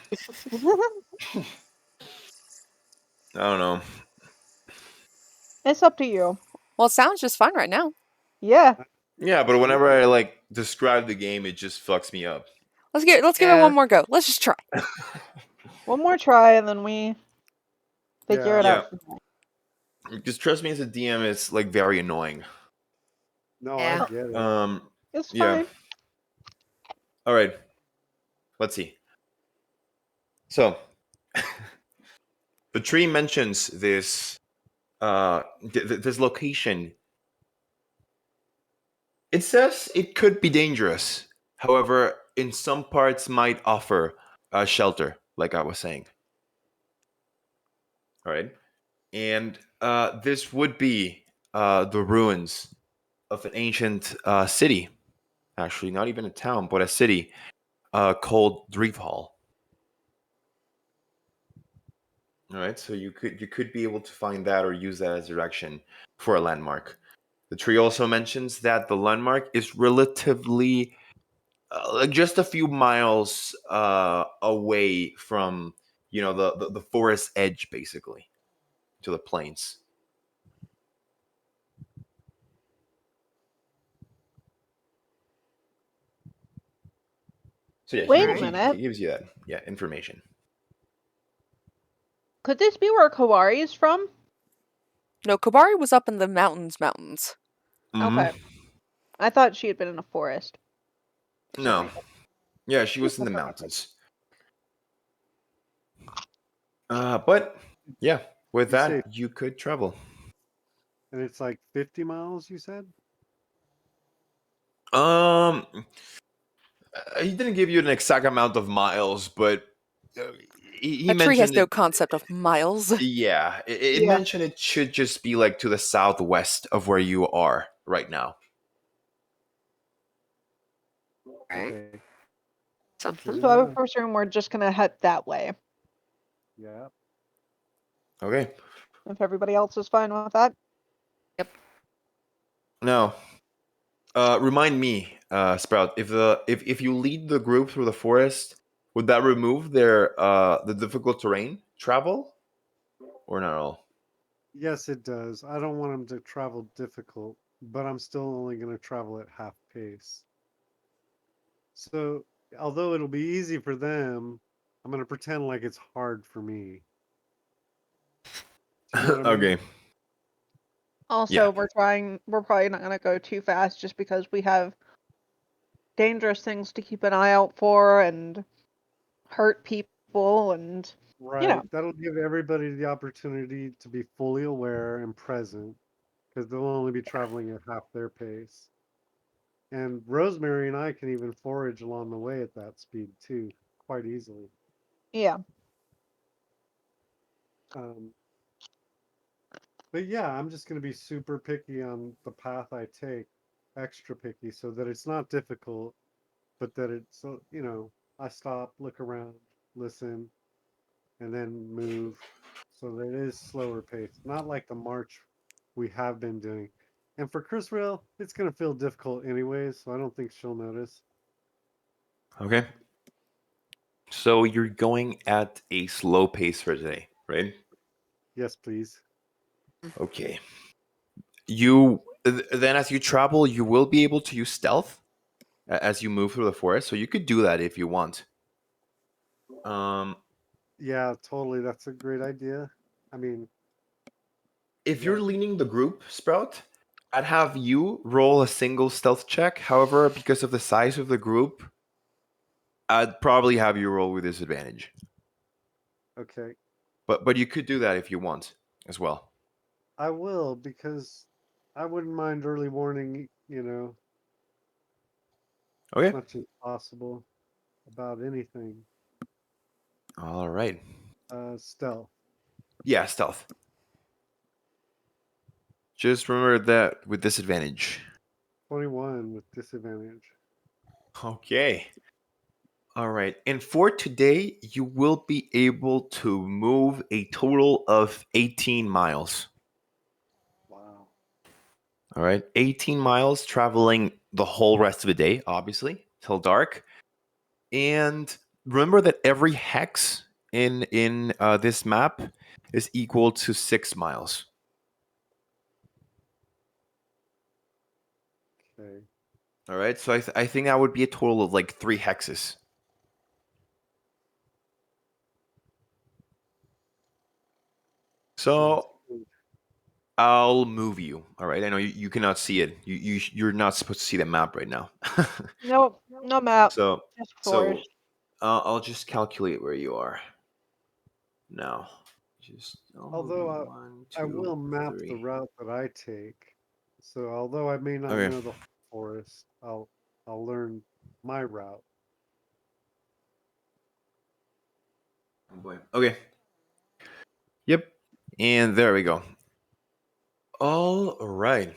Speaker 2: don't know.
Speaker 4: It's up to you.
Speaker 1: Well, it sounds just fine right now.
Speaker 4: Yeah.
Speaker 2: Yeah, but whenever I like describe the game, it just fucks me up.
Speaker 1: Let's give it
Speaker 4: Yeah.
Speaker 1: one more go. Let's just try.
Speaker 4: One more try and then we figure it
Speaker 5: Yeah.
Speaker 2: Yeah,
Speaker 4: out from there.
Speaker 2: because trust me, as a DM, it's like very annoying.
Speaker 5: No, I
Speaker 1: Yeah.
Speaker 5: get it.
Speaker 2: Um,
Speaker 4: It's
Speaker 2: yeah.
Speaker 4: fine.
Speaker 2: All right. Let's see. So, the tree mentions this this location. It says it could be dangerous. However, in some parts might offer shelter, like I was saying. All right. And this would be the ruins of an ancient city. Actually, not even a town, but a city called Dreefhall. All right, so you could be able to find that or use that as direction for a landmark. The tree also mentions that the landmark is relatively like just a few miles away from the forest edge, basically, to the plains. So yeah,
Speaker 4: Wait
Speaker 2: he
Speaker 4: a
Speaker 1: Alright.
Speaker 2: he,
Speaker 4: minute.
Speaker 2: he gives you that information.
Speaker 4: Could this be where Kawari is from?
Speaker 1: No, Kobari was up in the mountains.
Speaker 2: Hmm.
Speaker 4: Okay. I thought she had been in a forest for some
Speaker 2: No,
Speaker 4: reason.
Speaker 2: yeah, she was in
Speaker 4: Just
Speaker 2: the
Speaker 4: for reference.
Speaker 2: mountains. But yeah, with
Speaker 5: You say,
Speaker 2: that you could travel.
Speaker 5: and it's like 50 miles, you said?
Speaker 2: Um, he didn't give you an exact amount of miles, but uh, he
Speaker 1: A tree has
Speaker 2: mentioned
Speaker 1: no
Speaker 2: it.
Speaker 1: concept of miles.
Speaker 2: Yeah, it
Speaker 4: Yeah.
Speaker 2: mentioned it should just be like to the southwest of where you are right now.
Speaker 1: Right.
Speaker 5: Okay.
Speaker 1: Something.
Speaker 5: Good
Speaker 4: So I would
Speaker 5: enough.
Speaker 4: presume we're just gonna head that way.
Speaker 5: Yeah.
Speaker 2: Okay.
Speaker 4: If everybody else is fine with that.
Speaker 1: Yep.
Speaker 2: Now, remind me, Sprout, if you lead the group through the forest, would that remove the difficult terrain travel or not at all?
Speaker 5: Yes, it does. I don't want them to travel difficult, but I'm still only going to travel at half pace. So, although it'll be easy for them, I'm going to pretend like it's hard for me. Do you know what I mean?
Speaker 2: Okay.
Speaker 4: Also,
Speaker 2: Yeah.
Speaker 4: we're probably not gonna go too fast just because we have dangerous things to keep an eye out for and hurt people and you know.
Speaker 5: Right. That'll give everybody the opportunity to be fully aware and present because they'll only be traveling at half their pace. And Rosemary and I can even forage along the way at that speed too. quite easily.
Speaker 4: Yeah.
Speaker 5: Um, but yeah, I'm just going to be super picky on the path I take, extra picky, so that it's not difficult, but that it's, I stop, look around, listen, and then move. So that it is slower pace, not like the march we have been doing. And for Chris Rail, it's going to feel difficult anyways, so I don't think she'll notice.
Speaker 2: Okay. So you're going at a slow pace for today, right?
Speaker 5: Yes, please.
Speaker 2: Okay. Then as you travel, you will be able to use stealth as you move through the forest. So you could do that if you want. Um,
Speaker 5: Yeah, totally. That's a great idea. I mean,
Speaker 2: if
Speaker 5: yeah,
Speaker 2: you're leading the group, Sprout, I'd have you roll a single stealth check. However, because of the size of the group, I'd probably have you roll with disadvantage.
Speaker 5: okay.
Speaker 2: But you could do that if you want as well.
Speaker 5: I will because I wouldn't mind early warning, as
Speaker 2: Okay.
Speaker 5: much as possible about anything.
Speaker 2: All right.
Speaker 5: Stealth.
Speaker 2: Yeah, stealth. Just remember that with disadvantage.
Speaker 5: 21 with disadvantage.
Speaker 2: Okay. All right. And for today, you will be able to move a total of 18 miles.
Speaker 5: Wow.
Speaker 2: All right. 18 miles traveling the whole rest of the day, obviously, till dark. And remember that every hex in this map is equal to 6 miles.
Speaker 5: Okay.
Speaker 2: All right. So I think that would be a total of like 3 hexes.
Speaker 5: Sounds
Speaker 2: So
Speaker 5: good.
Speaker 2: I'll move you. All right. I know you cannot see it. You're not supposed to see the map right now.
Speaker 4: Nope. No map.
Speaker 2: so
Speaker 4: Just
Speaker 2: so
Speaker 4: forest.
Speaker 2: I'll just calculate where you are now. Just I'll move
Speaker 5: Although
Speaker 2: you one,
Speaker 5: I
Speaker 2: two,
Speaker 5: will map the
Speaker 2: three.
Speaker 5: route that I take. So although I may not
Speaker 2: Okay.
Speaker 5: know the whole forest, I'll learn my route.
Speaker 2: Oh boy. Okay. Yep. And there we go. All right.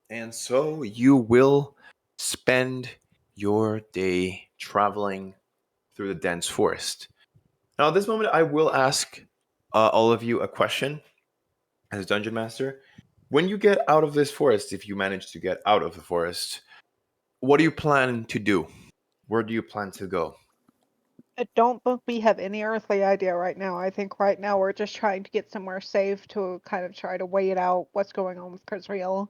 Speaker 2: And so you will spend your day traveling through the dense forest. Now, at this moment, I will ask all of you a question as dungeon master. When you get out of this forest, if you manage to get out of the forest, what do you plan to do? Where do you plan to go?
Speaker 4: I don't think we have any earthly idea right now. I think right now we're just trying to get somewhere safe to kind of try to weigh it out what's going on with Kurzweil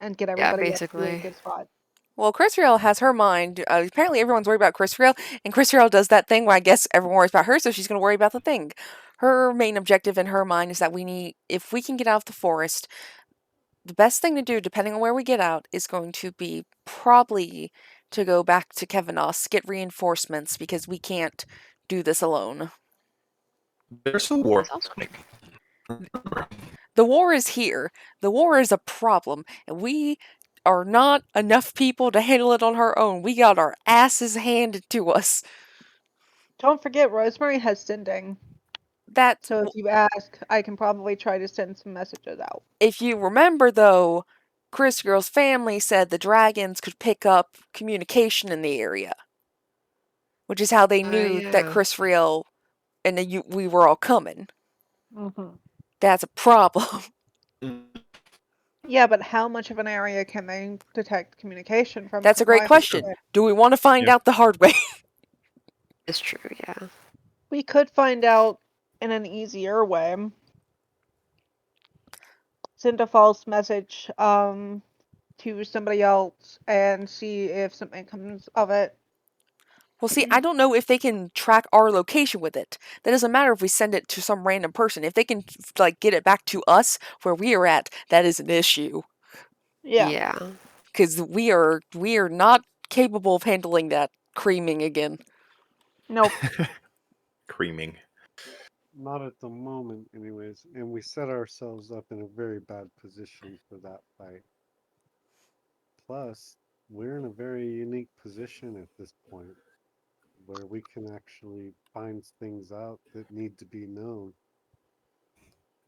Speaker 4: and get
Speaker 1: Yeah,
Speaker 4: everybody up to be in a
Speaker 1: basically.
Speaker 4: good spot.
Speaker 1: Well, Chris Riel has her mind. Apparently, everyone's worried about Chris Riel, and Chris Riel does that thing where I guess everyone worries about her, so she's going to worry about the thing. Her main objective in her mind is that if we can get out of the forest, the best thing to do, depending on where we get out, is going to be probably to go back to Kevinos, get reinforcements, because we can't do this alone.
Speaker 2: There's a war.
Speaker 3: Sounds cool.
Speaker 1: The war is here. The war is a problem, and we are not enough people to handle it on our own. We got our asses handed to us.
Speaker 4: Don't forget, Rosemary has sending.
Speaker 1: That,
Speaker 4: So if you ask, I can probably try to send some messages out.
Speaker 1: if you remember though, Chris Girl's family said the dragons could pick up communication in the area, which is how they knew that
Speaker 3: Yeah.
Speaker 1: Chris Real and we were all coming.
Speaker 4: Hmm.
Speaker 1: That's a problem.
Speaker 4: Yeah, but how much of an area can they detect communication from?
Speaker 1: That's a
Speaker 4: Because
Speaker 1: great
Speaker 4: my
Speaker 2: That's true.
Speaker 1: question. Do we want to find
Speaker 2: Yeah.
Speaker 1: out the hard way?
Speaker 3: It's true, yeah.
Speaker 4: we could find out in an easier way. Send a false message to somebody else and see if something comes of it.
Speaker 1: Well, see, I don't know if they can track our location with it. That doesn't matter if we send it to some random person. If they can, like, get it back to us where we are at, that is an issue.
Speaker 4: Yeah.
Speaker 3: Yeah.
Speaker 1: Because we are not capable of handling that creaming again.
Speaker 4: Nope.
Speaker 2: Creaming.
Speaker 5: Not at the moment, anyways. And we set ourselves up in a very bad position for that fight. Plus, we're in a very unique position at this point. where we can actually find things out that need to be known.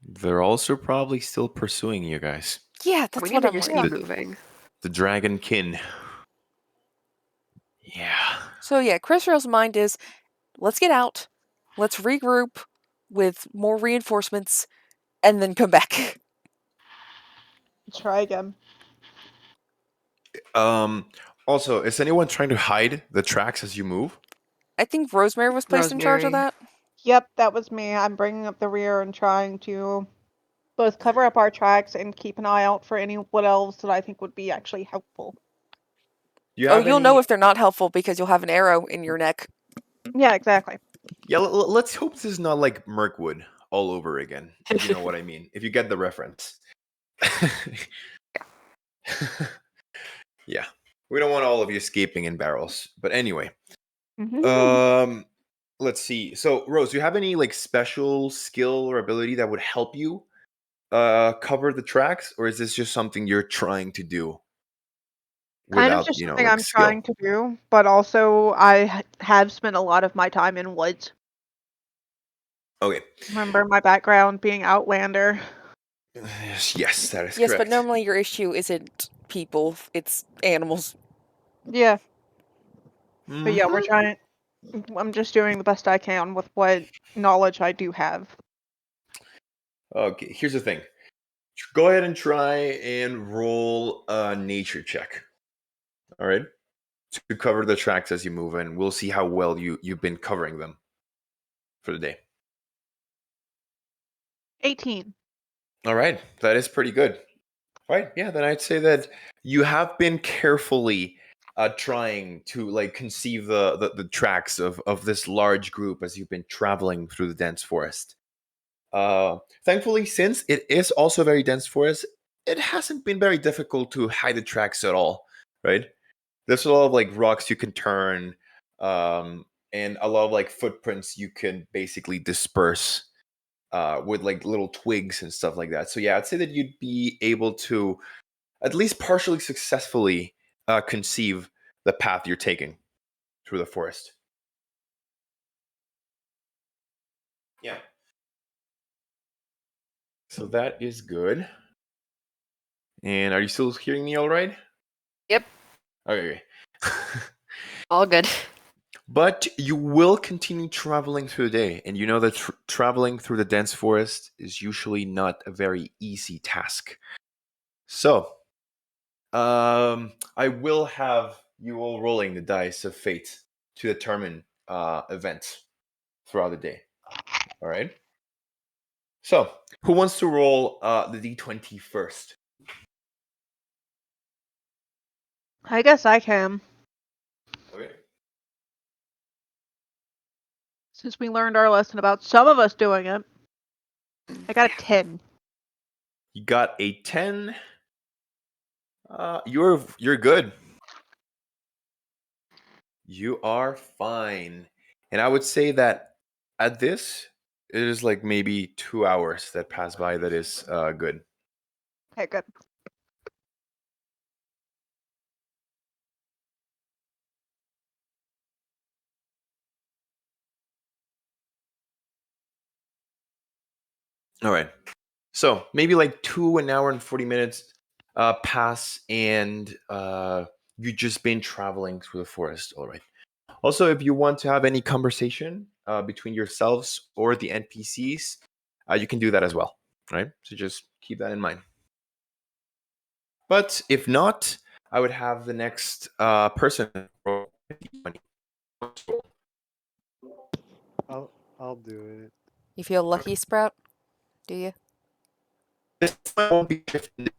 Speaker 2: They're also probably still pursuing you guys.
Speaker 1: Yeah,
Speaker 3: We
Speaker 1: that's
Speaker 3: need
Speaker 1: what
Speaker 3: to
Speaker 1: I'm
Speaker 3: just
Speaker 1: like.
Speaker 3: keep
Speaker 2: The,
Speaker 3: moving.
Speaker 2: the dragon kin. Yeah.
Speaker 1: So yeah, Chris Rail's mind is, let's get out, let's regroup with more reinforcements, and then come back.
Speaker 4: Try again.
Speaker 2: Also, is anyone trying to hide the tracks as you move?
Speaker 1: I think Rosemary was placed in charge of
Speaker 3: Rosemary.
Speaker 1: that.
Speaker 4: Yep, that was me. I'm bringing up the rear and trying to both cover up our tracks and keep an eye out for any wood elves that I think would be actually helpful.
Speaker 2: Do you
Speaker 1: Oh,
Speaker 2: have
Speaker 1: you'll know
Speaker 2: any?
Speaker 1: if they're not helpful because you'll have an arrow in your neck.
Speaker 4: Yeah, exactly.
Speaker 2: Yeah, let's hope this is not like Mirkwood all over again, if you know what I mean. If you get the reference. Yeah. We don't want all of you escaping in barrels. But anyway. Let's see. So, Rose, do you have any like special skill or ability that would help you cover the tracks, or is this just something you're trying to do
Speaker 4: Kind of
Speaker 2: without,
Speaker 4: just something
Speaker 2: like
Speaker 4: I'm
Speaker 2: skill?
Speaker 4: trying to do, but also I have spent a lot of my time in woods.
Speaker 2: Okay.
Speaker 4: Remember my background being Outlander.
Speaker 2: Yes, that is
Speaker 1: Yes, but
Speaker 2: correct.
Speaker 1: normally your issue isn't people, it's animals.
Speaker 4: Yeah, but yeah, we're
Speaker 2: Mhm.
Speaker 4: trying. I'm just doing the best I can with what knowledge I do have.
Speaker 2: Okay, here's the thing. Go ahead and try and roll a nature check. All right, to cover the tracks as you move, and we'll see how well you've been covering them for the day.
Speaker 4: 18.
Speaker 2: All right, that is pretty good. All right, yeah, then I'd say that you have been carefully trying to like conceive the tracks of this large group as you've been traveling through the dense forest. Thankfully, since it is also a very dense forest, it hasn't been very difficult to hide the tracks at all, right? There's a lot of like rocks you can turn, and a lot of like footprints you can basically disperse with like little twigs and stuff like that. So yeah, I'd say that you'd be able to at least partially successfully conceive the path you're taking through the forest. Yeah. So that is good. And are you still hearing me all right?
Speaker 3: Yep,
Speaker 2: Okay.
Speaker 3: all good.
Speaker 2: But you will continue traveling through the day, and you know that traveling through the dense forest is usually not a very easy task. So, I will have you all rolling the dice of fate to determine events throughout the day. All right. So, who wants to roll the d20 first?
Speaker 4: I guess I can,
Speaker 2: Okay.
Speaker 4: since we learned our lesson about some of us doing it. I got a 10.
Speaker 2: You got a 10. You're good. You are fine. And I would say that at this, it is like maybe 2 hours that pass by that is good.
Speaker 4: Okay, good.
Speaker 2: All right. So maybe like 2 an hour and 40 minutes pass, and you've just been traveling through the forest. All right. Also, if you want to have any conversation between yourselves or the NPCs, you can do that as well. Right. So just keep that in mind. But if not, I would have the next person roll d20.
Speaker 5: I'll do it.
Speaker 1: You feel lucky, Sprout? Do you?
Speaker 2: This one won't be shifting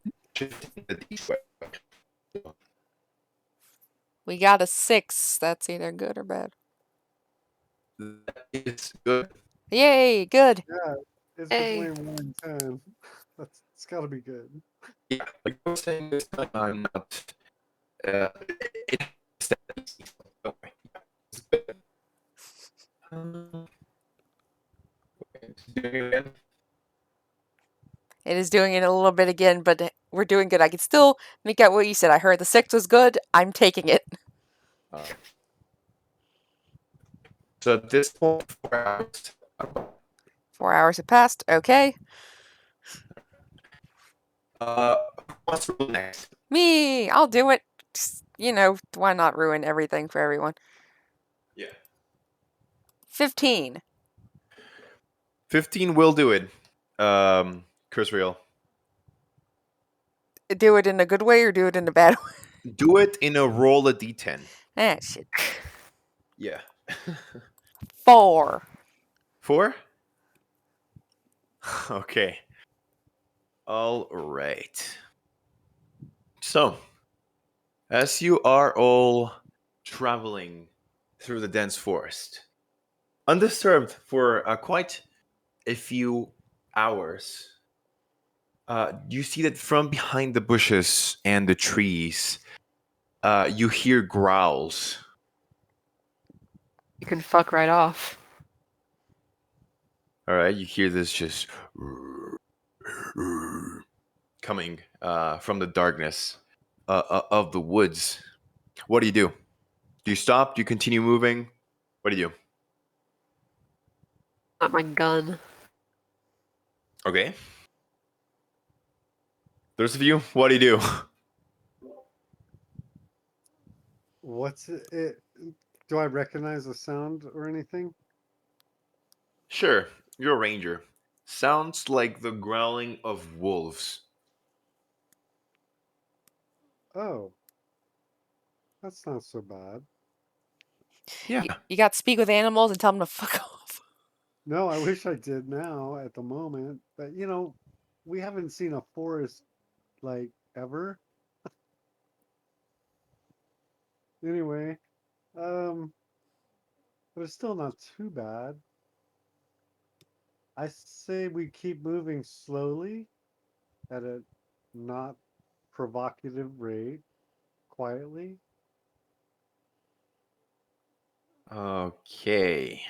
Speaker 2: the d20.
Speaker 1: We got a 6. That's either good or bad.
Speaker 2: That is good.
Speaker 1: Yay, good.
Speaker 5: Yeah, it's
Speaker 3: Hey.
Speaker 5: between 1 and 10. It's got to be good.
Speaker 2: Yeah, like I was saying this time, I'm not. It has that easy, so don't worry. Yeah, it's good. Okay, just doing it again.
Speaker 1: It is doing it a little bit again, but we're doing good. I can still make out what you said. I heard the 6 was good. I'm taking it.
Speaker 2: Alright. So at this point, 4 hours.
Speaker 1: 4 hours have passed. Okay.
Speaker 2: Who wants to roll next?
Speaker 1: Me! I'll do it. Just, why not ruin everything for everyone?
Speaker 2: Yeah.
Speaker 1: 15.
Speaker 2: 15 will do it. Chris Real.
Speaker 1: Do it in a good way or do it in a bad way?
Speaker 2: Do it in a roll a d10.
Speaker 1: Ah, shit.
Speaker 2: Yeah.
Speaker 1: 4.
Speaker 2: 4? Okay. All right. So, as you are all traveling through the dense forest, undisturbed for quite a few hours, you see that from behind the bushes and the trees, you hear growls.
Speaker 3: You can fuck right off.
Speaker 2: All right, you hear this just coming from the darkness of the woods. What do you do? Do you stop? Do you continue moving? What do you do?
Speaker 3: Not my gun.
Speaker 2: Okay. Those of you, what do you do?
Speaker 5: What's it? Do I recognize the sound or anything?
Speaker 2: Sure, you're a ranger. Sounds like the growling of wolves.
Speaker 5: Oh, that's not so bad.
Speaker 2: Yeah.
Speaker 1: You got to speak with animals and tell them to fuck off.
Speaker 5: No, I wish I did now at the moment, but we haven't seen a forest like ever. Anyway, um, but it's still not too bad. I say we keep moving slowly at a not provocative rate, quietly.
Speaker 2: Okay.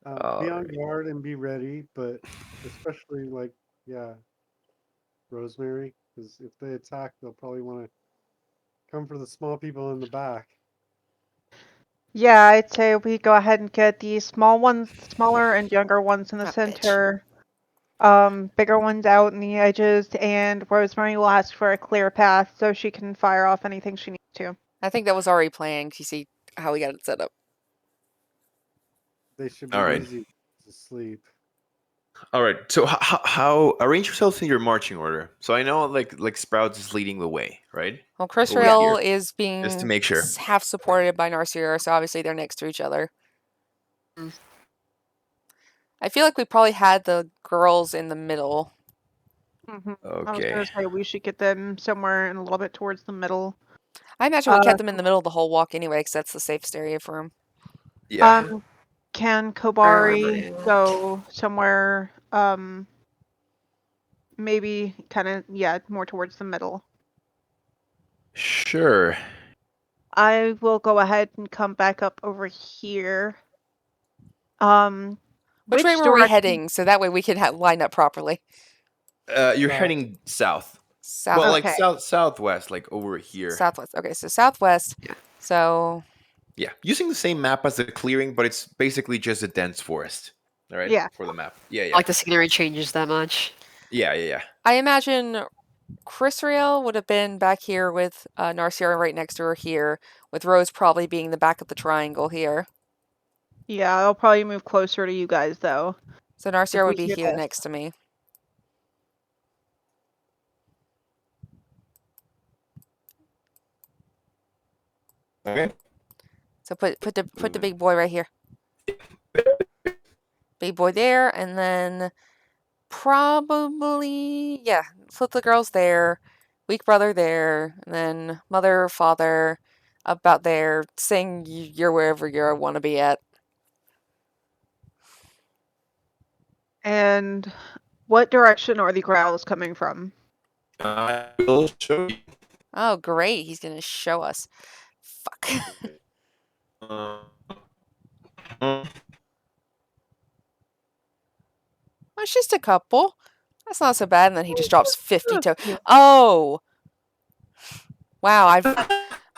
Speaker 5: Be
Speaker 2: All
Speaker 5: on
Speaker 2: right.
Speaker 5: guard and be ready, but especially yeah, Rosemary, because if they attack, they'll probably want to come for the small people in the back.
Speaker 4: Yeah, I'd say we go ahead and get the smaller and younger ones in the
Speaker 1: Ah, bitch.
Speaker 4: center, bigger ones out in the edges, and Rosemary will ask for a clear path so she can fire off anything she needs to.
Speaker 1: I think that was already planned. You see how we got it set up.
Speaker 5: They should
Speaker 2: All
Speaker 5: be
Speaker 2: right.
Speaker 5: easy to sleep.
Speaker 2: All right. So how arrange yourselves in your marching order? So I know like Sprouts is leading the way, right?
Speaker 1: Well, Chris
Speaker 2: Over
Speaker 1: Rail
Speaker 2: here,
Speaker 1: is
Speaker 2: just to
Speaker 1: being
Speaker 2: make sure.
Speaker 1: half supported by Narcier, so obviously they're next to each other.
Speaker 3: Mm.
Speaker 1: I feel like we probably had the girls in the middle.
Speaker 4: I was gonna
Speaker 2: Okay.
Speaker 4: say we should get them somewhere and a little bit towards the middle.
Speaker 1: I imagine we kept them in the middle of the whole walk anyway, because that's the safest area for them.
Speaker 2: Yeah.
Speaker 4: Can
Speaker 3: Where am
Speaker 4: Kobari
Speaker 3: I at?
Speaker 4: go somewhere, maybe kind of, yeah, more towards the middle?
Speaker 2: Sure.
Speaker 4: I will go ahead and come back up over here. Um,
Speaker 1: Which way
Speaker 4: which
Speaker 1: were we
Speaker 4: direction?
Speaker 1: heading? So that way we could line up properly.
Speaker 2: You're
Speaker 5: South.
Speaker 2: heading south.
Speaker 1: South,
Speaker 2: Well, like
Speaker 4: Okay.
Speaker 2: southwest, like over here.
Speaker 1: southwest. Okay, so southwest.
Speaker 3: Yeah.
Speaker 1: So
Speaker 2: Yeah, using the same map as the clearing, but it's basically just a dense forest. All right,
Speaker 4: Yeah.
Speaker 2: for the map. Yeah,
Speaker 3: I
Speaker 2: yeah,
Speaker 3: like the scenery changes that much.
Speaker 2: yeah.
Speaker 1: I imagine Chris Rail would have been back here with Narcier right next to her here, with Rose probably being the back of the triangle here.
Speaker 4: Yeah, I'll probably move closer to you guys though.
Speaker 1: So
Speaker 4: If
Speaker 1: Narcier
Speaker 4: we
Speaker 1: would be
Speaker 4: hear
Speaker 1: here
Speaker 4: this.
Speaker 1: next to me.
Speaker 2: Okay.
Speaker 1: So put the big boy right here. Big boy there, and then probably flip the girls there, weak brother there, and then mother, father, about there, saying you're wherever you want to be at.
Speaker 4: And what direction are the growls coming from?
Speaker 2: I will show you.
Speaker 1: Oh, great, he's gonna show us. Fuck.
Speaker 2: Uh,
Speaker 1: Well, it's just a couple. That's not so bad. And then he just drops 50 to.
Speaker 4: Yeah.
Speaker 1: Oh, wow!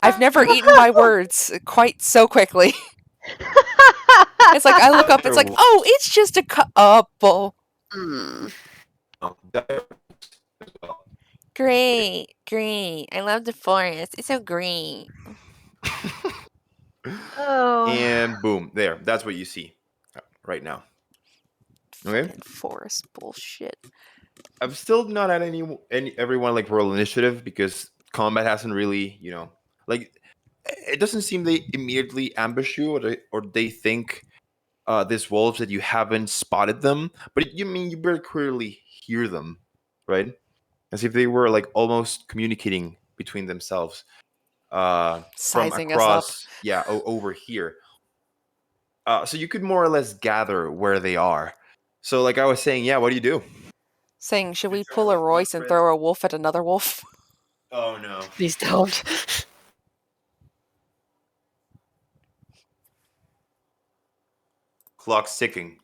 Speaker 1: I've never eaten my words quite so quickly. It's like I look up, it's like, oh, it's just a couple. Great, great. I love the forest. It's so green.
Speaker 4: Oh.
Speaker 2: And boom, there. That's what you see right now. Okay.
Speaker 1: Fucking forest bullshit.
Speaker 2: I've still not had any everyone like roll initiative because combat hasn't really, like it doesn't seem they immediately ambush you or they think this wolves that you haven't spotted them, but you mean you very clearly hear them, right? As if they were like almost communicating between themselves from
Speaker 1: Sizing us up.
Speaker 2: across, over here. So you could more or less gather where they are. So, like I was saying, what do you do?
Speaker 1: Saying, should we pull a Royce and throw a wolf at another wolf?
Speaker 2: Oh no!
Speaker 3: Please don't.
Speaker 2: Clock's ticking.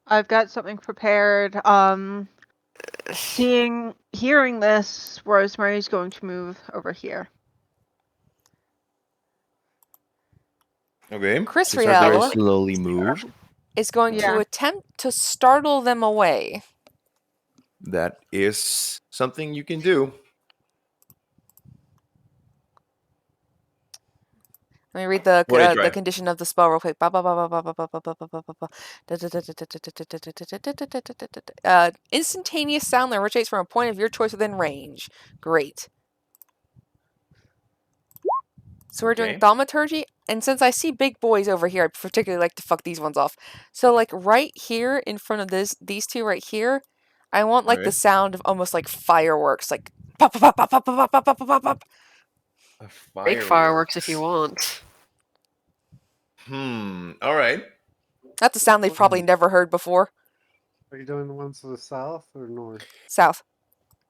Speaker 4: I've got something prepared. Hearing this, Rosemary's going to move over here.
Speaker 2: Okay.
Speaker 1: Chris
Speaker 2: She starts to very
Speaker 1: Riel
Speaker 2: slowly move.
Speaker 1: is going to attempt to startle them away.
Speaker 2: That is something you can do.
Speaker 1: Let me read the
Speaker 2: What do you try?
Speaker 1: condition of the spell real quick. Instantaneous sound that originates from a point of your choice within range. Great. So we're doing thaumaturgy, and since I see big boys over here, I particularly like to fuck these ones off. So like right here in front of these two right here, I want like the sound of almost like fireworks, like pop pop pop pop pop pop pop pop pop.
Speaker 3: Make fireworks if you want.
Speaker 2: All right.
Speaker 1: That's a sound they've probably never heard before.
Speaker 5: Are you doing the ones to the south or north?
Speaker 1: South.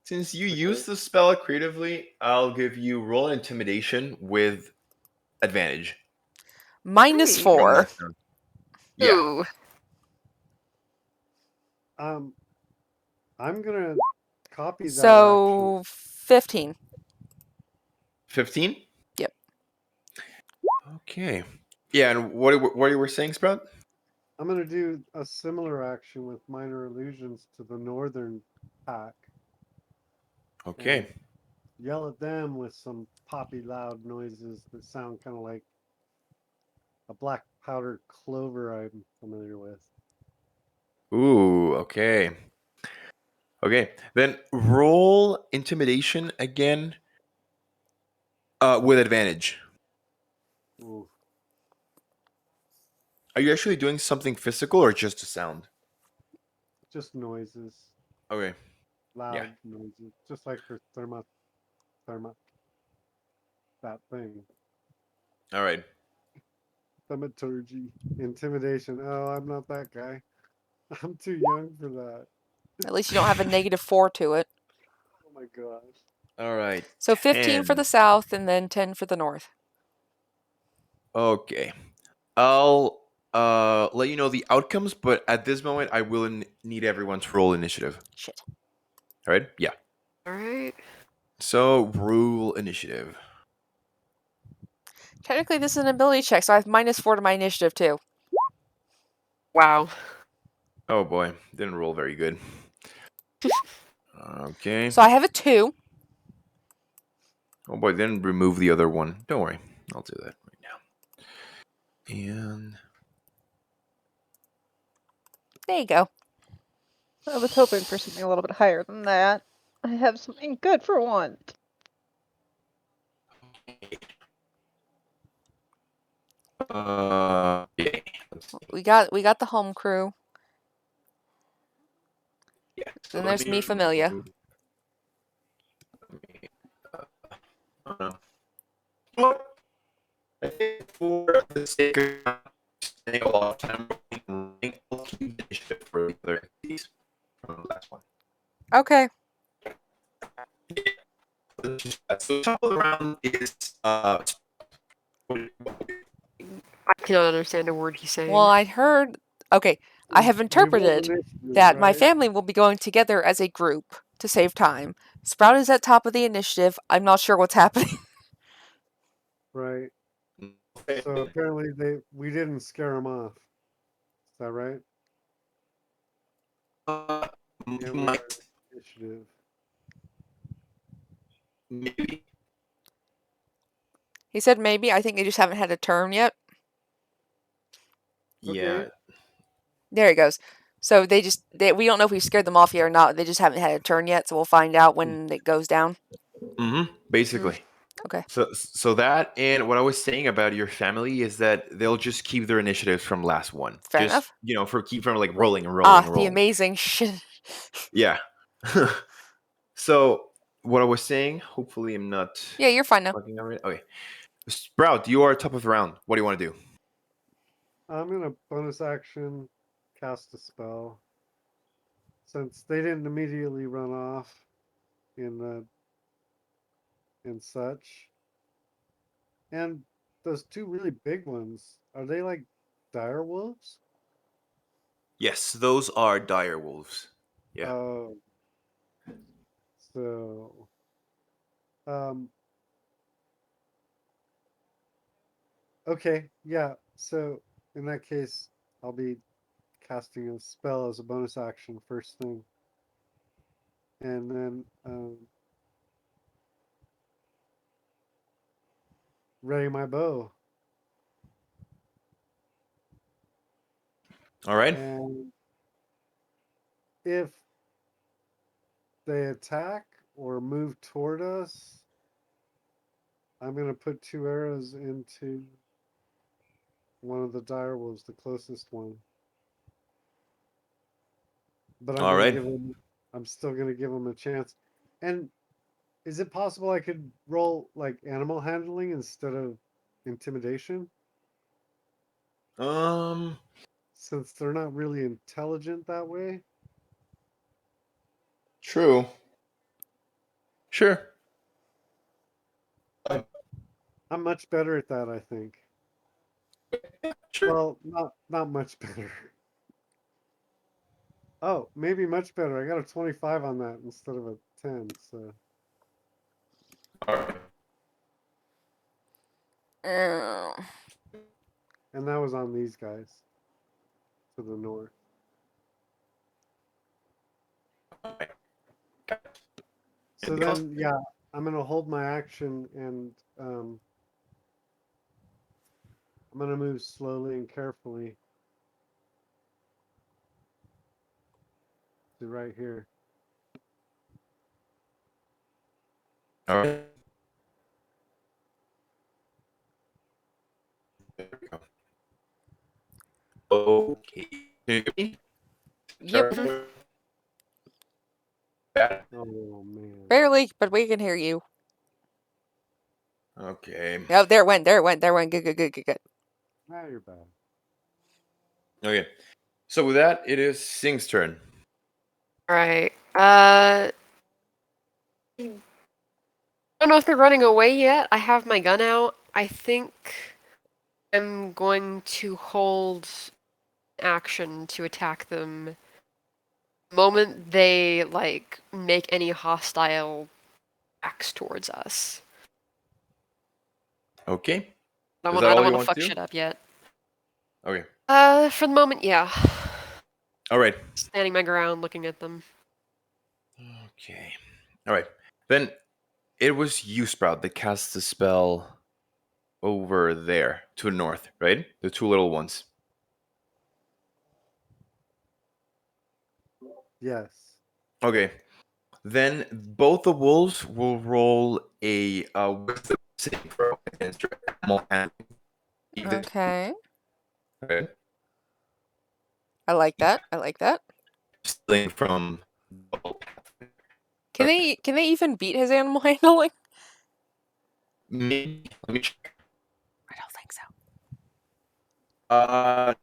Speaker 2: Since you use the spell creatively, I'll give you roll intimidation with advantage.
Speaker 1: -4.
Speaker 2: Yeah.
Speaker 3: Ooh.
Speaker 5: I'm gonna copy that.
Speaker 1: So 15.
Speaker 2: 15?
Speaker 1: Yep.
Speaker 2: Okay. Yeah, and what you were saying, Sprout?
Speaker 5: I'm gonna do a similar action with minor illusions to the northern pack.
Speaker 2: Okay.
Speaker 5: Yell at them with some poppy loud noises that sound kind of like a black powdered clover I'm familiar with.
Speaker 2: Ooh, okay. Okay, then roll intimidation again with advantage.
Speaker 5: Ooh.
Speaker 2: Are you actually doing something physical or just a sound?
Speaker 5: Just noises.
Speaker 2: Okay.
Speaker 5: Loud noises. Just like her therma. That thing.
Speaker 2: All right.
Speaker 5: Thaumaturgy. Intimidation. Oh, I'm not that guy. I'm too young for that.
Speaker 1: At least you don't have a -4 to it.
Speaker 5: Oh my gosh.
Speaker 2: All right.
Speaker 1: So 15 for
Speaker 2: 10.
Speaker 1: the south and then 10 for the north.
Speaker 2: Okay. I'll let you know the outcomes, but at this moment, I will need everyone to roll initiative.
Speaker 1: Shit.
Speaker 2: All right? Yeah.
Speaker 3: All right.
Speaker 2: So, rule initiative.
Speaker 1: Technically, this is an ability check, so I have -4 to my initiative too.
Speaker 3: Wow.
Speaker 2: Oh boy, didn't roll very good. Okay.
Speaker 1: So I have a 2.
Speaker 2: Oh boy, then remove the other one. Don't worry, I'll do that right now. And
Speaker 1: there you go.
Speaker 4: I was hoping for something a little bit higher than that. I have something good for once.
Speaker 2: yeah.
Speaker 1: We got the home crew.
Speaker 2: Yeah. So
Speaker 1: Then there's me familia.
Speaker 2: I think for the sake of spending a lot of time, I'll keep the initiative for the other entities from the last one.
Speaker 1: Okay.
Speaker 2: So top of the round is
Speaker 3: I cannot understand a word he's saying.
Speaker 1: Well, I heard. Okay, I have interpreted that my family will be going together as a group to save time. Sprout is at top of the initiative. I'm not sure what's happening.
Speaker 5: right? So apparently we didn't scare them off. Is that right?
Speaker 2: Uh,
Speaker 5: Yeah,
Speaker 2: you
Speaker 5: we are
Speaker 2: might,
Speaker 5: initiative.
Speaker 2: maybe.
Speaker 1: He said maybe. I think they just haven't had a turn yet.
Speaker 5: Okay.
Speaker 2: Yeah.
Speaker 1: There he goes. So we don't know if we scared them off yet or not. They just haven't had a turn yet, so we'll find out when it goes down.
Speaker 2: Mm-hmm. Basically.
Speaker 1: Okay.
Speaker 2: So that, and what I was saying about your family is that they'll just keep their initiatives from last one.
Speaker 1: Fair
Speaker 2: Just,
Speaker 1: enough.
Speaker 2: for keep from like rolling and rolling and
Speaker 1: The
Speaker 2: rolling.
Speaker 1: amazing shit.
Speaker 2: Yeah. So what I was saying, hopefully I'm not
Speaker 1: Yeah, you're fine now.
Speaker 2: fucking over it. Okay. Sprout, you are top of the round. What do you want to do?
Speaker 5: I'm gonna bonus action cast a spell. Since they didn't immediately run off in the and such. And those two really big ones, are they like dire wolves?
Speaker 2: Yes, those are dire wolves. Yeah.
Speaker 5: Oh, so um okay, yeah. So in that case, I'll be casting a spell as a bonus action first thing. And then ready my bow.
Speaker 2: All right.
Speaker 5: And if they attack or move toward us, I'm gonna put 2 arrows into one of the dire wolves, the closest one. But
Speaker 2: All right.
Speaker 5: I'm still gonna give him a chance. And is it possible I could roll like animal handling instead of intimidation?
Speaker 2: Um,
Speaker 5: Since they're not really intelligent that way?
Speaker 2: true. Sure.
Speaker 5: I I'm much better at that, I think.
Speaker 2: Sure.
Speaker 5: Well, not much better. Oh, maybe much better. I got a 25 on that instead of a 10, so
Speaker 2: All right.
Speaker 1: Uh,
Speaker 5: and that was on these guys to the north.
Speaker 2: All right.
Speaker 5: So
Speaker 2: Anything else?
Speaker 5: then yeah, I'm gonna hold my action and I'm gonna move slowly and carefully to right here.
Speaker 2: All right. There we go. Okay. Can you hear me?
Speaker 1: yep.
Speaker 2: Sorry. Bad.
Speaker 5: Oh man.
Speaker 1: Barely, but we can hear you.
Speaker 2: Okay.
Speaker 1: Oh, there it went. There it went. There it went. Good, good, good, good, good.
Speaker 5: Now you're bad.
Speaker 2: Okay. So with that, it is Sing's turn.
Speaker 3: Right. I don't know if they're running away yet. I have my gun out. I think I'm going to hold action to attack them the moment they like make any hostile acts towards us.
Speaker 2: Okay.
Speaker 3: I
Speaker 2: Is
Speaker 3: don't want
Speaker 2: that
Speaker 3: I don't
Speaker 2: all you
Speaker 3: want to
Speaker 2: want
Speaker 3: fuck
Speaker 2: to do?
Speaker 3: shit up yet.
Speaker 2: Okay.
Speaker 3: For the moment, yeah.
Speaker 2: All right.
Speaker 3: Standing my ground, looking at them.
Speaker 2: Okay. All right. Then it was you, Sprout, that cast the spell over there to the north, right? The two little ones.
Speaker 5: Yes.
Speaker 2: Okay. Then both the wolves will roll a wisdom saving throw against your animal handling.
Speaker 1: Okay.
Speaker 2: Okay.
Speaker 1: I like that. I like that.
Speaker 2: Stealing from.
Speaker 1: Can they even beat his animal handling?
Speaker 2: Maybe. Let me check.
Speaker 1: I don't think so.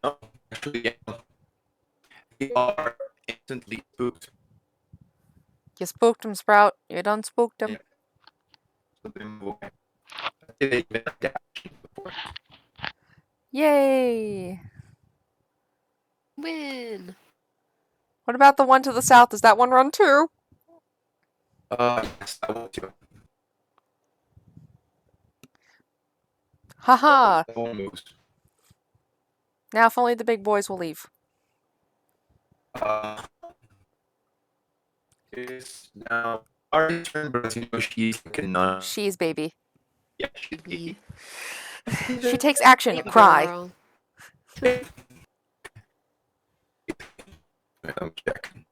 Speaker 2: No. Actually, yeah. They are instantly spooked.
Speaker 1: You spooked him, Sprout. You done spooked him.
Speaker 2: Yeah. So they move away. They even adapt before.
Speaker 1: Yay!
Speaker 3: Win.
Speaker 1: What about the one to the south? Does that one run too?
Speaker 2: Yes, I want to.
Speaker 1: Haha!
Speaker 2: No one moves.
Speaker 1: Now if only the big boys will leave.
Speaker 2: It's now our turn, but as you know, she's like a nun.
Speaker 1: She's baby.
Speaker 2: Yeah, she's baby.
Speaker 1: She takes action.
Speaker 3: Baby
Speaker 1: Cry.
Speaker 3: girl.
Speaker 2: I'm checking.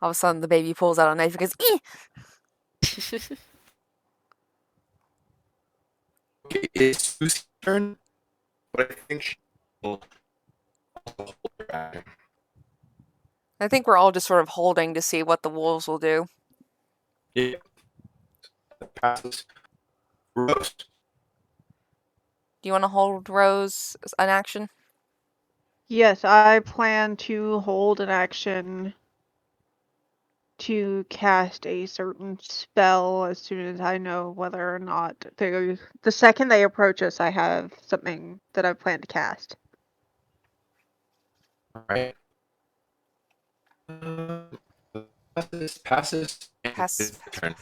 Speaker 1: All of a sudden, the baby pulls out a knife and goes, "Ee!"
Speaker 2: Okay, it's Susie's turn, but I think she will hold her action.
Speaker 1: I think we're all just sort of holding to see what the wolves will do.
Speaker 2: Yeah. That passes. Rose.
Speaker 1: Do you want to hold Rose an action?
Speaker 4: Yes, I plan to hold an action to cast a certain spell as soon as I know whether or not the second they approach us, I have something that I plan to cast.
Speaker 2: All right. Passes. And
Speaker 1: Pass.
Speaker 2: it's your turn.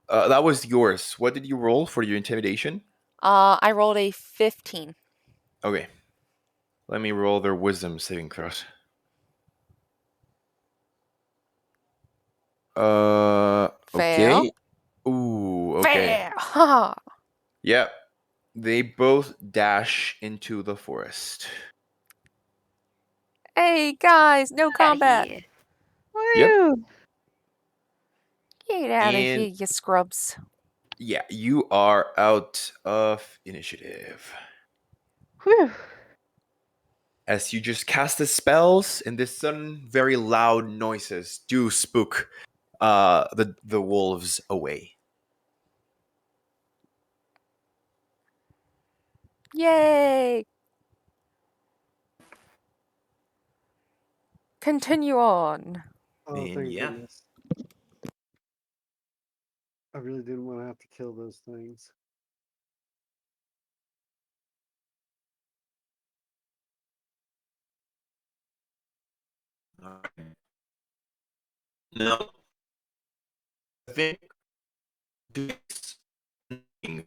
Speaker 2: That was yours. What did you roll for your intimidation?
Speaker 1: I rolled a 15.
Speaker 2: Okay. Let me roll their wisdom saving throws.
Speaker 1: Fail.
Speaker 2: Okay. Ooh, okay.
Speaker 1: Fail. Ha.
Speaker 2: Yep. They both dash into the forest.
Speaker 1: Hey guys, no combat.
Speaker 3: Yeah.
Speaker 2: Yep.
Speaker 4: Woo!
Speaker 1: Get out of
Speaker 2: And
Speaker 1: here, you scrubs.
Speaker 2: yeah, you are out of initiative.
Speaker 4: Whew.
Speaker 2: As you just cast the spells, and the sudden very loud noises do spook the wolves away.
Speaker 1: Yay! Continue on.
Speaker 5: Oh,
Speaker 2: And
Speaker 5: thank
Speaker 2: yeah.
Speaker 5: goodness. I really didn't want to have to kill those things.
Speaker 2: Alright. Now, I think doing something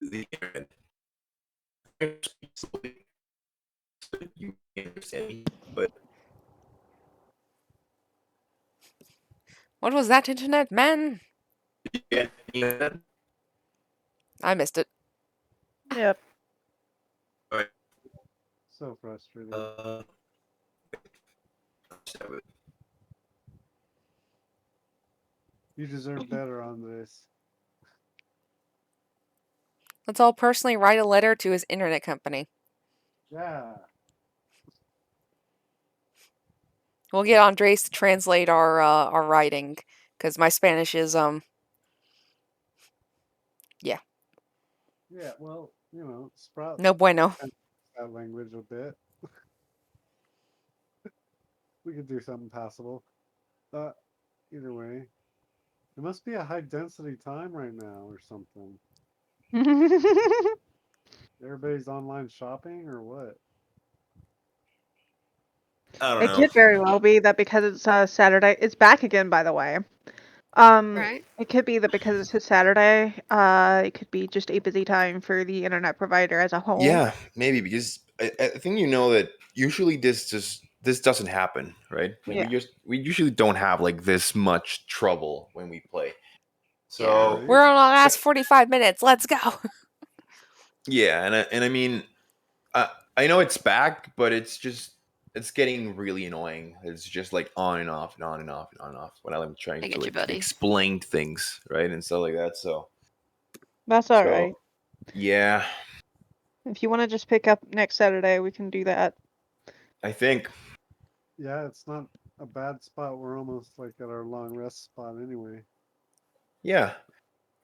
Speaker 2: with the internet. I speak slowly so that you can understand me, but
Speaker 1: What was that, internet man?
Speaker 2: did you get any of that?
Speaker 1: I missed it.
Speaker 4: Yep.
Speaker 2: Alright.
Speaker 5: So frustrating.
Speaker 2: Let's have it.
Speaker 5: You deserve better on this.
Speaker 1: Let's all personally write a letter to his internet company.
Speaker 5: Yeah.
Speaker 1: We'll get Andres to translate our writing, because my Spanish is
Speaker 5: Yeah, well, Sprout
Speaker 1: no bueno.
Speaker 5: kind of that language a bit. We could do something passable. But either way, it must be a high density time right now or something. Everybody's online shopping or what?
Speaker 2: I don't
Speaker 4: It
Speaker 2: know.
Speaker 4: could very well be that because it's Saturday. It's back again, by the way.
Speaker 3: Right?
Speaker 4: It could be that because it's a Saturday, it could be just a busy time for the internet provider as a whole.
Speaker 2: Yeah, maybe because I think you know that usually this doesn't happen, right? Like
Speaker 4: Yeah.
Speaker 2: we usually don't have like this much trouble when we play. So
Speaker 5: Yeah.
Speaker 1: We're on our last 45 minutes. Let's go.
Speaker 2: yeah, and I mean, I know it's back, but it's getting really annoying. It's just like on and off and on and off and on and off when I'm trying
Speaker 3: I
Speaker 2: to
Speaker 3: get you,
Speaker 2: like
Speaker 3: buddy.
Speaker 2: explain things, right, and stuff like that. So
Speaker 4: That's all right.
Speaker 2: yeah,
Speaker 4: If you want to just pick up next Saturday, we can do that.
Speaker 2: I think
Speaker 5: Yeah, it's not a bad spot. We're almost like at our long rest spot anyway.
Speaker 2: yeah,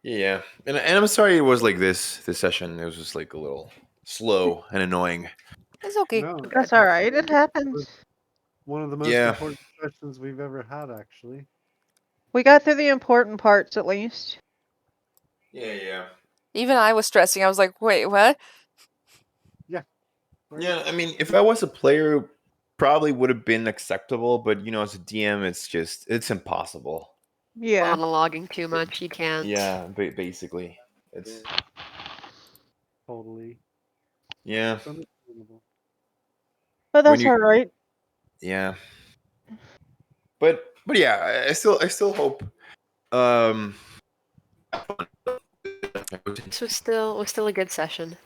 Speaker 2: yeah, and I'm sorry it was like this session. It was just like a little slow and annoying.
Speaker 1: It's okay.
Speaker 5: No,
Speaker 4: That's all right. It happens.
Speaker 5: one of the most
Speaker 2: Yeah.
Speaker 5: important sessions we've ever had, actually.
Speaker 4: We got through the important parts at least.
Speaker 2: Yeah.
Speaker 1: Even I was stressing. I was like, wait, what?
Speaker 5: Right?
Speaker 2: Yeah, I mean, if I was a player, probably would have been acceptable, but as a DM, it's impossible.
Speaker 4: Yeah.
Speaker 3: Monologuing too much, you can't.
Speaker 2: Yeah, basically, It's
Speaker 5: Totally.
Speaker 2: yeah.
Speaker 5: It's understandable.
Speaker 4: But
Speaker 2: When
Speaker 4: that's
Speaker 2: you
Speaker 4: alright.
Speaker 2: yeah. But yeah, I still hope um
Speaker 3: This was still a good session.